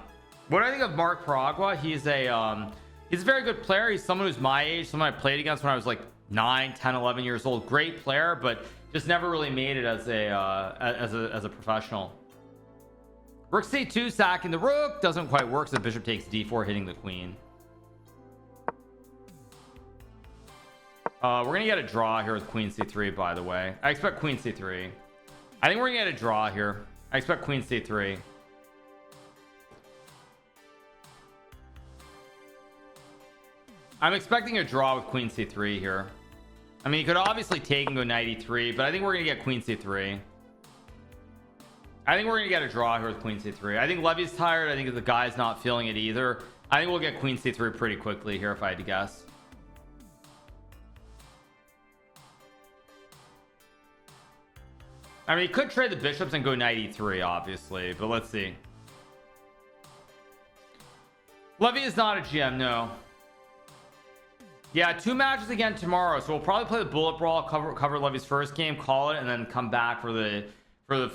S1: What do I think of Mark Paragua? He's a very good player. He's someone who's my age, someone I played against when I was like 9, 10, 11 years old. Great player, but just never really made it as a professional. Rook c2, sacking the rook. Doesn't quite work, so the bishop takes d4, hitting the queen. We're gonna get a draw here with queen c3, by the way. I expect queen c3. I think we're gonna get a draw here. I expect queen c3. I'm expecting a draw with queen c3 here. I mean, you could obviously take and go knight e3, but I think we're gonna get queen c3. I think we're gonna get a draw here with queen c3. I think Levy's tired. I think the guy's not feeling it either. I think we'll get queen c3 pretty quickly here if I had to guess. I mean, he could trade the bishops and go knight e3, obviously, but let's see. Levy is not a GM, no. Yeah, 2 matches again tomorrow, so we'll probably play the bullet brawl, cover Levy's first game, call it, and then come back for the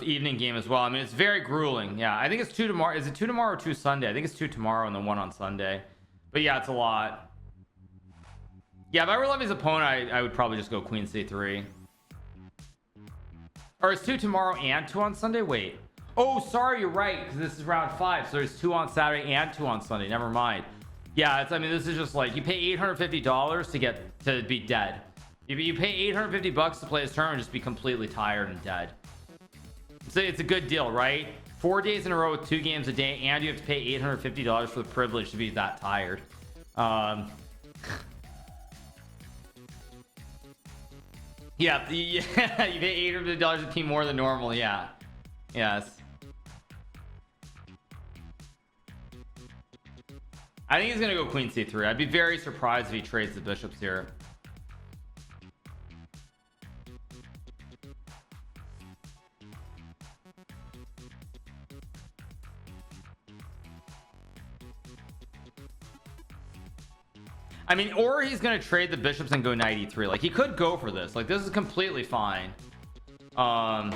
S1: evening game as well. I mean, it's very grueling. Yeah, I think it's 2 tomorrow. Is it 2 tomorrow or 2 Sunday? I think it's 2 tomorrow and then 1 on Sunday. But yeah, it's a lot. Yeah, if I were Levy's opponent, I would probably just go queen c3. Or it's 2 tomorrow and 2 on Sunday? Wait. Oh, sorry, you're right, because this is round 5. So there's 2 on Saturday and 2 on Sunday. Never mind. Yeah, I mean, this is just like you pay $850 to be dead. You pay $850 to play this tournament and just be completely tired and dead. So it's a good deal, right? 4 days in a row with 2 games a day, and you have to pay $850 for the privilege to be that tired. Yeah, you pay $850 a team more than normal. Yeah. Yes. I think he's gonna go queen c3. I'd be very surprised if he trades the bishops here. I mean, or he's gonna trade the bishops and go knight e3. Like, he could go for this. Like, this is completely fine. But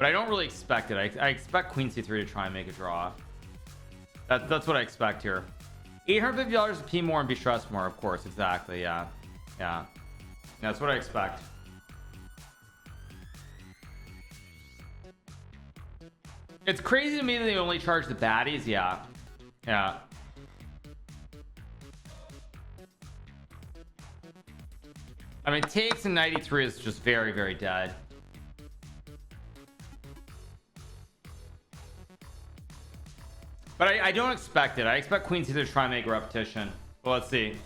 S1: I don't really expect it. I expect queen c3 to try and make a draw. That's what I expect here. $850 to pee more and be stressed more, of course. Exactly. Yeah. That's what I expect. It's crazy to me that they only charge the baddies. Yeah. I mean, takes and 93 is just very, very dead. But I don't expect it. I expect queen c3 to try and make a repetition. Well, let's see.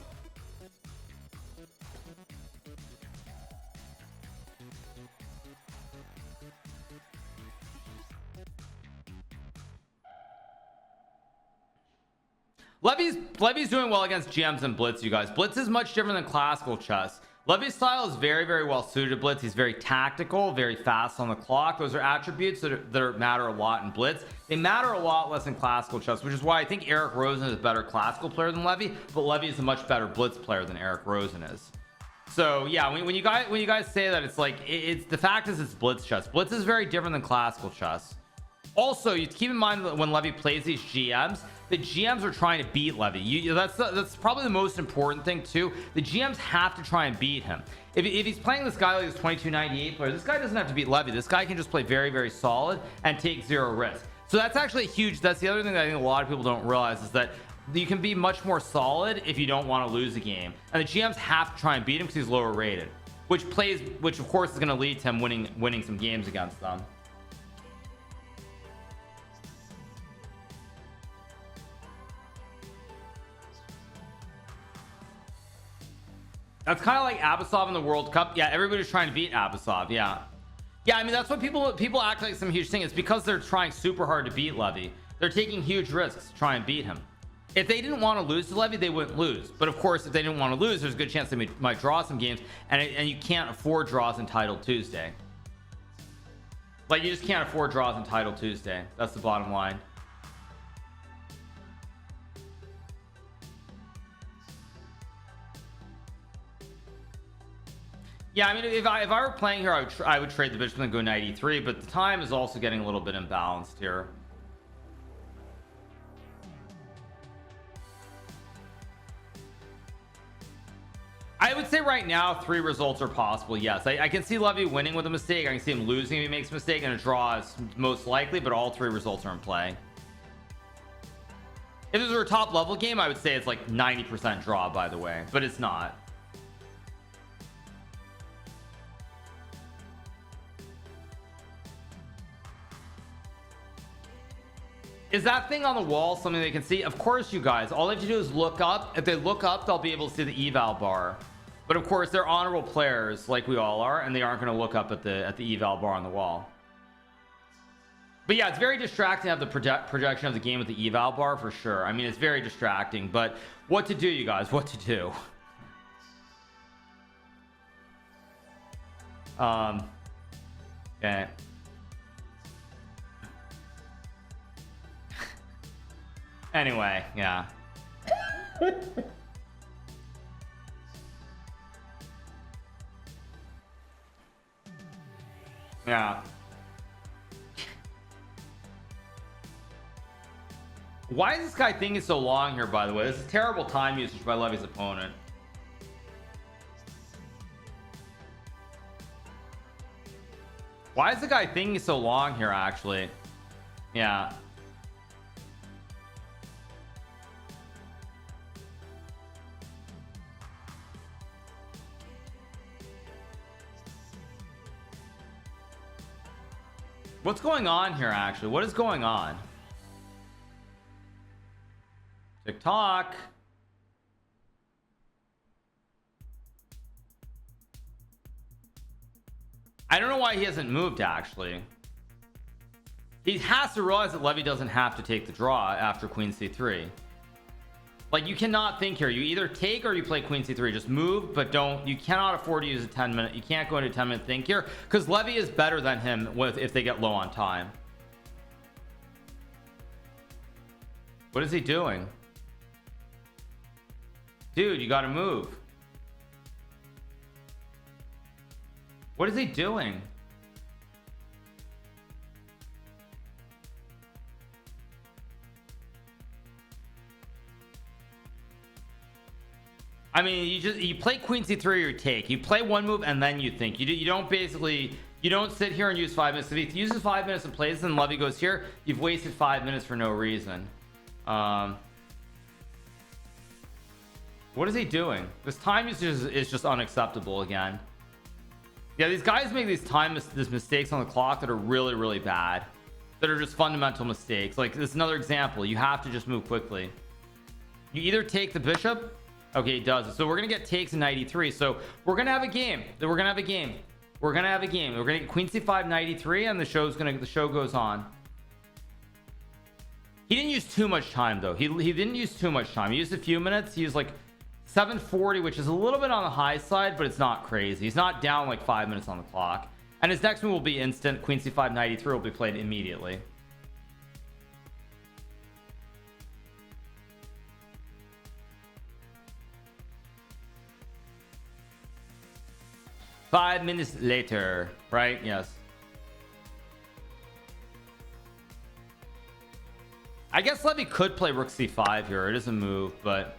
S1: Levy's doing well against GMs and Blitz, you guys. Blitz is much different than classical chess. Levy's style is very, very well suited to blitz. He's very tactical, very fast on the clock. Those are attributes that matter a lot in blitz. They matter a lot less in classical chess, which is why I think Eric Rosen is a better classical player than Levy, but Levy is a much better blitz player than Eric Rosen is. So yeah, when you guys say that, it's like it's the fact is it's blitz chess. Blitz is very different than classical chess. Also, you keep in mind that when Levy plays these GMs, the GMs are trying to beat Levy. That's probably the most important thing too. The GMs have to try and beat him. If he's playing this guy like this 2298 player, this guy doesn't have to beat Levy. This guy can just play very, very solid and take zero risk. So that's actually huge. That's the other thing that I think a lot of people don't realize is that you can be much more solid if you don't want to lose a game. And the GMs have to try and beat him because he's lower rated, which of course is going to lead to him winning some games against them. That's kind of like Abasov in the World Cup. Yeah, everybody's trying to beat Abasov. Yeah, I mean that's what people act like some huge thing. It's because they're trying super hard to beat Levy. They're taking huge risks to try and beat him. If they didn't want to lose to Levy, they wouldn't lose. But of course, if they didn't want to lose, there's a good chance they might draw some games, and you can't afford draws in Title Tuesday. Like you just can't afford draws in Title Tuesday. That's the bottom line. Yeah, I mean, if I were playing here, I would trade the bishop and go knight e3, but the time is also getting a little bit imbalanced here. I would say right now 3 results are possible. Yes, I can see Levy winning with a mistake. I can see him losing if he makes a mistake, and a draw is most likely, but all 3 results are in play. If this were a top level game, I would say it's like 90% draw, by the way, but it's not. Is that thing on the wall something they can see? Of course, you guys, all they have to do is look up. If they look up, they'll be able to see the eval bar. But of course, they're honorable players like we all are, and they aren't going to look up at the eval bar on the wall. But yeah, it's very distracting to have the projection of the game with the eval bar for sure. I mean, it's very distracting, but what to do, you guys? What to do? Okay. Anyway, yeah. Yeah. Why is this guy thinking so long here, by the way? This is terrible time usage by Levy's opponent. Why is the guy thinking so long here, actually? Yeah. What's going on here, actually? What is going on? TikTok. I don't know why he hasn't moved, actually. He has to realize that Levy doesn't have to take the draw after queen c3. Like, you cannot think here. You either take or you play queen c3. Just move, but don't. You cannot afford to use a 10-minute. You can't go into a 10-minute think here because Levy is better than him if they get low on time. What is he doing? Dude, you got to move. What is he doing? I mean, you play queen c3 or you take. You play one move and then you think. You don't sit here and use 5 minutes. If he uses 5 minutes and plays and Levy goes here, you've wasted 5 minutes for no reason. What is he doing? This time usage is just unacceptable again. Yeah, these guys make these mistakes on the clock that are really, really bad. That are just fundamental mistakes. Like, this is another example. You have to just move quickly. You either take the bishop. Okay, he does it. So we're gonna get takes in 93. So we're gonna have a game. We're gonna have a game. We're gonna get queen c5 93, and the show goes on. He didn't use too much time though. He didn't use too much time. He used a few minutes. He used like 740, which is a little bit on the high side, but it's not crazy. He's not down like 5 minutes on the clock. And his next move will be instant. Queen c5 knight e3 will be played immediately. Five minutes later, right? Yes. I guess Levy could play rook c5 here. It is a move, but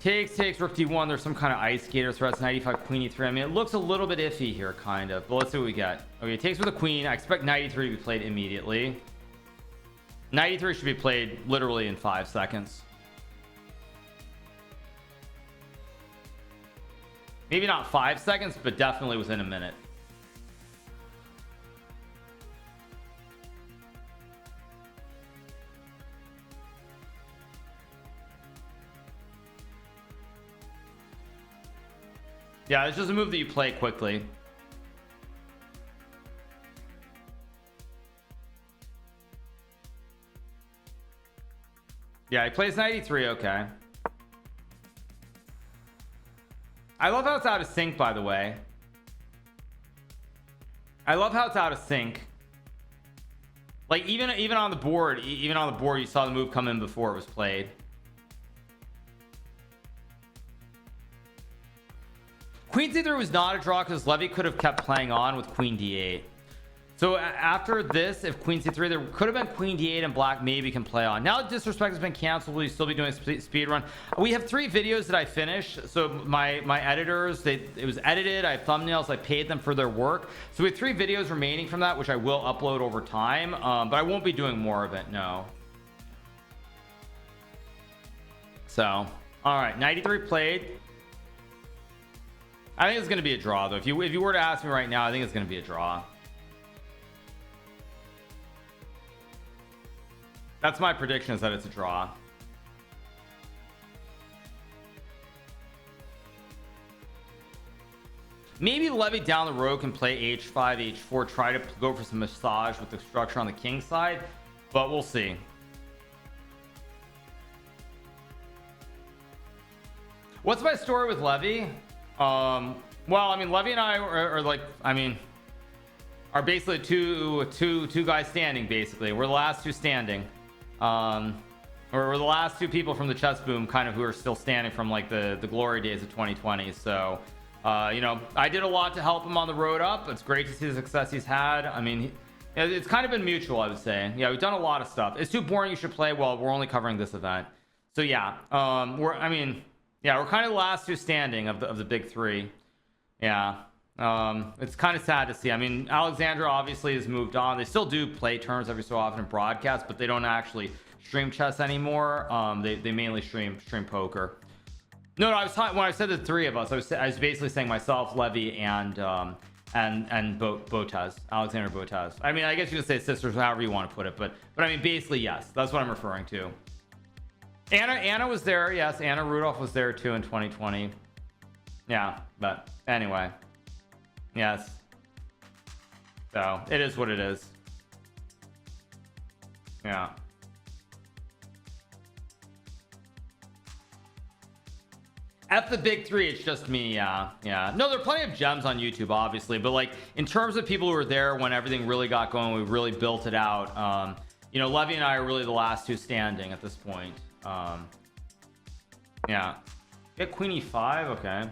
S1: takes rook d1. There's some kind of ice skater threats. Knight e5, queen e3. I mean, it looks a little bit iffy here, kind of, but let's see what we get. Okay, takes with a queen. I expect knight e3 to be played immediately. Knight e3 should be played literally in 5 seconds. Maybe not 5 seconds, but definitely within a minute. Yeah, it's just a move that you play quickly. Yeah, he plays knight e3. Okay. I love how it's out of sync, by the way. I love how it's out of sync. Like even on the board, you saw the move come in before it was played. Queen c3 was not a draw because Levy could have kept playing on with queen d8. So after this, if queen c3, there could have been queen d8 and black maybe can play on. Now that disrespect has been canceled, will you still be doing speed run? We have 3 videos that I finished. So my editors, it was edited. I have thumbnails. I paid them for their work. So we have 3 videos remaining from that, which I will upload over time. But I won't be doing more of it. No. So, all right, 93 played. I think it's going to be a draw though. If you were to ask me right now, I think it's going to be a draw. That's my prediction, is that it's a draw. Maybe Levy down the road can play h5, h4, try to go for some massage with the structure on the king side, but we'll see. What's my story with Levy? Well, I mean, Levy and I are like, I mean, are basically two guys standing. Basically, we're the last 2 standing. Or we're the last 2 people from the chess boom, kind of, who are still standing from like the glory days of 2020. So you know, I did a lot to help him on the road up. It's great to see the success he's had. I mean, it's kind of been mutual, I would say. Yeah, we've done a lot of stuff. It's too boring, you should play. Well, we're only covering this event, so yeah. I mean, yeah, we're kind of the last 2 standing of the big 3. Yeah. It's kind of sad to see. I mean, Alexandra obviously has moved on. They still do play turns every so often in broadcast, but they don't actually stream chess anymore. They mainly stream poker. No, I was talking, when I said the 3 of us, I was basically saying myself, Levy, and Botez, Alexander Botez. I mean, I guess you could say sisters, however you want to put it, but I mean, basically, yes, that's what I'm referring to. Anna was there. Yes, Anna Rudolph was there too in 2020. Yeah, but anyway. Yes. So it is what it is. Yeah. F the big 3, it's just me. Yeah. No, there are plenty of gems on YouTube, obviously, but like in terms of people who were there when everything really got going, we really built it out. You know, Levy and I are really the last 2 standing at this point. Yeah. Get queen e5. Okay.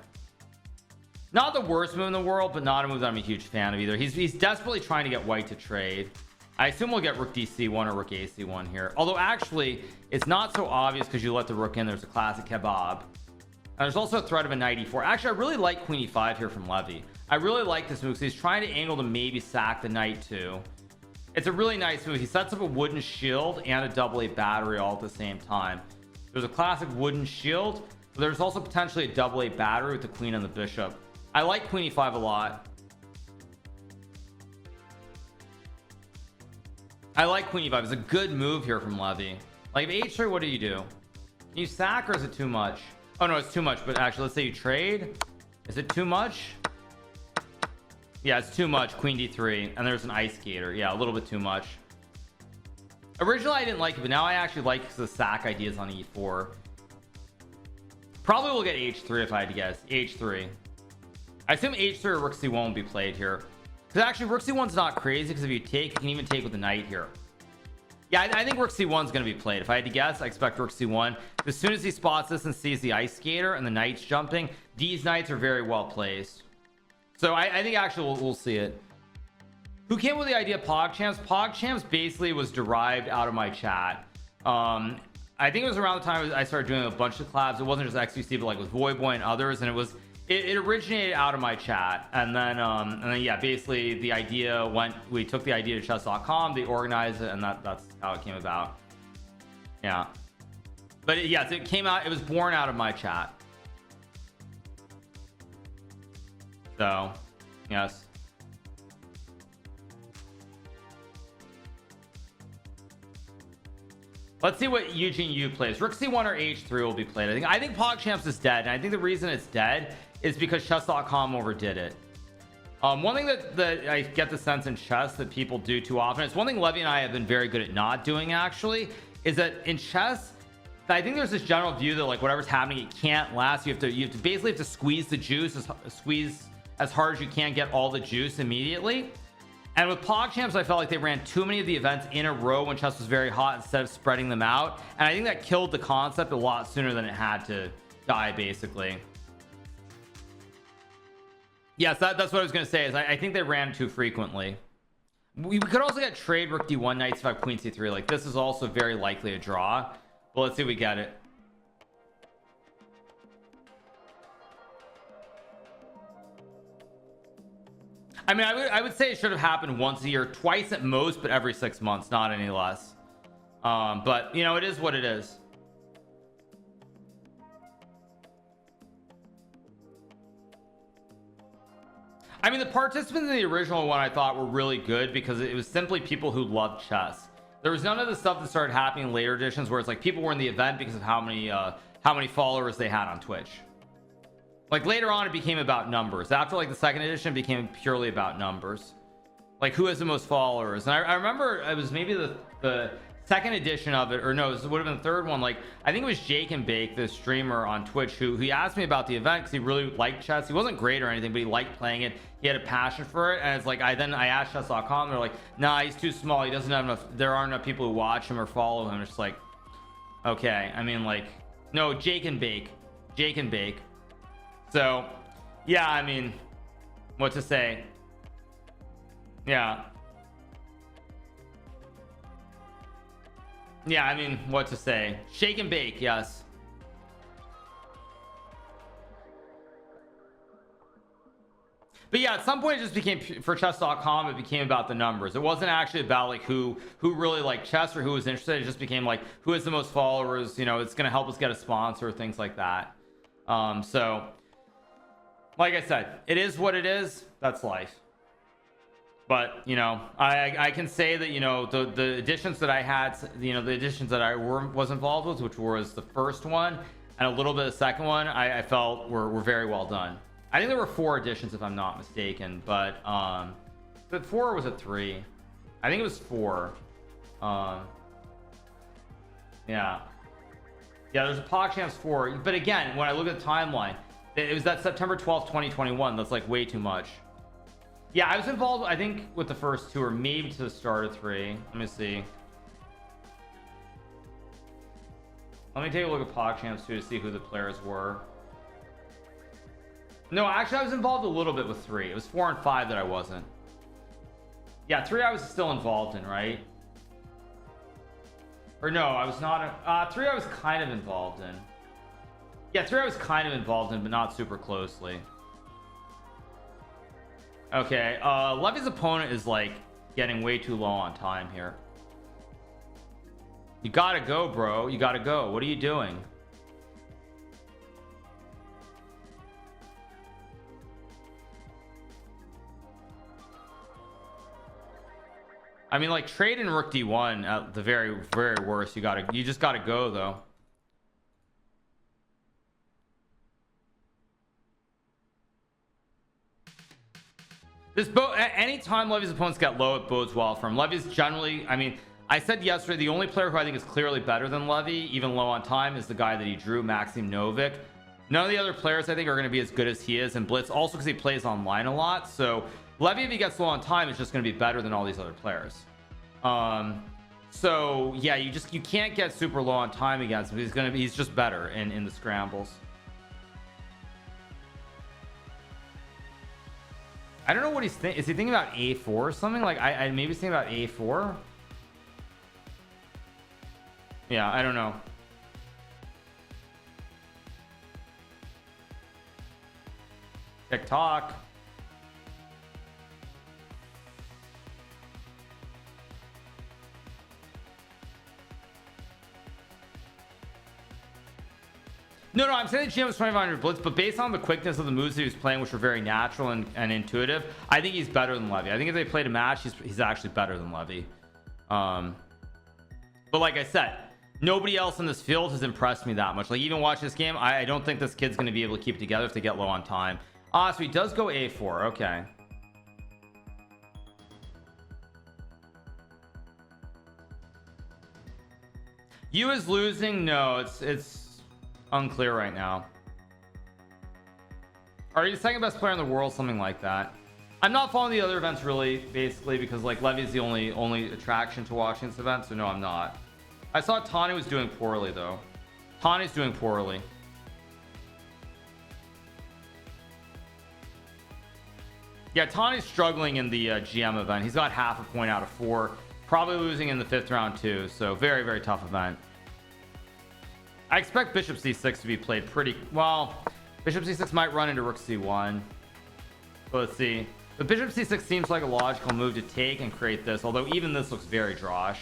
S1: Not the worst move in the world, but not a move that I'm a huge fan of either. He's desperately trying to get white to trade. I assume we'll get rook dc1 or rook ac1 here, although actually it's not so obvious because you let the rook in. There's a classic kebab, and there's also a threat of a knight e4. Actually, I really like queen e5 here from Levy. I really like this move because he's trying to angle to maybe sack the knight too. It's a really nice move. He sets up a wooden shield and a double-8 battery all at the same time. There's a classic wooden shield, but there's also potentially a double-8 battery with the queen and the bishop. I like queen e5 a lot. I like queen e5. It's a good move here from Levy. Like h3, what do? Can you sack, or is it too much? Oh no, it's too much. But actually, let's say you trade. Is it too much? Yeah, it's too much. Queen d3, and there's an ice skater. Yeah, a little bit too much. Originally I didn't like it, but now I actually like the sack ideas on e4. Probably will get h3 if I had to guess. h3. I assume h3 or rook c1 won't be played here, because actually rook c1's not crazy, because if you take, you can even take with the knight here. Yeah, I think rook c1 is going to be played. If I had to guess, I expect rook c1. As soon as he spots this and sees the ice skater and the knight's jumping, these knights are very well placed. So I think actually we'll see it. Who came with the idea of PogChamps? PogChamps basically was derived out of my chat. I think it was around the time I started doing a bunch of collabs. It wasn't just XQC, but like with Voyboy and others, and it originated out of my chat. And then yeah, basically the idea we took the idea to chess.com, they organized it, and that's how it came about. Yeah, but yes, it came out, it was born out of my chat. So yes. Let's see what Eugene Yu plays. Rook c1 or h3 will be played. I think PogChamps is dead, and I think the reason it's dead is because chess.com overdid it. One thing that I get the sense in chess that people do too often, it's one thing Levy and I have been very good at not doing actually, is that in chess I think there's this general view that like whatever's happening, it can't last. You have to basically squeeze the juice, squeeze as hard as you can, get all the juice immediately. And with PogChamps, I felt like they ran too many of the events in a row when chess was very hot instead of spreading them out. And I think that killed the concept a lot sooner than it had to die, basically. Yes, that's what I was going to say, is I think they ran too frequently. We could also get trade rook d1, knight c5, queen c3. Like, this is also very likely a draw. But let's see if we get it. I mean, I would say it should have happened once a year, twice at most, but every 6 months, not any less. But you know, it is what it is. I mean, the participants in the original one I thought were really good because it was simply people who loved chess. There was none of the stuff that started happening in later editions where it's like people were in the event because of how many followers they had on Twitch. Like later on, it became about numbers. After like the second edition, it became purely about numbers, like who has the most followers. And I remember it was maybe the second edition of it, or no, it would have been the third one. Like I think it was Jake and Bake, the streamer on Twitch, who he asked me about the event because he really liked chess. He wasn't great or anything, but he liked playing it. He had a passion for it. And it's like I asked chess.com, they're like, nah, he's too small, he doesn't have enough, there aren't enough people who watch him or follow him. It's just like, okay, I mean, like, no, Jake and Bake. So yeah, I mean, what to say? Yeah, I mean, what to say? Shake and bake, yes. But yeah, at some point it just became, for chess.com, it became about the numbers. It wasn't actually about like who really liked chess or who was interested. It just became like who has the most followers, you know, it's going to help us get a sponsor, things like that. So like I said, it is what it is. That's life. But you know, I can say that, you know, the editions that I had, you know, the editions that I was involved with, which was the first one and a little bit of the second one, I felt were very well done. I think there were 4 editions if I'm not mistaken, but 4 or was it 3? I think it was 4. Yeah, there's a PogChamps 4, but again, when I look at the timeline, it was that September 12th 2021. That's like way too much. Yeah, I was involved, I think, with the first 2 or maybe to the start of 3. Let me see. Let me take a look at PogChamps 2 to see who the players were. No, actually, I was involved a little bit with 3. It was 4 and 5 that I wasn't. Yeah, 3 I was still involved in, right? Or no, I was not. 3 I was kind of involved in. Yeah, 3 I was kind of involved in, but not super closely. Okay, Levy's opponent is like getting way too low on time here. You gotta go, bro. You gotta go. What are you doing? I mean, like, trade in rook d1 at the very worst. You just gotta go though. This anytime Levy's opponents get low, it bodes well for him. Levy's generally, I mean, I said yesterday, the only player who I think is clearly better than Levy, even low on time, is the guy that he drew, Maxim Novik. None of the other players I think are going to be as good as he is, and Blitz also because he plays online a lot. So Levy, if he gets low on time, is just going to be better than all these other players. So yeah, you can't get super low on time against him. He's just better in the scrambles. I don't know what he's thinking. Is he thinking about A4 or something? Like I maybe he's thinking about A4. Yeah, I don't know. TikTok. No, I'm saying the GM was 2500 blitz, but based on the quickness of the moves that he was playing, which were very natural and intuitive, I think he's better than Levy. I think if they played a match, he's actually better than Levy. But like I said, nobody else in this field has impressed me that much. Like even watching this game, I don't think this kid's going to be able to keep it together if they get low on time. So he does go A4. Okay. You is losing? No, it's unclear right now. Are you the second best player in the world? Something like that. I'm not following the other events really, basically, because like Levy's the only attraction to watching this event. So no, I'm not. I saw Tani was doing poorly though. Tani's doing poorly. Yeah, Tani's struggling in the GM event. He's got half a point out of 4, probably losing in the 5th round too. So very, very tough event. I expect Bishop C6 to be played pretty well. Bishop C6 might run into Rook C1. So let's see. But Bishop C6 seems like a logical move to take and create this, although even this looks very drosh.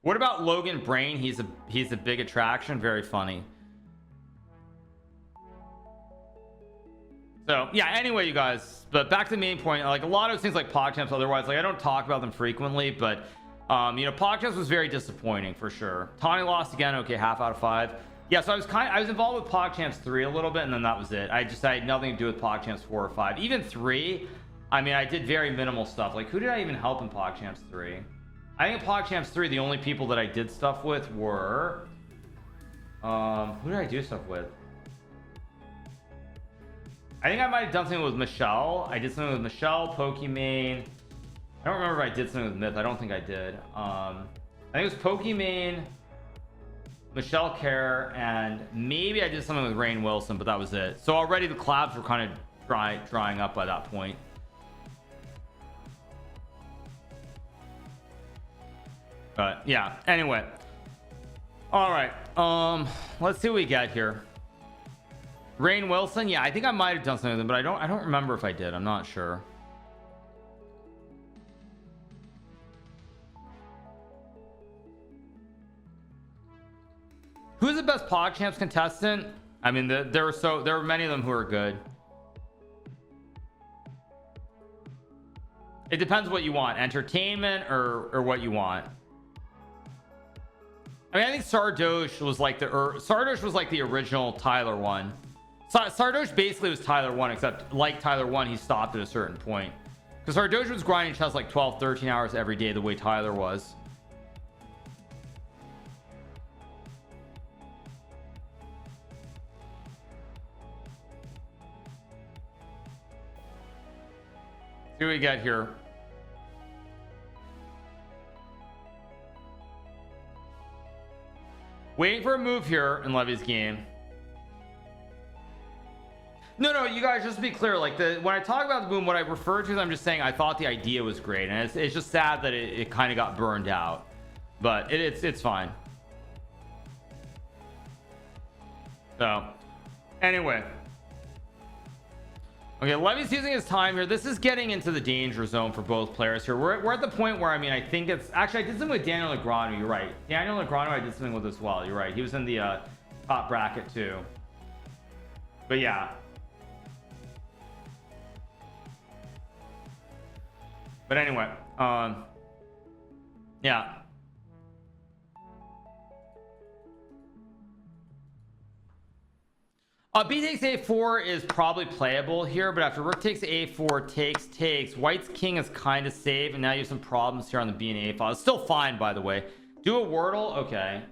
S1: What about Logan Brain? He's a big attraction. Very funny. So yeah, anyway, you guys, but back to the main point, like a lot of things like PogChamps, otherwise, like I don't talk about them frequently, but you know, PogChamps was very disappointing for sure. Tani lost again. Okay, half out of 5. Yeah, so I was involved with PogChamps 3 a little bit, and then that was it. I had nothing to do with PogChamps 4 or 5. Even 3, I mean, I did very minimal stuff. Like who did I even help in PogChamps 3? I think in PogChamps 3, the only people that I did stuff with were who did I do stuff with? I think I might have done something with Michelle. I did something with Michelle, Pokimane. I don't remember if I did something with Myth. I don't think I did. I think it was Pokimane, Michelle Kerr, and maybe I did something with Rainn Wilson, but that was it. So already the collabs were kind of drying up by that point. But yeah, anyway. All right. Let's see what we got here. Rainn Wilson, yeah, I think I might have done something with him, but I don't remember if I did. I'm not sure. Who's the best PogChamps contestant? I mean, there were many of them who are good. It depends what you want, entertainment or what you want. I mean, I think Sardosh was like the original Tyler 1. Sardosh basically was Tyler 1, except like Tyler 1, he stopped at a certain point. Because Sardosh was grinding chess like 12-13 hours every day the way Tyler was. See what we got here. Waiting for a move here in Levy's game. No, you guys, just to be clear, like when I talk about the boom, what I refer to is I'm just saying I thought the idea was great, and it's just sad that it kind of got burned out, but it's fine. So anyway, okay, Levy's using his time here. This is getting into the danger zone for both players here. We're at the point where, I mean, I think it's actually, I did something with Daniel Negreanu. You're right, Daniel Negreanu I did something with as well. You're right, he was in the top bracket too. But yeah. But anyway, yeah. B takes a4 is probably playable here, but after rook takes a4, takes, white's king is kind of safe, and now you have some problems here on the B and A file. It's still fine, by the way. Do a wordle. Okay.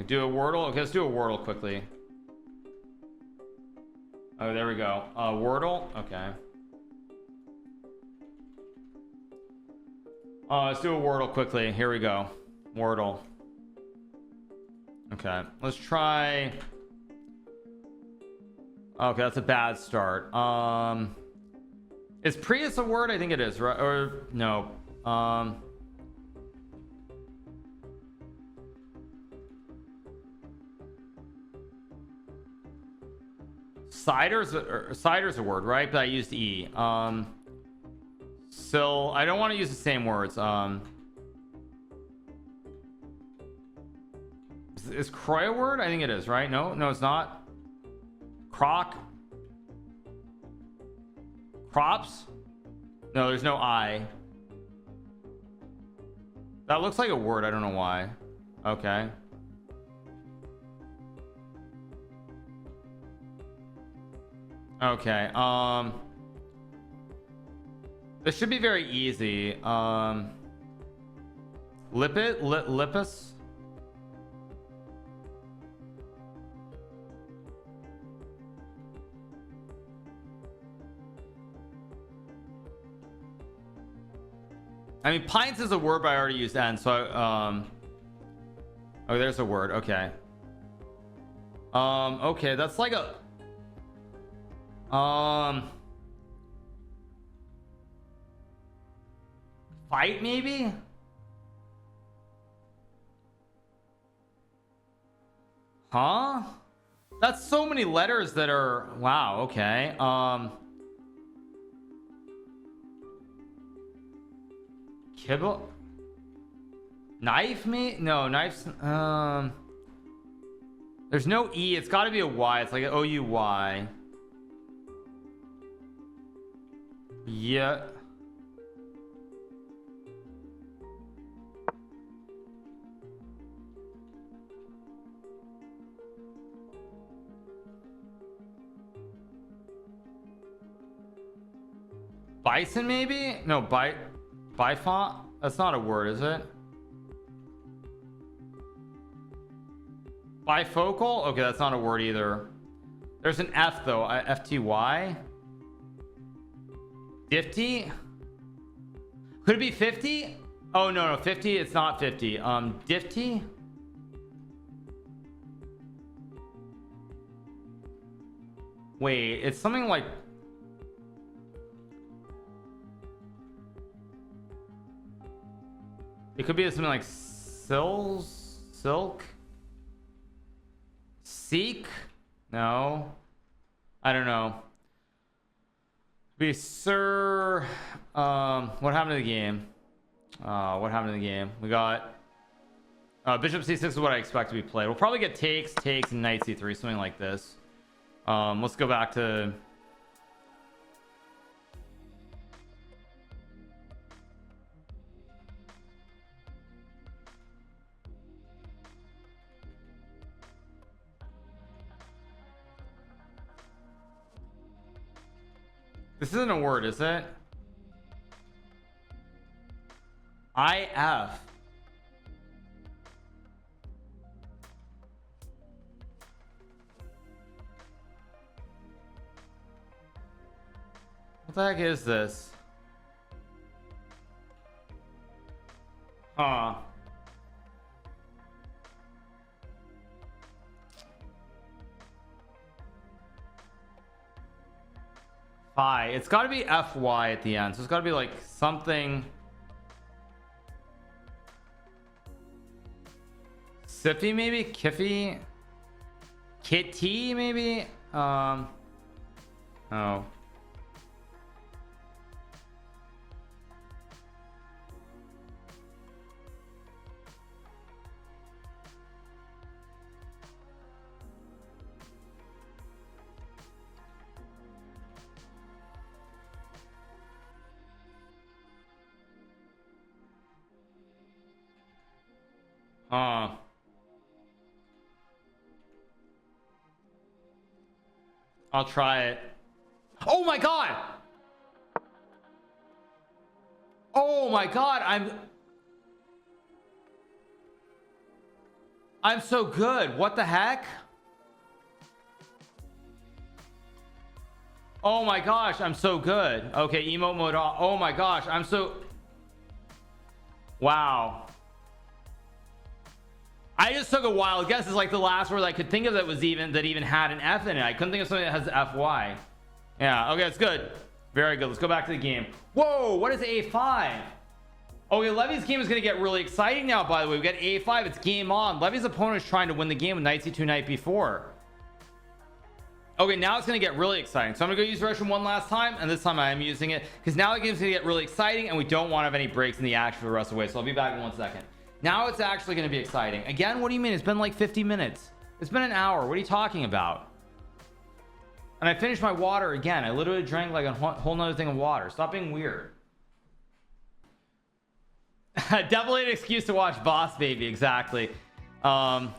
S1: Do a wordle. Okay, let's do a wordle quickly. Oh, there we go. Wordle. Okay. Let's do a wordle quickly. Here we go. Wordle. Okay, let's try. Okay, that's a bad start. Is Prius a word? I think it is, right? Or no. Cider's a word, right? But I used E. So I don't want to use the same words. Is Croy a word? I think it is, right? No, it's not. Crops? No, there's no I. That looks like a word. I don't know why. Okay. Okay. This should be very easy. Lipus. I mean, pints is a word, but I already used N, so oh, there's a word. Okay. Okay, that's like a fight, maybe. Huh? That's so many letters that are, wow. Okay. Kibble. Knife me? No, knife's there's no E. It's got to be a Y. It's like an O-U-Y. Yeah. Bison, maybe? No, bifont? That's not a word, is it? Bifocal? Okay, that's not a word either. There's an F though. F-T-Y? Difty? Could it be 50? Oh, no, 50. It's not 50. Difty? Wait, it's something like... It could be something like silk? Seek? No. I don't know. Be sir. What happened to the game? What happened to the game? We got bishop c6 is what I expect to be played. We'll probably get takes, and knight c3, something like this. Let's go back to... This isn't a word, is it? IF. What the heck is this? Huh. Phi. It's got to be FY at the end, so it's got to be like something. Siffy, maybe? Kiffy? Kitty, maybe? Oh. I'll try it. Oh my god. Oh my god, I'm so good. What the heck? Oh my gosh, I'm so good. Okay, emote mode off. Oh my gosh, I'm so... Wow. I just took a wild guess. It's like the last word I could think of that was even had an F in it. I couldn't think of something that has FY. Yeah, okay, it's good. Very good. Let's go back to the game. Whoa, what is A5? Okay, Levy's game is going to get really exciting now, by the way. We got A5. It's game on. Levy's opponent is trying to win the game with knight C2 knight B4. Okay, now it's going to get really exciting. So I'm going to go use version 1 last time, and this time I am using it because now the game's going to get really exciting and we don't want to have any breaks in the action for the rest of the way. So I'll be back in 1 second. Now it's actually going to be exciting. Again, what do you mean? It's been like 50 minutes. It's been an hour. What are you talking about? And I finished my water again. I literally drank like a whole nother thing of water. Stop being weird. Definitely an excuse to watch Boss Baby. Exactly. What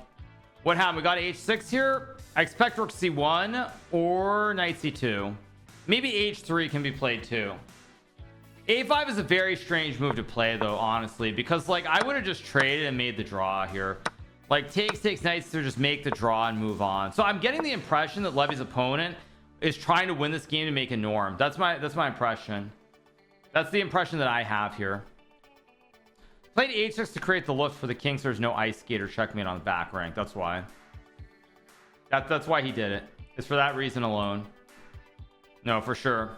S1: happened? We got H6 here. I expect rook C1 or knight C2. Maybe H3 can be played too. A5 is a very strange move to play though, honestly, because like I would have just traded and made the draw here. Like takes knights to just make the draw and move on. So I'm getting the impression that Levy's opponent is trying to win this game to make a norm. That's my impression. That's the impression that I have here. Played H6 to create the look for the king, so there's no ice skate or checkmate on the back rank. That's why. That's why he did it. It's for that reason alone. No, for sure.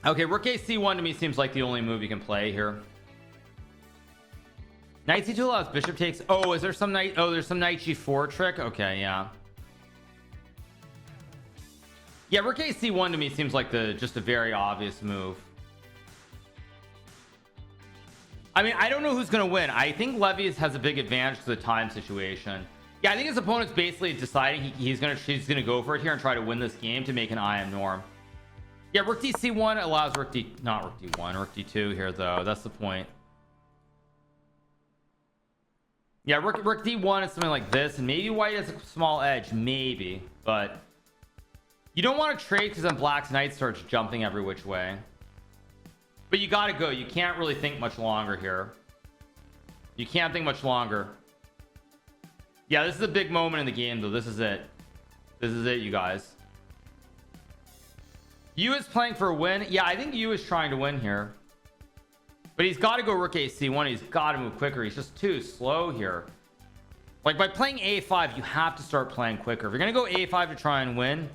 S1: Okay, rook a c1 to me seems like the only move you can play here. Knight c2 allows bishop takes. Oh, is there some knight? Oh, there's some knight g4 trick. Okay, yeah. Yeah, rook a c1 to me seems like just a very obvious move. I mean, I don't know who's gonna win. I think Levy has a big advantage to the time situation. Yeah, I think his opponent's basically deciding he's gonna go for it here and try to win this game to make an IM norm. Yeah, rook d c1 allows rook d, not rook d1, rook d2 here though. That's the point. Yeah, rook d1 is something like this, and maybe white has a small edge, maybe, but you don't want to trade because then black's knight starts jumping every which way. But you gotta go. You can't really think much longer here. You can't think much longer. Yeah, this is a big moment in the game though. This is it. This is it, you guys. Yu is playing for a win. Yeah, I think Yu is trying to win here. But he's got to go rook a c1. He's got to move quicker. He's just too slow here. Like by playing a5, you have to start playing quicker. If you're going to go a5 to try and win,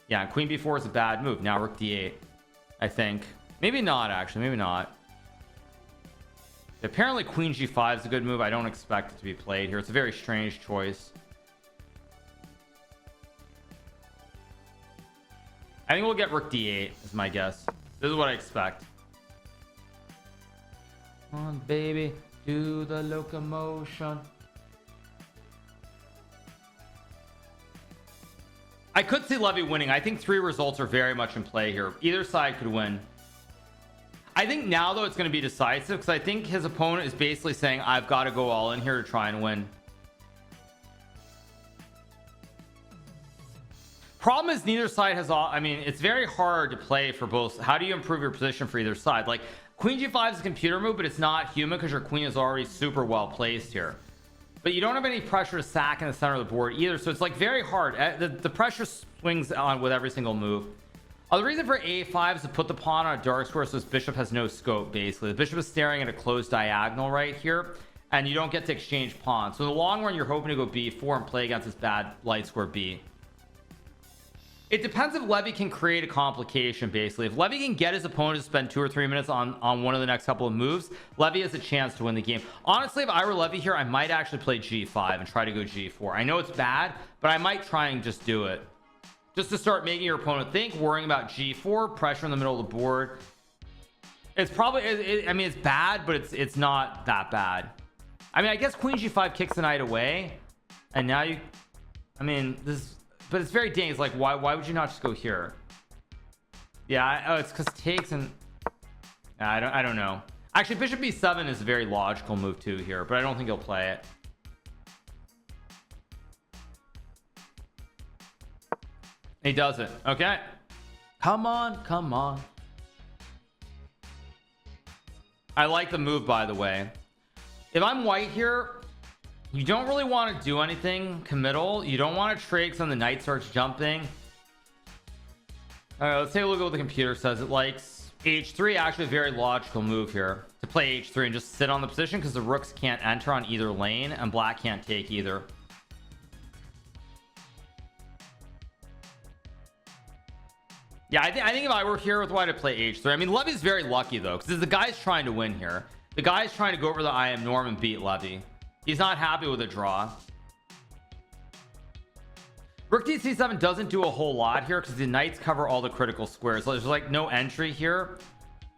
S1: yeah, queen b4 is a bad move. Now rook d8, I think. Maybe not, actually. Maybe not. Apparently queen g5 is a good move. I don't expect it to be played here. It's a very strange choice. I think we'll get rook d8 is my guess. This is what I expect. Come on, baby, do the locomotion. I could see Levy winning. I think 3 results are very much in play here. Either side could win. I think now though it's going to be decisive because I think his opponent is basically saying I've got to go all in here to try and win. Problem is neither side has all, I mean, it's very hard to play for both. How do you improve your position for either side? Like queen g5 is a computer move, but it's not human because your queen is already super well placed here. But you don't have any pressure to sack in the center of the board either, so it's like very hard. The pressure swings on with every single move. The reason for a5 is to put the pawn on a dark square so this bishop has no scope. Basically the bishop is staring at a closed diagonal right here and you don't get to exchange pawns. So in the long run you're hoping to go b4 and play against this bad light square b. It depends if Levy can create a complication. Basically if Levy can get his opponent to spend 2 or 3 minutes on one of the next couple of moves, Levy has a chance to win the game. Honestly, if I were Levy here, I might actually play g5 and try to go g4. I know it's bad, but I might try and just do it just to start making your opponent think, worrying about g4, pressure in the middle of the board. It's probably I mean it's bad, but it's not that bad. I mean I guess queen g5 kicks the knight away and now you, I mean this, but it's very dangerous. Like why would you not just go here? Yeah, oh, it's because takes and I don't know. Actually bishop b7 is a very logical move too here, but I don't think he'll play it. He doesn't. Okay. Come on, come on. I like the move, by the way. If I'm white here, you don't really want to do anything committal. You don't want to trade because then the knight starts jumping. All right, let's take a look at what the computer says. It likes h3. Actually a very logical move here to play h3 and just sit on the position because the rooks can't enter on either lane and black can't take either. Yeah, I think if I were here with white, I'd play h3. I mean, Levy's very lucky though, because the guy's trying to win here. The guy's trying to go over the IM norm and beat Levy. He's not happy with a draw. Rook d7 doesn't do a whole lot here because the knights cover all the critical squares. So there's like no entry here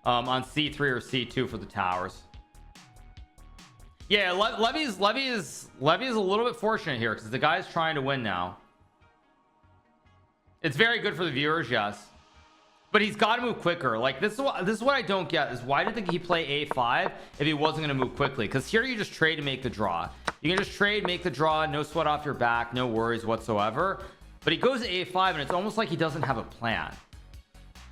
S1: on c3 or c2 for the towers. Yeah, Levy is a little bit fortunate here because the guy's trying to win now. It's very good for the viewers, yes. But he's got to move quicker. Like this is what I don't get is why did he play a5 if he wasn't going to move quickly? Because here you just trade to make the draw. You can just trade, make the draw, no sweat off your back, no worries whatsoever. But he goes to a5 and it's almost like he doesn't have a plan,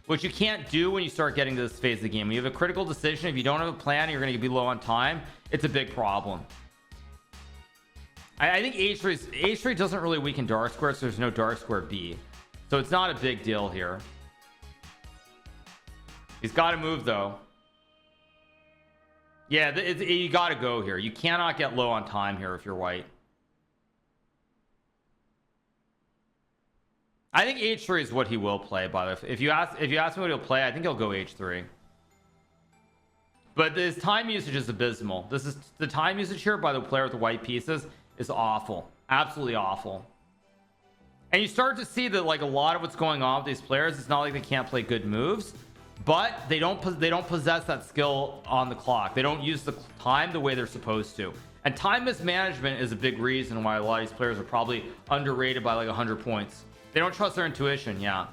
S1: which you can't do when you start getting to this phase of the game. When you have a critical decision, if you don't have a plan, you're going to be low on time. It's a big problem. I think h3 doesn't really weaken dark square, so there's no dark square B, so it's not a big deal here. He's got to move though. Yeah, you got to go here. You cannot get low on time here if you're white. I think h3 is what he will play, by the way. If you ask me what he'll play, I think he'll go h3. But his time usage is abysmal. This is the time usage here by the player with the white pieces is awful. Absolutely awful. And you start to see that like a lot of what's going on with these players, it's not like they can't play good moves, but they don't possess that skill on the clock. They don't use the time the way they're supposed to. And time mismanagement is a big reason why a lot of these players are probably underrated by like 100 points. They don't trust their intuition. Yeah,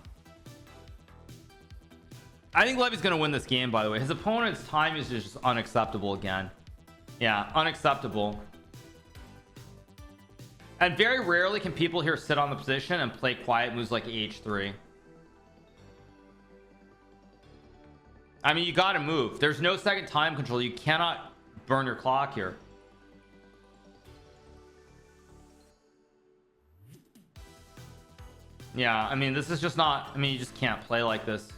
S1: I think Levy's gonna win this game, by the way. His opponent's time usage is just unacceptable again. Yeah, unacceptable. And very rarely can people here sit on the position and play quiet moves like h3. I mean, you got to move. There's no second time control. You cannot burn your clock here. Yeah, I mean, this is just not, I mean, you just can't play like this.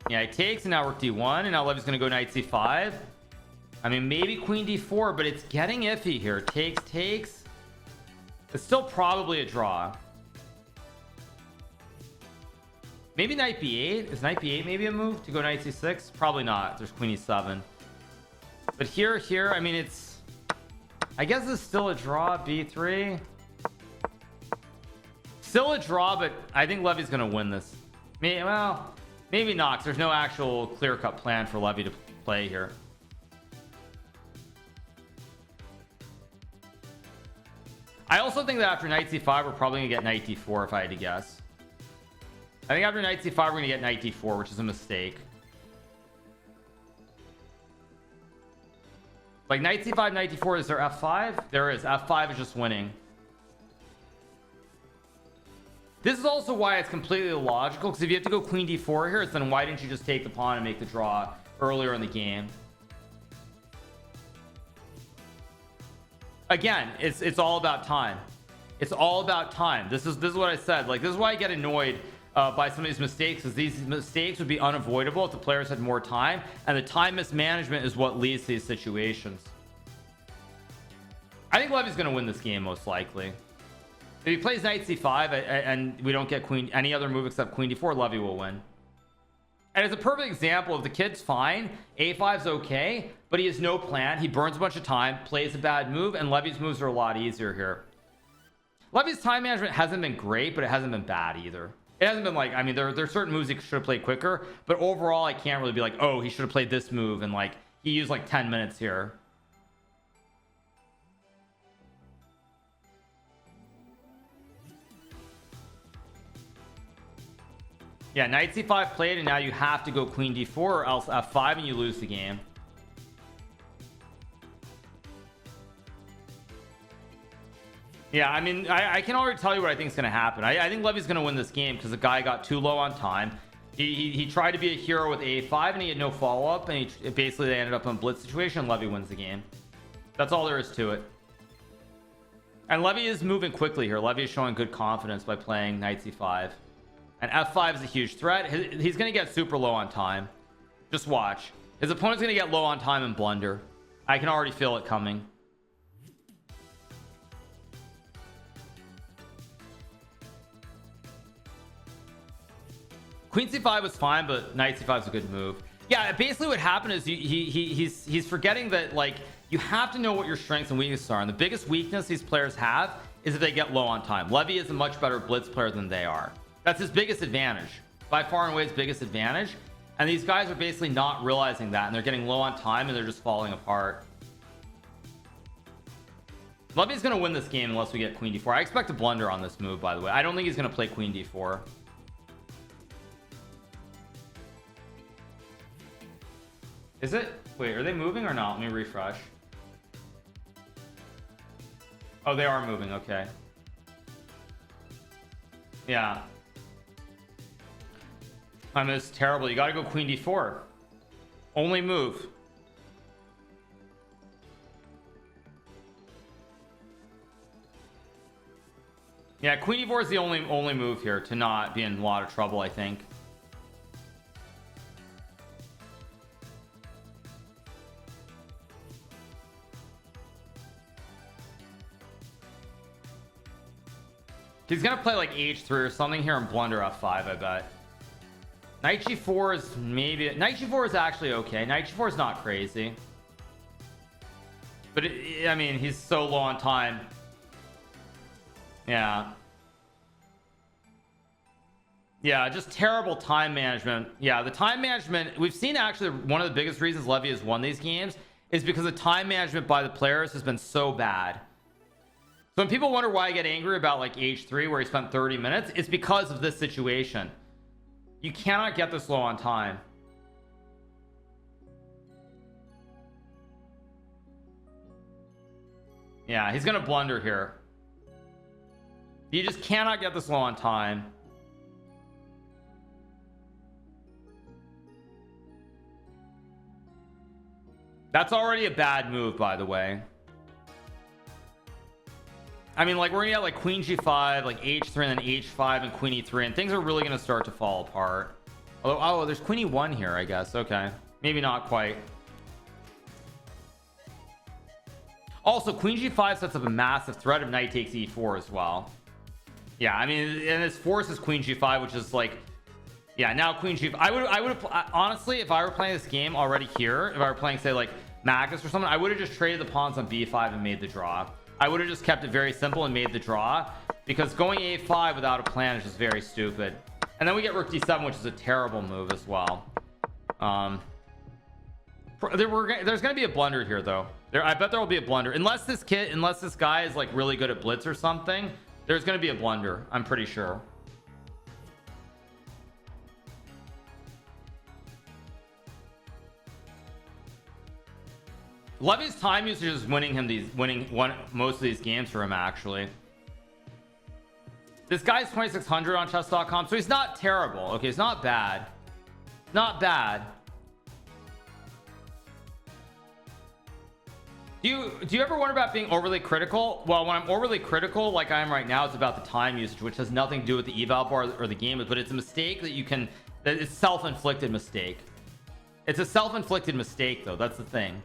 S1: Yeah, he takes, and now rook d1, and now Levy's gonna go knight c5. I mean, maybe queen d4, but it's getting iffy here. Takes. It's still probably a draw. Maybe knight b8. Is knight b8 maybe a move to go knight c6? Probably not. There's queen e7. But here, I mean, it's, I guess it's still a draw. b3. Still a draw, but I think Levy's gonna win this. Well, maybe not, 'cause there's no actual clear-cut plan for Levy to play here. I also think that after knight c5 we're probably gonna get knight d4 if I had to guess. I think after knight c5 we're gonna get knight d4, which is a mistake. Like knight c5, knight d4. Is there f5? There is. F5 is just winning. This is also why it's completely illogical, because if you have to go queen d4 here, then why didn't you just take the pawn and make the draw earlier in the game? Again, it's all about time. It's all about time. This is what I said. Like, this is why I get annoyed by some of these mistakes, because these mistakes would be unavoidable if the players had more time, and the time mismanagement is what leads to these situations. I think Levy's going to win this game most likely. If he plays knight c5 and we don't get any other move except queen d4, Levy will win. And it's a perfect example of the kid's fine, a5's okay, but he has no plan. He burns a bunch of time, plays a bad move, and Levy's moves are a lot easier here. Levy's time management hasn't been great, but it hasn't been bad either. It hasn't been like, I mean, there are certain moves he should have played quicker, but overall I can't really be like, oh, he should have played this move, and like he used like 10 minutes here. Yeah, knight c5 played, and now you have to go queen d4 or else f5 and you lose the game. Yeah, I mean, I can already tell you what I think is going to happen. I think Levy's going to win this game because the guy got too low on time. He tried to be a hero with A5 and he had no follow-up, and basically they ended up in a blitz situation. Levy wins the game. That's all there is to it. And Levy is moving quickly here. Levy is showing good confidence by playing knight c5, and f5 is a huge threat. He's going to get super low on time. Just watch. His opponent's going to get low on time and blunder. I can already feel it coming. Queen c5 was fine, but knight c5 is a good move. Yeah, basically what happened is he's forgetting that, like, you have to know what your strengths and weaknesses are, and the biggest weakness these players have is if they get low on time. Levy is a much better blitz player than they are. That's his biggest advantage, by far and away his biggest advantage, and these guys are basically not realizing that, and they're getting low on time and they're just falling apart. Levy's gonna win this game unless we get queen d4. I expect a blunder on this move, by the way. I don't think he's gonna play queen d4. Is it? Wait, are they moving or not? Let me refresh. Oh, they are moving. Okay. Yeah. I mean, it's terrible. You gotta go queen d4. Only move. Yeah, queen d4 is the only move here to not be in a lot of trouble, I think. He's gonna play like h3 or something here and blunder f5, I bet. Knight g4 is maybe... Knight g4 is actually okay. Knight g4 is not crazy. But I mean, he's so low on time. Yeah. Yeah, just terrible time management. Yeah, the time management... We've seen actually one of the biggest reasons Levy has won these games is because the time management by the players has been so bad. So when people wonder why I get angry about like h3 where he spent 30 minutes, it's because of this situation. You cannot get this low on time. Yeah, he's gonna blunder here. You just cannot get this low on time. That's already a bad move, by the way. I mean, like, we're gonna get like queen g5, like h3, and then h5 and queen e3, and things are really gonna start to fall apart. Although, oh, there's queen e1 here, I guess. Okay, maybe not quite. Also, queen g5 sets up a massive threat of knight takes e4 as well. Yeah, I mean, and this forces queen g5, which is like, yeah, now queen g5. I would honestly, if I were playing this game already here, if I were playing, say, like Magus or something, I would have just traded the pawns on b5 and made the draw. I would have just kept it very simple and made the draw, because going a5 without a plan is just very stupid. And then we get rook d7, which is a terrible move as well. There's going to be a blunder here, though. I bet there will be a blunder, unless this guy is like really good at blitz or something. There's going to be a blunder, I'm pretty sure. Levy's time usage is winning most of these games for him, actually. This guy's 2600 on chess.com, so he's not terrible. Okay, he's not bad. Not bad. Do you ever wonder about being overly critical? Well, when I'm overly critical, like I am right now, it's about the time usage, which has nothing to do with the eval bar or the game, but it's a mistake that it's self-inflicted mistake. It's a self-inflicted mistake, though. That's the thing.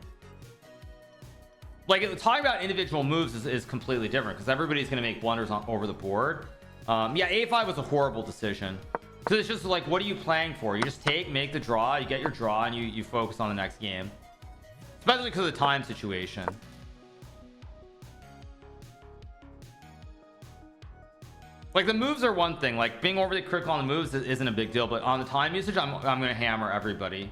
S1: Like, talking about individual moves is completely different, because everybody's going to make blunders over the board. Yeah, a5 was a horrible decision, because it's just like, what are you playing for? You just make the draw, you get your draw, and you focus on the next game, especially because of the time situation. Like, the moves are one thing. Like, being overly critical on the moves isn't a big deal, but on the time usage, I'm going to hammer everybody.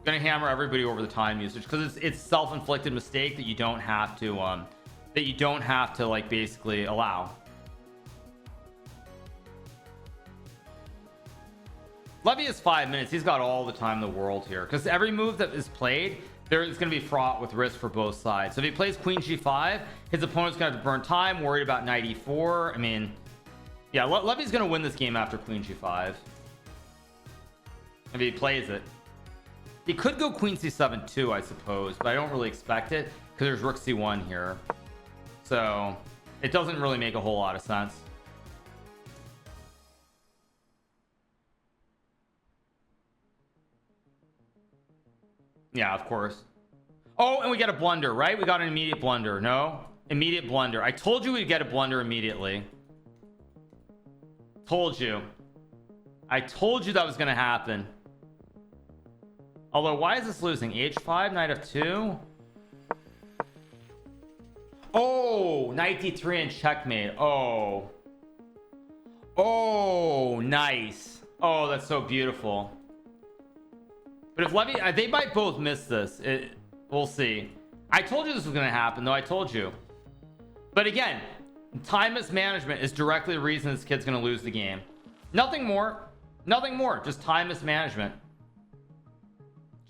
S1: Gonna hammer everybody over the time usage, because it's self-inflicted mistake that you don't have to like basically allow. Levy is 5 minutes. He's got all the time in the world here, because every move that is played It's going to be fraught with risk for both sides. So if he plays queen g5, his opponent's going to have to burn time, worried about knight e4. I mean, yeah, Levy's going to win this game after queen g5 if he plays it. He could go queen c7 too, I suppose, but I don't really expect it because there's rook c1 here, so it doesn't really make a whole lot of sense. Yeah, of course. Oh, and we get a blunder, right? We got an immediate blunder. No, immediate blunder. I told you we'd get a blunder immediately. Told you. I told you that was going to happen. Although, why is this losing? H5, knight f2. Oh, knight d3 and checkmate. Oh. Oh, nice. Oh, that's so beautiful. But if Levy, they might both miss this. We'll see. I told you this was going to happen, though. I told you. But again, time mismanagement is directly the reason this kid's going to lose the game. Nothing more. Nothing more. Just time mismanagement.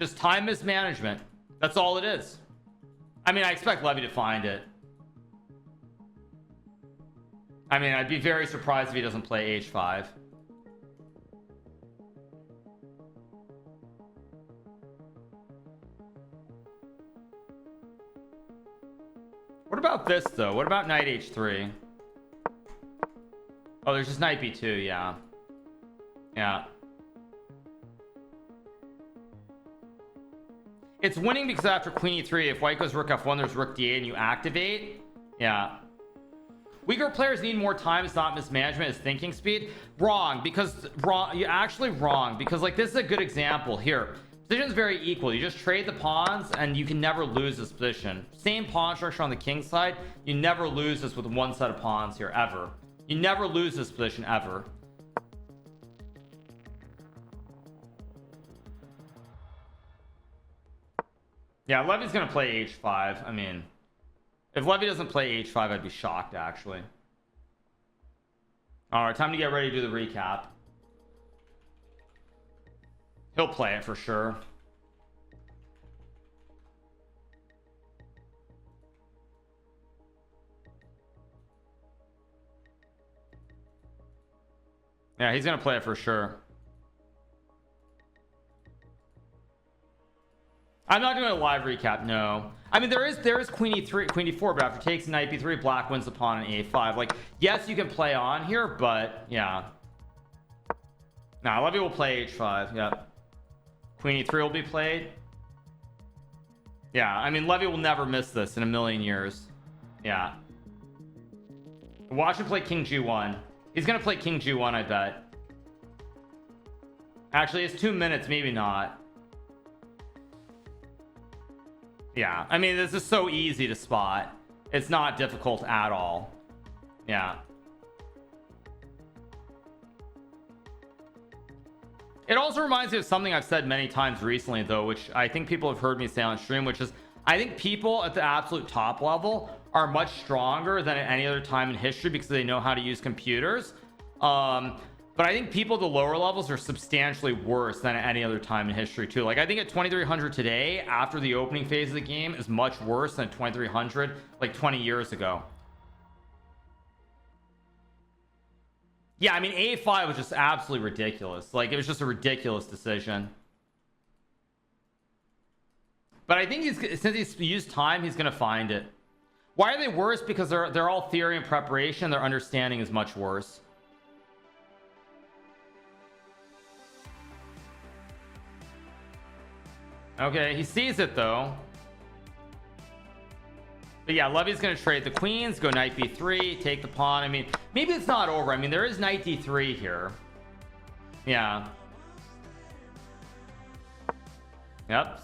S1: Just time mismanagement. That's all it is. I mean, I expect Levy to find it. I mean, I'd be very surprised if he doesn't play h5. What about this, though? What about knight h3? Oh, there's just knight b2, yeah. Yeah. It's winning because after queen e3, if white goes rook f1, there's rook d8 and you activate. Yeah. Weaker players need more time. It's not mismanagement, it's thinking speed. Wrong, because you're actually wrong, because like this is a good example here. Position's very equal. You just trade the pawns and you can never lose this position. Same pawn structure on the king side. You never lose this with one set of pawns here, ever. You never lose this position, ever. Yeah, Levy's gonna play h5. I mean, if Levy doesn't play h5, I'd be shocked, actually. All right, time to get ready to do the recap. He'll play it for sure. Yeah, he's gonna play it for sure. I'm not doing a live recap, no. I mean, there is queen e3, queen e4, but after takes knight b3, black wins the pawn in a5. Like, yes, you can play on here, but yeah. Nah, Levy will play h5. Yep. Queen e3 will be played. Yeah, I mean, Levy will never miss this in a million years. Yeah. Watch him play king g1. He's gonna play king g1, I bet. Actually, it's 2 minutes, maybe not. Yeah, I mean, this is so easy to spot. It's not difficult at all. Yeah. It also reminds me of something I've said many times recently, though, which I think people have heard me say on stream, which is I think people at the absolute top level are much stronger than at any other time in history because they know how to use computers. But I think people at the lower levels are substantially worse than at any other time in history too. Like I think at 2300 today, after the opening phase of the game, is much worse than 2300 like 20 years ago. Yeah, I mean, a5 was just absolutely ridiculous. Like it was just a ridiculous decision. But I think since he's used time, he's gonna find it. Why are they worse? Because they're all theory and preparation. Their understanding is much worse. Okay, he sees it though. But yeah, Levy's gonna trade the queens, go knight b3, take the pawn. I mean, maybe it's not over. I mean, there is knight d3 here. Yeah. Yep.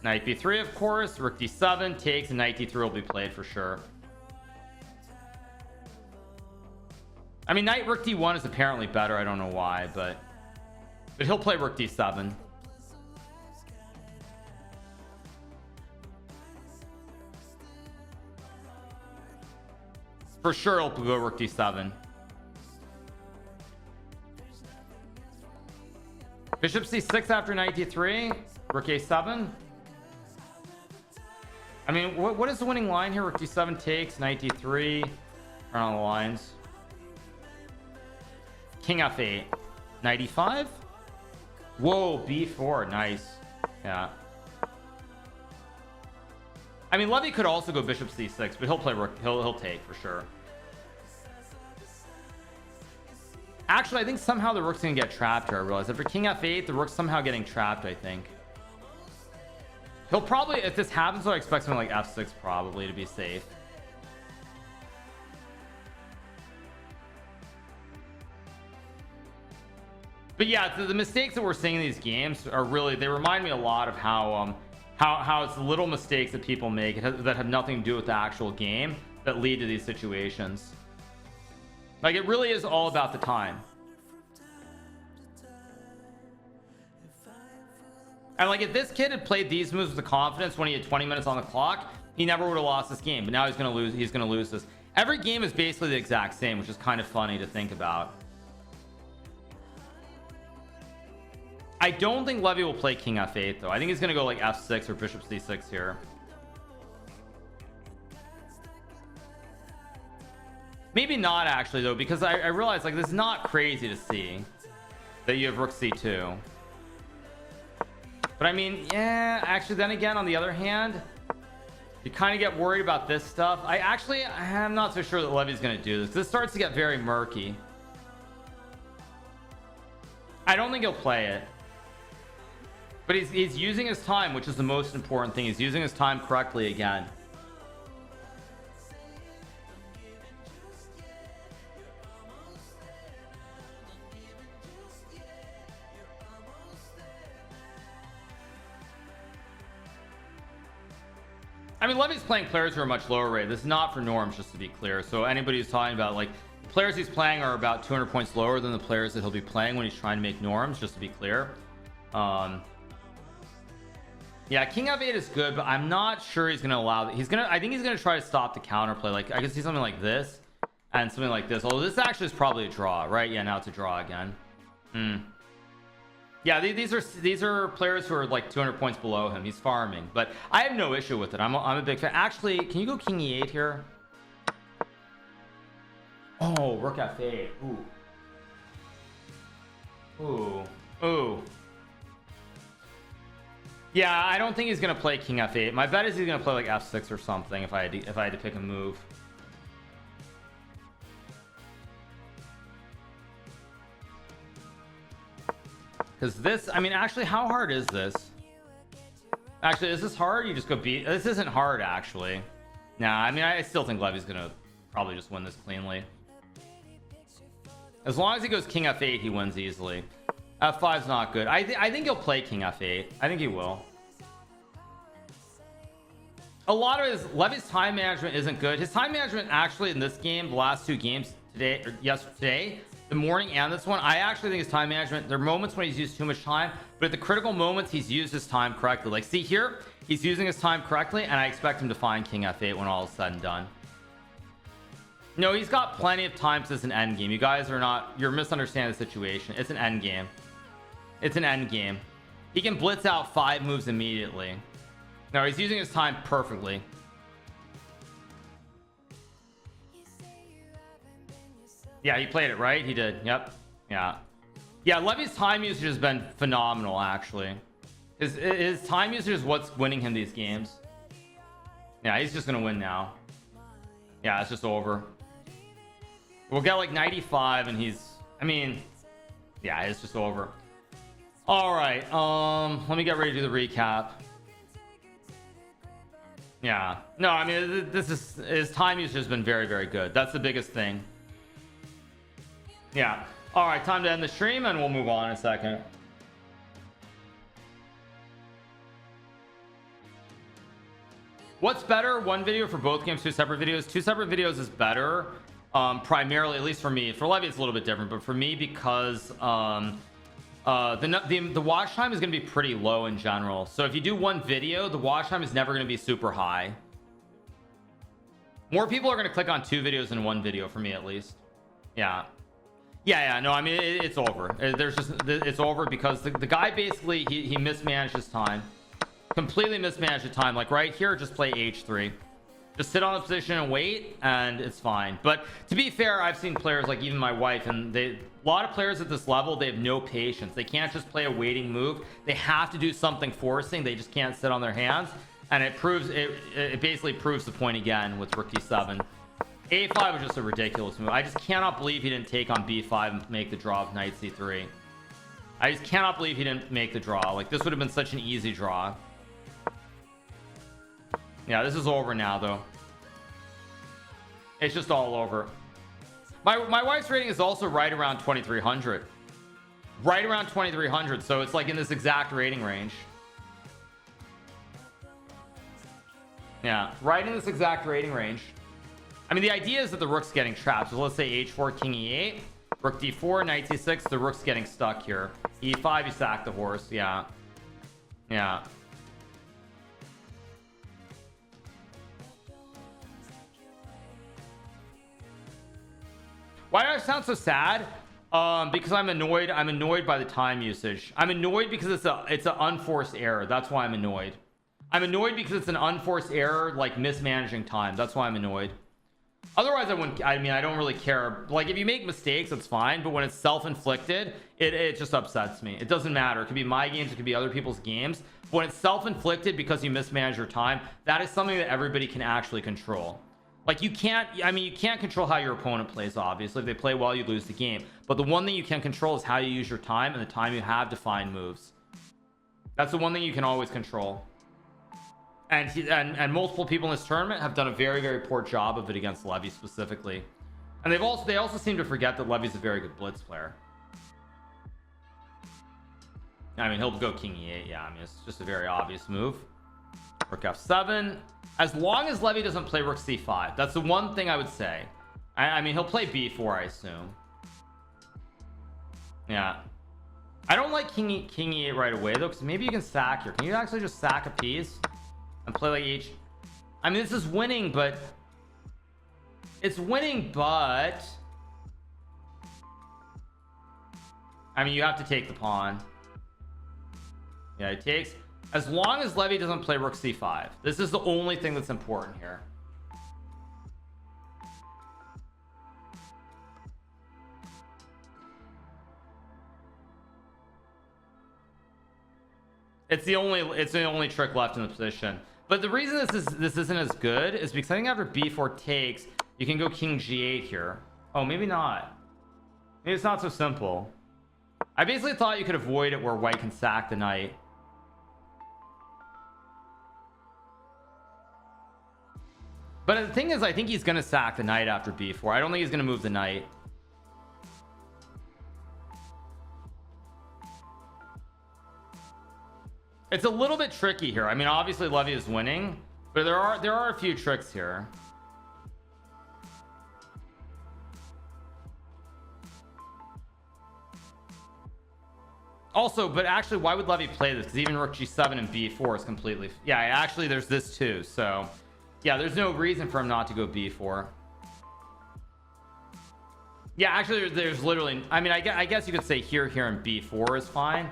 S1: Knight b3, of course. Rook d7 takes, and knight d3 will be played for sure. I mean, knight rook d1 is apparently better. I don't know why, but he'll play rook d7. For sure, he'll go rook d7. Bishop c6 after knight d3. Rook a7. I mean, what is the winning line here? Rook d7 takes, knight d3. Around the lines. King f8. Knight e5. Whoa, b4. Nice. Yeah. I mean, Levy could also go bishop c6, but he'll play rook. He'll take for sure. Actually, I think somehow the rook's gonna get trapped here. I realize after king f8, the rook's somehow getting trapped. I think he'll probably, if this happens, I expect something like f6 probably to be safe. But yeah, the mistakes that we're seeing in these games are really, they remind me a lot of how it's little mistakes that people make that have nothing to do with the actual game that lead to these situations. Like, it really is all about the time. And like, if this kid had played these moves with the confidence when he had 20 minutes on the clock, he never would have lost this game. But now he's gonna lose this. Every game is basically the exact same, which is kind of funny to think about. I don't think Levy will play king f8 though. I think he's gonna go like f6 or bishop c6 here. Maybe not actually though, because I realize like this is not crazy to see that you have rook c2. But I mean, yeah, actually then again, on the other hand, you kind of get worried about this stuff. I'm not so sure that Levy's gonna do this. This starts to get very murky. I don't think he'll play it. But he's using his time, which is the most important thing. He's using his time correctly again. I mean, Levy's playing players who are much lower rated. This is not for norms, just to be clear. So anybody who's talking about like the players he's playing are about 200 points lower than the players that he'll be playing when he's trying to make norms, just to be clear. Yeah, king f8 is good, but I'm not sure he's gonna allow that. I think he's gonna try to stop the counterplay. Like, I can see something like this and something like this, although this actually is probably a draw, right? Yeah, now it's a draw again. Yeah, these are players who are like 200 points below him. He's farming, but I have no issue with it. I'm a big fan. Actually, can you go king e8 here? Oh, rook f8. Ooh. Yeah, I don't think he's gonna play king f8. My bet is he's gonna play like f6 or something if I had to pick a move. Because this, I mean, actually, how hard is this? Actually, is this hard? You just go beat. This isn't hard, actually. Nah, I mean, I still think Levy's gonna probably just win this cleanly. As long as he goes king f8, he wins easily. f5's not good. I think he'll play king f8. I think he will. A lot of Levy's time management isn't good. His time management actually in this game, the last two games today, or yesterday, the morning and this one, I actually think his time management, there are moments when he's used too much time, but at the critical moments he's used his time correctly. Like, see here, he's using his time correctly, and I expect him to find king f8 when all is said and done. No, he's got plenty of time because it's an end game. You guys are not, you're misunderstanding the situation. It's an end game. It's an end game. He can blitz out 5 moves immediately. No, he's using his time perfectly. Yeah, he played it right. He did. Yep. Yeah. Levy's time usage has been phenomenal, actually. His time usage is what's winning him these games. Yeah, he's just gonna win now. Yeah, it's just over. We'll get like 95 and he's, I mean, yeah, it's just over. All right, let me get ready to do the recap. Yeah, no, I mean, this is, his time usage has been very, very good. That's the biggest thing. Yeah. All right, time to end the stream and we'll move on in a second. What's better, one video for both games, 2 separate videos? 2 separate videos is better, primarily, at least for me. For Levy it's a little bit different, but for me, because the watch time is going to be pretty low in general. So if you do one video, the watch time is never going to be super high. More people are going to click on 2 videos than 1 video, for me at least. Yeah, no, I mean, it's over. It's over because the guy basically he mismanaged his time. Completely mismanaged the time. Like right here, just play h3. Just sit on the position and wait, and it's fine. But to be fair, I've seen players like even my wife, and a lot of players at this level, they have no patience. They can't just play a waiting move. They have to do something forcing. They just can't sit on their hands, and it basically proves the point again with rook d7. a5 was just a ridiculous move. I just cannot believe he didn't take on b5 and make the draw of knight c3. I just cannot believe he didn't make the draw. Like, this would have been such an easy draw. Yeah, this is over now, though. It's just all over. My wife's rating is also right around 2300. Right around 2300. So it's like in this exact rating range. Yeah, right in this exact rating range. I mean, the idea is that the rook's getting trapped. So let's say h4, king e8, rook d4, knight c6. The rook's getting stuck here. e5, you sack the horse. Yeah. Yeah. Why do I sound so sad? Because I'm annoyed. I'm annoyed by the time usage. I'm annoyed because it's an unforced error. That's why I'm annoyed. I'm annoyed because it's an unforced error, like mismanaging time. That's why I'm annoyed. Otherwise, I mean, I don't really care. Like, if you make mistakes, it's fine. But when it's self-inflicted, it just upsets me. It doesn't matter. It could be my games. It could be other people's games. But when it's self-inflicted because you mismanage your time, that is something that everybody can actually control. Like, you can't, I mean, you can't control how your opponent plays, obviously. If they play well, you lose the game. But the one thing you can control is how you use your time and the time you have to find moves. That's the one thing you can always control. And multiple people in this tournament have done a very, very poor job of it against Levy specifically. And they also seem to forget that Levy's a very good blitz player. I mean, he'll go king e8. Yeah, I mean, it's just a very obvious move. Rook f7. As long as Levy doesn't play rook c5, that's the one thing I would say. I mean, he'll play b4, I assume. Yeah, I don't like king e8 right away though, because maybe you can sack here. Can you actually just sack a piece and play like h? I mean, this is winning, but it's winning, but I mean, you have to take the pawn. Yeah, it takes. As long as Levy doesn't play rook c5, this is the only thing that's important here. It's the only trick left in the position. But the reason this isn't as good is because I think after b4 takes, you can go king g8 here. Oh, maybe not. Maybe it's not so simple. I basically thought you could avoid it where white can sack the knight. But the thing is, I think he's going to sack the knight after b4. I don't think he's going to move the knight. It's a little bit tricky here. I mean, obviously Levy is winning, but there are a few tricks here. Also, but actually, why would Levy play this? Because even rook g7 and b4 is completely... Yeah, actually, there's this too. So, yeah, there's no reason for him not to go b4. Yeah, actually, there's literally... I mean, I guess you could say here, and b4 is fine.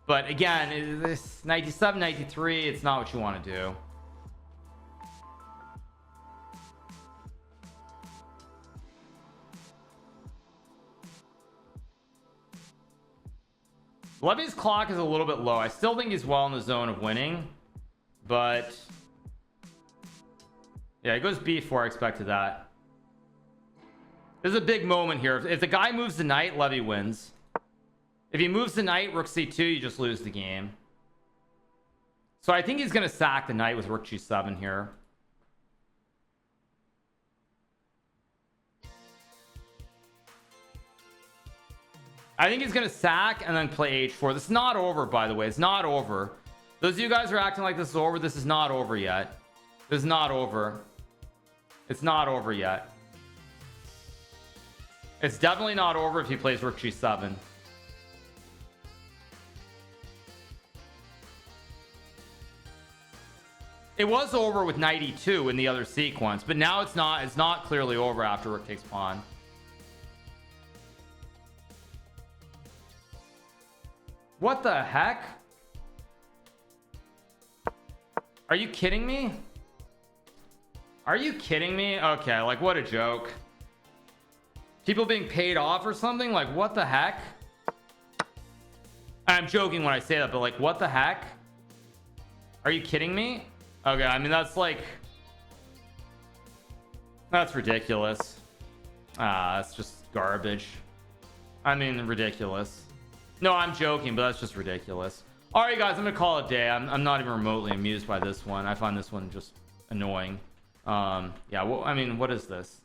S1: But again, this knight d7, knight d3, it's not what you want to do. Levy's clock is a little bit low. I still think he's well in the zone of winning, but yeah, he goes b4. I expected that. There's a big moment here. If the guy moves the knight, Levy wins. If he moves the knight, rook c2, you just lose the game. So I think he's going to sack the knight with rook g7 here. I think he's going to sack and then play h4. This is not over, by the way. It's not over. Those of you guys are acting like this is over. This is not over yet. This is not over. It's not over yet. It's definitely not over if he plays rook g7. It was over with knight e2 in the other sequence, but now it's not. It's not clearly over after rook takes pawn. What the heck? Are you kidding me? Are you kidding me? Okay, like what a joke. People being paid off or something? Like what the heck? I'm joking when I say that, but like what the heck? Are you kidding me? Okay, I mean that's like, that's ridiculous. That's just garbage. I mean ridiculous. No, I'm joking, but that's just ridiculous. All right, guys, I'm gonna call it a day. I'm not even remotely amused by this one. I find this one just annoying. Yeah, well, I mean, what is this?